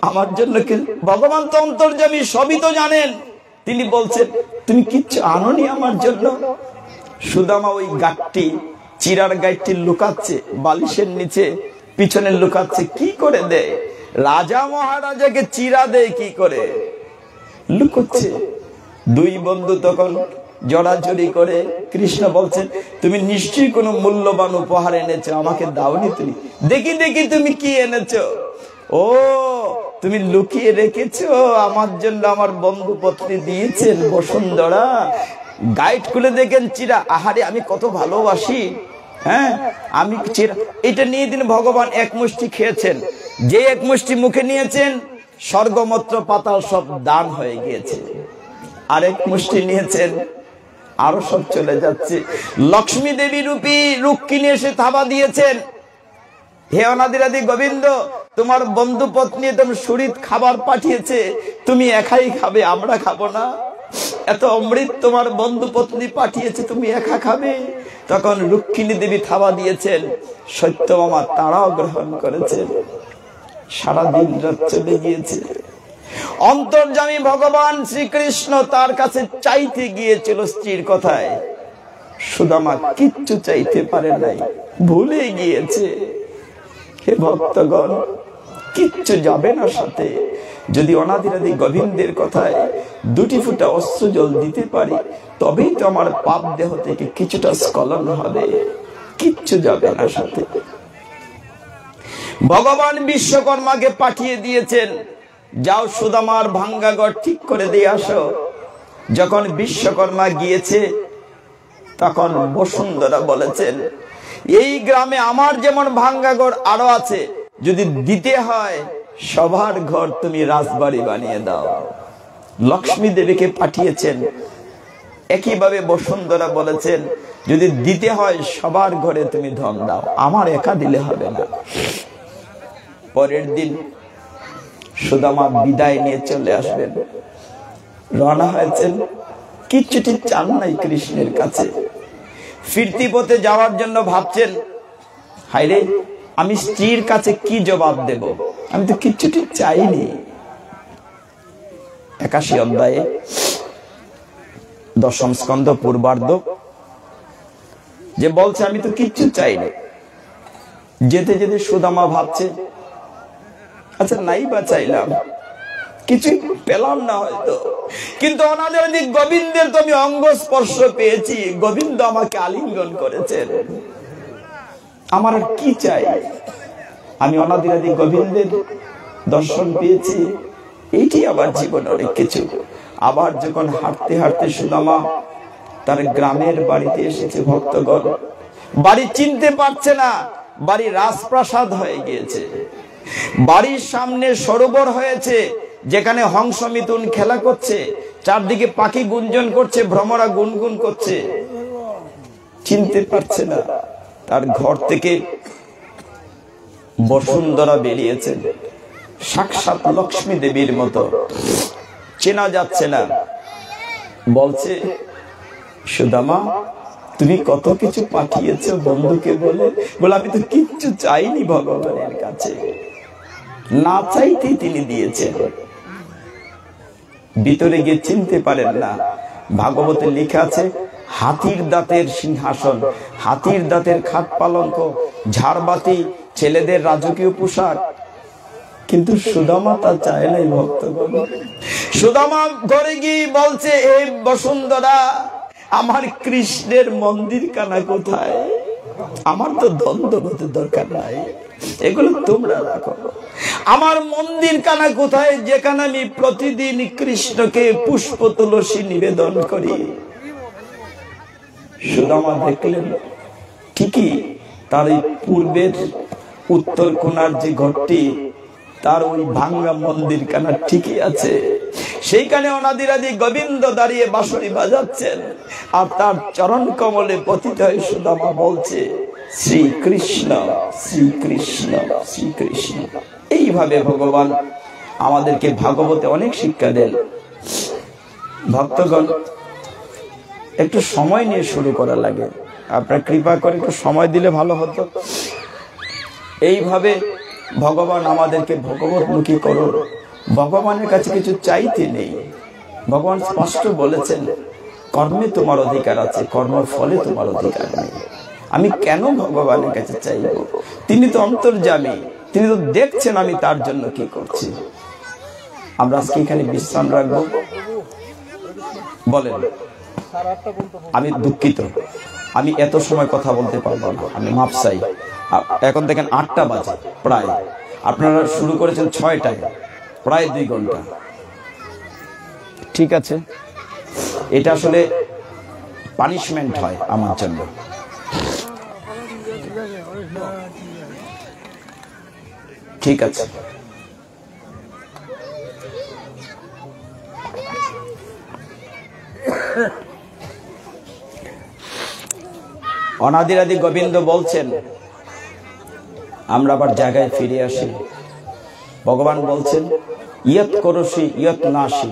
আমার জন্য ভগবান তো অন্তর্যামী, সবই তো জানেন। তিনি বলছেন, তুমি কিচ্ছু আনোনি আমার জন্য? সুদামা ওই গাঠটি, চিরার গাঠটি লুকাচ্ছে বালিশের নিচে, পিছনে লুকাচ্ছে। কি করে দেয়? রাজা মহারাজাকে চিরা দেয় কি করে? লুকোচ্ছে। দুই বন্ধু তখন জড়াজড়ি করে। কৃষ্ণ বলছেন, তুমি নিশ্চয়ই কোনো মূল্যবান উপহার এনেছো, আমাকে দাওনি তুমি? দেখি দেখি তুমি কি এনেছো। ও, তুমি লুকিয়ে রেখেছো আমার জন্য, আমার বন্ধু পত্নী দিয়েছেন বসুন্ধরা। গাইড খুলে দেখেন চিরা। আহারে, আমি কত ভালোবাসি, হ্যাঁ, আমি চিরা। এটা নিয়ে দিন ভগবান এক মুষ্টি খেয়েছেন। যে এক মুষ্টি মুখে নিয়েছেন, স্বর্গমত্র পাতাল সব দান হয়ে গিয়েছে। আরেক মুষ্টি নিয়েছেন, আরো সব চলে যাচ্ছে। লক্ষ্মী দেবী রূপী রুক্মিণী এসে থাবা দিয়েছেন, হে অনাদিরাদি গোবিন্দ, তোমার বন্ধু পত্নী একদম সুরিত খাবার পাঠিয়েছে, তুমি একাই খাবে, আমরা খাবো না। এত অমৃত তোমার বন্ধু পত্নী পাঠিয়েছে, তুমি একা খাবে। তখন রুক্মিণী দেবী থাবা দিয়েছেন, সত্যভামা তারাও গ্রহণ করেছেন। সারাদিন রাত চলে গিয়েছে। অন্তর্যামী ভগবান শ্রীকৃষ্ণ তার কাছে চাইতে গিয়েছিল স্ত্রীর কথায়। সুদামা কিচ্ছু চাইতে পারে নাই, ভুলে গিয়েছে। হে ভক্তগণ, কিচ্ছু যাবে না সাথে। যদি অনাদিরাদি গোবিন্দের কথায় দুটি ফুটা অশ্রু জল দিতে পারি, তবেই তো আমার পাপ দেহ থেকে কিছুটা স্খলন হবে। কিচ্ছু যাবে না সাথে। ভগবান বিশ্বকর্মাকে পাঠিয়ে দিয়েছেন, যাও সুদামার ভাঙ্গা ঘর ঠিক করে দিয়ে আসো। যখন বিশ্বকর্মা গিয়েছে, তখন বসুন্ধরা বলেছেন, এই গ্রামে আমার যেমন ভাঙ্গা ঘর আরো আছে, যদি দিতে হয় সবার ঘর তুমি রাজবাড়ি বানিয়ে দাও। লক্ষ্মী দেবীকে পাঠিয়েছেন। একইভাবে বসুন্ধরা বলেছেন, যদি দিতে হয় সবার ঘরে তুমি ধন দাও, আমার একা দিলে হবে না। পরের দিন সুদামা বিদায় নিয়ে চলে আসবেন। রওনা হয়েছেন, কিচ্ছুটি চান নাই কৃষ্ণের কাছে। ফিরতি পথে যাওয়ার জন্য ভাবছেন, হায়রে, আমি স্ত্রীর কাছে কি জবাব দেব, আমি তো কিচ্ছুটি চাইনি। 81 অধ্যায়ে 10ম স্কন্ধ পূর্বার্ধ যে বলছে, আমি তো কিচ্ছু চাইনি। যেতে যেতে সুদামা ভাবছে, আচ্ছা নাই বা চাইলাম, কিছু পেলাম না হয়তো, কিন্তু অনাদিরাদি গোবিন্দের তো আমি অঙ্গ স্পর্শ পেয়েছি, গোবিন্দ আমাকে আলিঙ্গন করেছেন, আমার আর কি চাই? আমি অনাদিরাদি গোবিন্দের দর্শন পেয়েছি, এইটি আবার জীবন অনেক কিছু। আবার যখন হাঁটতে হাঁটতে সুদামা তার গ্রামের বাড়িতে এসেছে, ভক্তগণ বাড়ি চিনতে পারছে না, বাড়ি রাজপ্রাসাদ হয়ে গিয়েছে। বাড়ির সামনে সরোবর হয়েছে, যেখানে হংস মিথুন খেলা করছে, চারদিকে পাখি গুঞ্জন করছে, ভ্রমরা গুনগুন করছে। চিনতে পারছে না। তার ঘর থেকে বসুন্ধরা বেরিয়েছেন। সাক্ষাৎ লক্ষ্মী দেবীর মতো, চেনা যাচ্ছে না। বলছে, সুদামা তুমি কত কিছু পাঠিয়েছ বন্ধুকে বলে। বলে আমি তো কিচ্ছু চাইনি ভগবানের কাছে, না চাইতেই তিনি দিয়েছেন। ভিতরে গিয়ে চিনতে পারেন না। ভাগবতে লেখা আছে, হাতির দাঁতের সিংহাসন, হাতির দাঁতের খাট পালঙ্ক, ঝাড়বাতি, ছেলেদের রাজকীয় পোশাক, কিন্তু সুদামা তা চায় নাই। ভক্তগণ, সুদামা ঘরে গিয়ে বলছে, হে বসুন্ধরা, আমার কৃষ্ণের মন্দির কানা কোথায়? আমার তো দ্বন্দ্ব হতে দরকার নাই, এগুলো তোমরা রাখো। আমার মন্দির কানা কোথায়, যেখানে আমি প্রতিদিন কৃষ্ণকে পুষ্প তুলসী নিবেদন করি? সুদামা দেখলেন ঠিকই তার এই পূর্বের উত্তর কোণার যে ঘরটি, তার ওই ভাঙ্গা মন্দির কানা ঠিকই আছে। সেইখানে অনাদিরাদি গোবিন্দ দাঁড়িয়ে বাঁশরি বাজাচ্ছেন, আর তার চরণ কমলে পতিত হয়ে সুদামা বলছে, শ্রীকৃষ্ণ শ্রীকৃষ্ণ শ্রীকৃষ্ণ। এইভাবে ভগবান আমাদেরকে ভাগবতে অনেক শিক্ষা দেন। ভক্তগণ, একটু সময় নিয়ে শুরু করা লাগে। আপনার কৃপা করে একটু সময় দিলে ভালো হতো। এইভাবে ভগবান আমাদেরকে ভগবতমুখী করুন। ভগবানের কাছে কিছু চাইতে নেই। ভগবান স্পষ্ট বলেছেন, কর্মে তোমার অধিকার আছে, কর্মফলে তোমার অধিকার নেই। আমি কেন ভগবানের কাছে চাইব? তিনি তো অন্তর্যামী, তিনি তো দেখছেন আমি তার জন্য কি করছি। আমরা আজকে এখানে বিশ্রাম রাখবো। বলেন, আমি দুঃখিত, আমি এত সময় কথা বলতে পারবো না, আমি মাপ চাই। এখন দেখেন 8টা বাজে প্রায়, আপনারা শুরু করেছেন 6টায়, প্রায় 2 ঘন্টা। ঠিক আছে, এটা আসলে পানিশমেন্ট হয় আমার জন্য। ঠিক আছে, অনাদিরাদি গোবিন্দ বলছেন, আমরা আবার জায়গায় ফিরে আসি। ভগবান বলছেন, ইয়ত করোসি ইয়ত নাসি,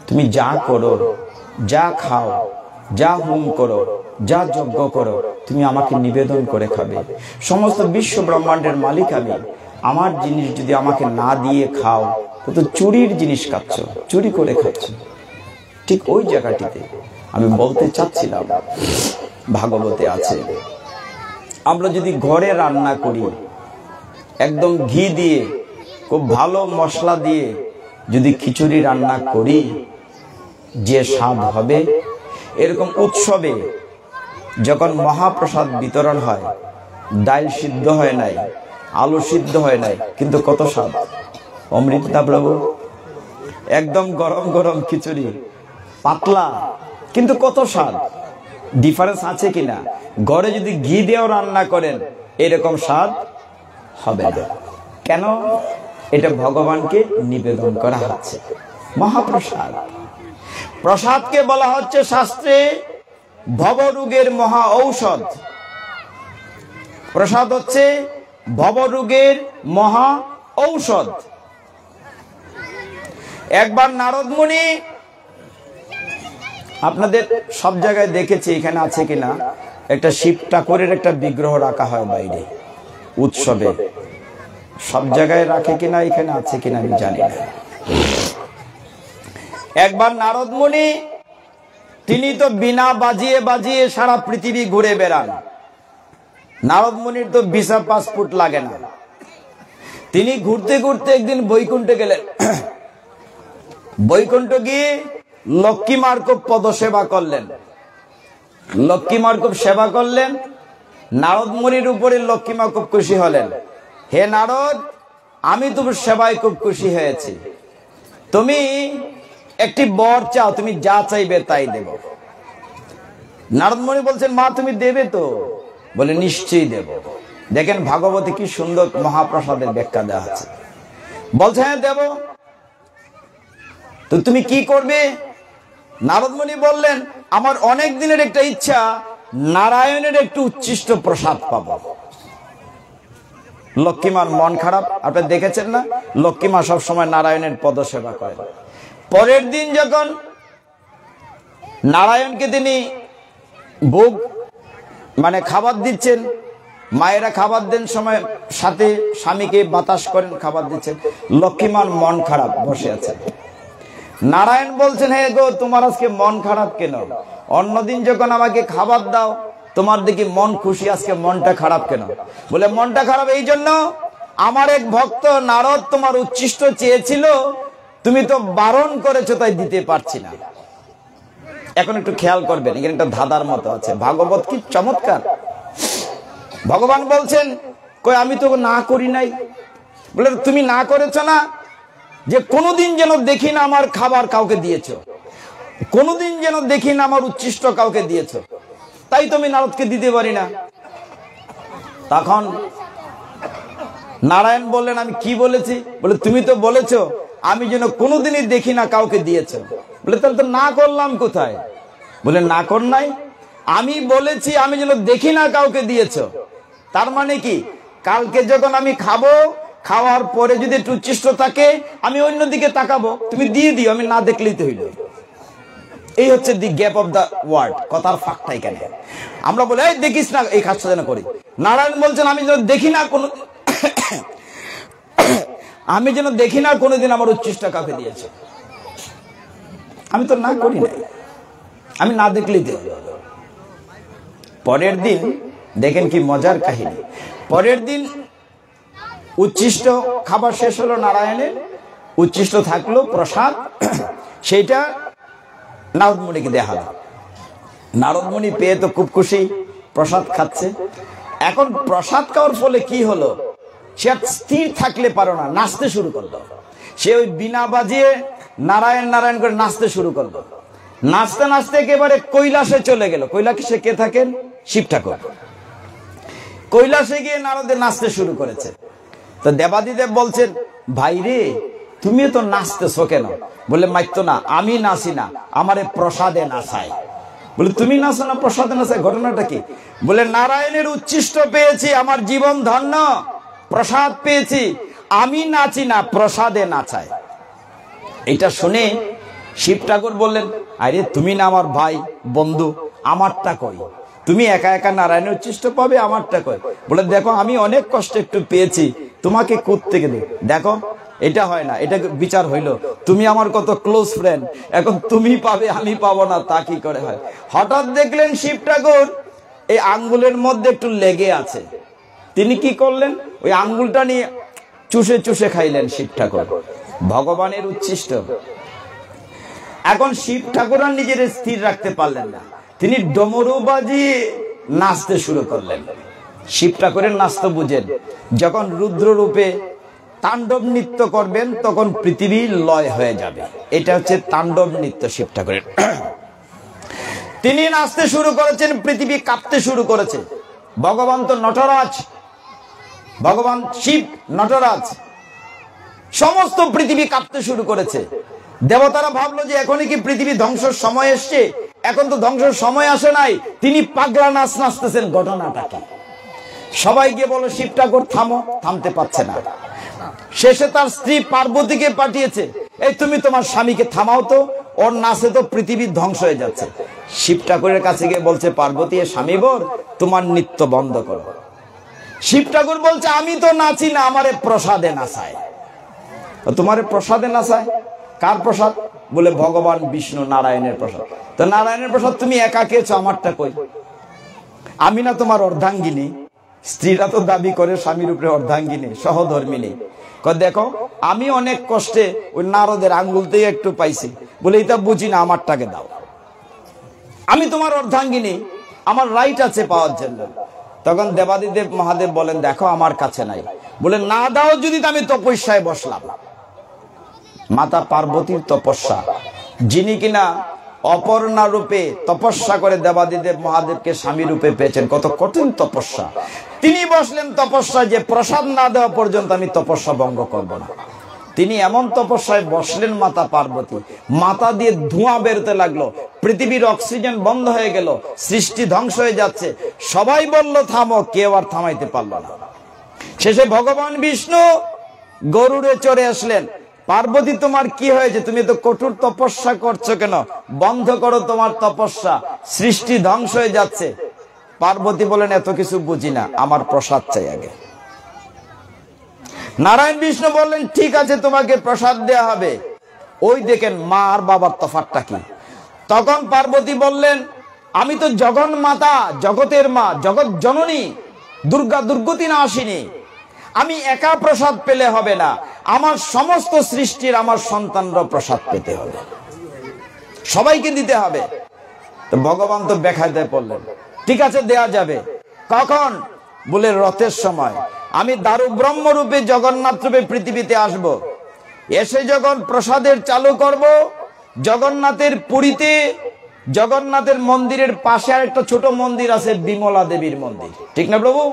তুমি যা করো, যা খাও, যা হোম করো, যা যজ্ঞ করো, তুমি আমাকে নিবেদন করে খাবে। সমস্ত বিশ্ব ব্রহ্মাণ্ডের মালিক আমি। আমার জিনিস যদি আমাকে না দিয়ে খাও, তো চুরির জিনিস খাচ্ছ, চুরি করে খাচ্ছ। ঠিক ওই জায়গাটিতে আমি বলতে চাচ্ছিলাম, ভাগবতে আছে, আমরা যদি ঘরে রান্না করি, একদম ঘি দিয়ে, খুব ভালো মশলা দিয়ে যদি খিচুড়ি রান্না করি, যে স্বাদ হবে। এরকম উৎসবে যখন মহাপ্রসাদ বিতরণ হয়, ডাল সিদ্ধ হয় নাই, আলু সিদ্ধ হয় নাই, কিন্তু কত স্বাদ। অমৃত না প্রভু? একদম গরম গরম খিচুড়ি, পাতলা, কিন্তু কত স্বাদ। ডিফারেন্স আছে কিনা? ঘরে যদি ঘি দিয়েও রান্না করেন, এরকম স্বাদ হবে না। কেন? এটা ভগবানকে নিবেদন করা হচ্ছে, মহাপ্রসাদ। প্রসাদকে বলা হচ্ছে শাস্ত্রে ভবরোগের মহা ঔষধ। প্রসাদ হচ্ছে ভবরোগের মহা ঔষধ। একবার নারদ মুনি, আপনাদের সব জায়গায় দেখেছি, এখানে আছে কিনা, একটা শিব ঠাকুরের একটা বিগ্রহ রাখা হয় বাইরে উৎসবে। সব জায়গায় রাখে কিনা, এখানে আছে কিনা আমি জানি না। একবার নারদ মুনি, তিনি তো বিনা বাজিয়ে বাজিয়ে সারা পৃথিবী ঘুরে বেড়ান। নারদ মুনির তো ভিসা পাসপোর্ট লাগে না। তিনি ঘুরতে ঘুরতে একদিন বৈকুণ্ঠে গেলেন। বৈকুণ্ঠ গিয়ে লক্ষ্মী মার্কব পদ সেবা করলেন। লক্ষ্মী মার্কব সেবা করলেন। নারদ মুনির উপরে লক্ষ্মী মার্কব খুশি হলেন। হে নারদ, আমি তোমার সেবায় খুব খুশি হয়েছি। তুমি একটি বর চাও, তুমি যা চাইবে তাই দেব। নারদ মুনি বলছেন, মা তুমি দেবে তো? বলে, নিশ্চয়ই দেব। দেখেন ভাগবতে কি সুন্দর মহাপ্রসাদের ব্যাখ্যা দেওয়া আছে। বলছে, হ্যাঁ দেব। তো তুমি কি করবে? নারদ মুনি বললেন, আমার অনেক দিনের একটা ইচ্ছা, নারায়ণের একটু উচ্ছিষ্ট প্রসাদ পাবো। লক্ষ্মীমার মন খারাপ, আপনি দেখেছেন না? লক্ষ্মীমা সবসময় নারায়ণের পদসেবা করেন। পরের দিন যখন নারায়ণকে তিনি ভোগ মানে খাবার দিচ্ছেন, মায়েরা খাবার দেন সময় সাথে স্বামীকে বাতাস করেন, খাবার দিচ্ছেন, লক্ষ্মীমার মন খারাপ, বসে আছে। নারায়ণ বলছেন, হে গো, তোমার আজকে মন খারাপ কেন? অন্যদিন যখন আমাকে খাবার দাও তোমার দেখি মন খুশি, আজকে মনটা খারাপ কেন? বলে মনটা খারাপ এই জন্য, আমার এক ভক্ত নারদ তোমার উচ্ছিষ্ট চেয়েছিল, তুমি তো বারণ করেছো, তাই দিতে পারছি না। এখন একটু খেয়াল করবেন, এখানে একটা ধাঁধার মতো আছে। ভাগবত কি চমৎকার! ভগবান বলছেন, কই আমি তো না করি নাই। বলে তুমি না করেছো না, যে কোনোদিন যেন দেখি না আমার খাবার কাউকে দিয়েছো, কোনোদিন যেন দেখি না আমার উচ্ছিষ্ট কাউকে দিয়েছো, তাই তুমি নারদকে দিতে পারি না। তখন নারায়ণ বললেন, আমি কি বলেছি? বলে তুমি তো বলেছো আমি যেন কোনোদিনই দেখি না কাউকে দিয়েছো। বলে তাহলে তো না করলাম কোথায়? বলে না কর নাই, আমি বলেছি আমি যেন দেখি না কাউকে দিয়েছো। তার মানে কি, কালকে যখন আমি খাবো, খাওয়ার পরে যদি একটু উচ্ছিষ্ট থাকে আমি অন্যদিকে তাকাবো, তুমি দিয়ে দিও, আমি না দেখলেই তো হইল। এই হচ্ছে দি গ্যাপ অফ দা ওয়ার্ড, কথার ফাঁকটা এখানে। আমরা বলি এই দেখিস না, এই কাজটা যেন করি। নারায়ণ বলছেন, আমি যেন দেখি না কোনো আমি যেন দেখি না কোনোদিন আমার উচ্ছিষ্ট কাউকে দিয়েছে। আমি তো না করি না, আমি না দেখলেই তো। পরের দিন দেখেন কি মজার কাহিনী। পরের দিন উচ্ছিষ্ট খাবার শেষ হলো, নারায়ণের উচ্ছিষ্ট থাকলো প্রসাদ, সেইটা নারদমুনিকে দেখা হলো। নারদমুনি পেয়ে তো খুব খুশি, প্রসাদ খাচ্ছে। এখন প্রসাদ খাওয়ার ফলে কি হলো, সে আর স্থির থাকলে পারো না, নাচতে শুরু করলো। সে ওই বিনা বাজিয়ে নারায়ণ নারায়ণ করে নাচতে শুরু করলো। নাচতে নাচতে একেবারে কৈলাসে চলে গেল। কৈলাসে কে থাকেন? শিব ঠাকুর। কৈলাসে গিয়ে নারদে নাচতে শুরু করেছে। তো দেবাদিদেব বলছেন, ভাই রে, তুমি তো নাচতেছো কেন? বলে মাইতো না, আমি নাচি না, আমারে প্রসাদে নাচাই। বলে তুমি নাচো না, প্রসাদে নাচাই, ঘটনাটা কি? বলে নারায়ণের উচ্ছিষ্ট পেয়েছি, আমার জীবন ধন্য, প্রসাদ পেয়েছি, আমি নাচি না, প্রসাদে নাচাই। এটা শুনে শিব ঠাকুর বললেন, আরে তুমি না আমার ভাই বন্ধু, আমারটা কই? তুমি একা একা নারায়ণের উচ্ছিষ্ট পাবে, আমারটা কই? বলে দেখো, আমি অনেক কষ্ট একটু পেয়েছি, তোমাকে কোত্থেকে দেব? দেখো এটা হয় না, এটা বিচার হইলো, তুমি আমার কত ক্লোজ ফ্রেন্ড, এখন তুমি পাবে আমি পাবো না, তা কি করে হয়? হঠাৎ দেখলেন শিব ঠাকুর এই আঙ্গুলের মধ্যে একটু লেগে আছে। তিনি কি করলেন, ওই আঙ্গুলটা নিয়ে চুষে চুষে খাইলেন শিব ঠাকুর, ভগবানের উচ্ছিষ্ট। এখন শিব ঠাকুর আর নিজের স্থির রাখতে পারলেন না, তিনি ডমরু বাজিয়ে নাচতে শুরু করলেন। শিব ঠাকুরের নাচতে বুঝেন, যখন রুদ্র রূপে তাণ্ডব নৃত্য করবেন তখন পৃথিবী লয় হয়ে যাবে। এটা হচ্ছে তাণ্ডব নৃত্য শিব ঠাকুরের। তিনি নাচতে শুরু করেছেন, পৃথিবী কাঁপতে শুরু করেছে। ভগবান তো নটরাজ, ভগবান শিব নটরাজ, সমস্ত পৃথিবী কাঁপতে শুরু করেছে। দেবতারা ভাবলো যে এখনই কি পৃথিবী ধ্বংসের সময় এসছে? এখন তো ধ্বংসের সময় আসে নাই, তিনি পাগলা নাচ নাচতেছেন। ঘটনাটা কি? সবাই গিয়ে বলো শিব ঠাকুর থামো, থামতে পারছে না। শেষে তার স্ত্রী পার্বতীকে পাঠিয়েছে, এই তুমি তোমার স্বামীকে থামাও তো, ওর নাচে তো পৃথিবী ধ্বংস হয়ে যাচ্ছে। শিব ঠাকুরের কাছে গিয়ে বলছে, পার্বতী স্বামী বোর, তোমার নৃত্য বন্ধ করো। শিব ঠাকুর বলছে, আমি তো নাচি না, আমারে প্রসাদে নাচায়। তোমারে প্রসাদে নাচায়? কার প্রসাদ? বলে ভগবান বিষ্ণু নারায়ণের প্রসাদ। তো নারায়ণের প্রসাদ তুমি একা খেয়েছো, আমারটা কই? আমি না তোমার অর্ধাঙ্গিনী? স্ত্রীরা তো দাবি করে স্বামীর উপরে অর্ধাঙ্গিনী, সহধর্মিনী। দেখো আমি অনেক কষ্টে ওই নারদের আঙ্গুলতেই একটু পাইছি, বলে এটা বুঝি না, আমারটাকে দাও। আমি তোমার অর্ধাঙ্গিনী, আমার রাইট আছে পাওয়ার জন্য। তখন দেবাদিদেব মহাদেব বলেন, দেখো আমার কাছে নাই। বলে না দাও যদি, আমি তপস্যায় বসলাম। মাতা পার্বতীর তপস্যা, যিনি কিনা অপর্ণা রূপে তপস্যা করে দেবাদিদেব মহাদেবকে স্বামী রূপে পেয়েছেন, কত কঠিন তপস্যা। তিনি বসলেন তপস্যা, যে প্রসাদ না দেওয়া পর্যন্ত আমি তপস্যা ভঙ্গ করব না। তিনি এমন তপস্যায় বসলেন মাতা পার্বতী, মাথা দিয়ে ধোঁয়া বেরোতে লাগলো, পৃথিবীর অক্সিজেন বন্ধ হয়ে গেল, সৃষ্টি ধ্বংস হয়ে যাচ্ছে। সবাই বলল থামো, কেউ আর থামাইতে পারল না। শেষে ভগবান বিষ্ণু গরুড়ে চড়ে আসলেন। পার্বতী, তোমার কি হয়েছে? তুমি তো কঠোর তপস্যা করছো কেন? বন্ধ করো তোমার তপস্যা, সৃষ্টি ধ্বংস হয়ে যাচ্ছে। পার্বতী বলেন, এত কিছু বুঝি না, আমার প্রসাদ চাই আগে। নারায়ণ বিষ্ণু বললেন, ঠিক আছে, তোমাকে প্রসাদ দেয়া হবে। ওই দেখেন মা আর বাবার তফাৎটা কি। তখন পার্বতী বললেন, আমি তো জগন মাতা, জগতের মা, জগৎ জননী, দুর্গা দুর্গতি নাশিনী। আমি একা প্রসাদ পেলে হবে না, আমার সমস্ত সৃষ্টির আমার সন্তানরা প্রসাদ পেতে হবে, সবাইকে দিতে হবে। তো ভগবান তো বেখায়দা পড়লেন, ঠিক আছে দেয়া যাবে। কখন? বলে রথের সময়। আমি দারু ব্রহ্ম রূপে জগন্নাথ রূপে পৃথিবীতে আসব, এসে যখন প্রসাদের চালু করব, জগন্নাথের পুরীতে জগন্নাথের মন্দিরের পাশে আর একটা ছোট মন্দির আছে, বিমলা দেবীর মন্দির, ঠিক না প্রভু?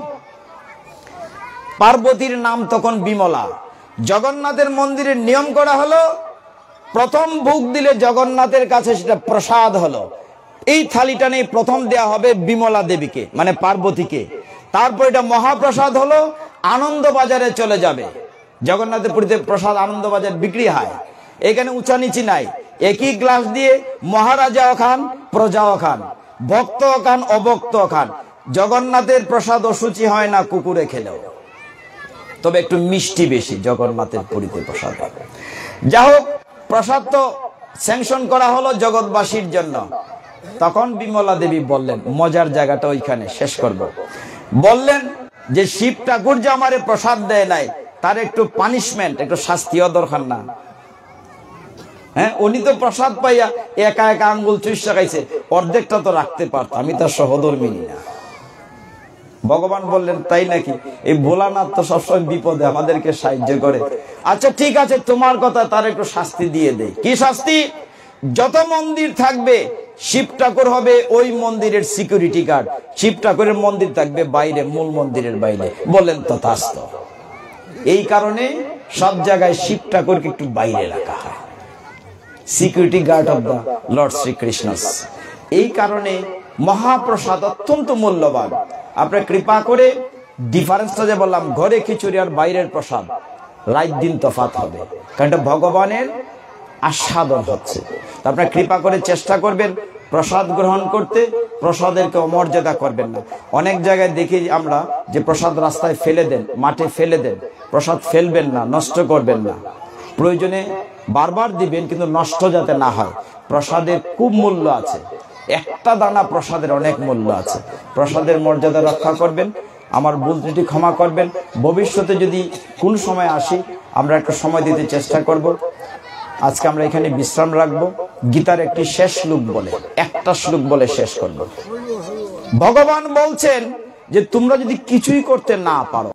পার্বতীর নাম তখন বিমলা। জগন্নাথের মন্দিরের নিয়ম করা হলো, প্রথম ভোগ দিলে জগন্নাথের কাছে সেটা প্রসাদ হলো। এই থালিটা নিয়ে প্রথম দেয়া হবে বিমলা দেবীকে, মানে পার্বতীকে। তারপর এটা মহাপ্রসাদ হলো, আনন্দ বাজারে চলে যাবে। জগন্নাথের পুরীতে প্রসাদ আনন্দ বাজার বিক্রি হয়, এখানে উঁচা নিচি নাই। একই গ্লাস দিয়ে মহারাজাও খান, প্রজাও খান, ভক্তও খান, অভক্তও খান। জগন্নাথের প্রসাদ অসুচি হয় না কুকুরে খেলেও, তবে একটু মিষ্টি বেশি জগন্নাথের পুরীতে প্রসাদ। যা হোক, প্রসাদ তো স্যাংশন করা হলো জগৎবাসীর জন্য। তখন বিমলা দেবী বললেন, মজার জায়গাটা ওইখানে শেষ করব, বললেন যে শিব ঠাকুর যে আমারে প্রসাদ দেয় নাই, তার একটু পানিশমেন্ট, একটু শাস্তিও দরকার না? হ্যাঁ, উনি তো প্রসাদ পাইয়া একা একা আঙ্গুল চুইসা খাইছে, অর্ধেকটা তো রাখতে পারত, আমি তার সহধর্মিনী না। ভগবান বললেন, তাই নাকি? এই ভোলানাথ তো সবসময় বিপদে আমাদেরকে সাহায্য করে। আচ্ছা ঠিক আছে, তোমার কথা, তার একটু শাস্তি দিয়ে দেয়। কি শাস্তি? যত মন্দির থাকবে শিব ঠাকুর হবে ওই মন্দিরের সিকিউরিটি গার্ড, শিব ঠাকুরের মন্দির থাকবে বাইরে, মূল মন্দিরের বাইরে। বললেন তথাস্তু। এই কারণে সব জায়গায় শিব ঠাকুরকে একটু বাইরে রাখা হয়, security guard of the lord Shrikrishna. এই কারণে মহাপ্রসাদ অত্যন্ত মূল্যবান। আপনার কৃপা করে ডিফারেন্সটা যে বললাম, ঘরে খিচুড়ি আর বাইরের প্রসাদ, রাত দিন তফাৎ হবে, কারণ এটা ভগবানের আস্বাদন হচ্ছে। আপনার কৃপা করে চেষ্টা করবেন প্রসাদ গ্রহণ করতে, প্রসাদেরকে অমর্যাদা করবেন না। অনেক জায়গায় দেখি আমরা যে প্রসাদ রাস্তায় ফেলে দেন, মাঠে ফেলে দেন। প্রসাদ ফেলবেন না, নষ্ট করবেন না, প্রয়োজনে বারবার দিবেন, কিন্তু নষ্ট যাতে না হয়। প্রসাদের খুব মূল্য আছে, একটা দানা প্রসাদের অনেক মূল্য আছে। প্রসাদের মর্যাদা রক্ষা করবেন। আমার ভুল ত্রুটি ক্ষমা করবেন। ভবিষ্যতে যদি কোন সময় আসি, আমরা একটা সময় দিতে চেষ্টা করব। আজকে আমরা এখানে বিশ্রাম রাখবো। গীতার একটি শেষ শ্লোক বলে, একটা শ্লোক বলে শেষ করব। ভগবান বলছেন যে তোমরা যদি কিছুই করতে না পারো,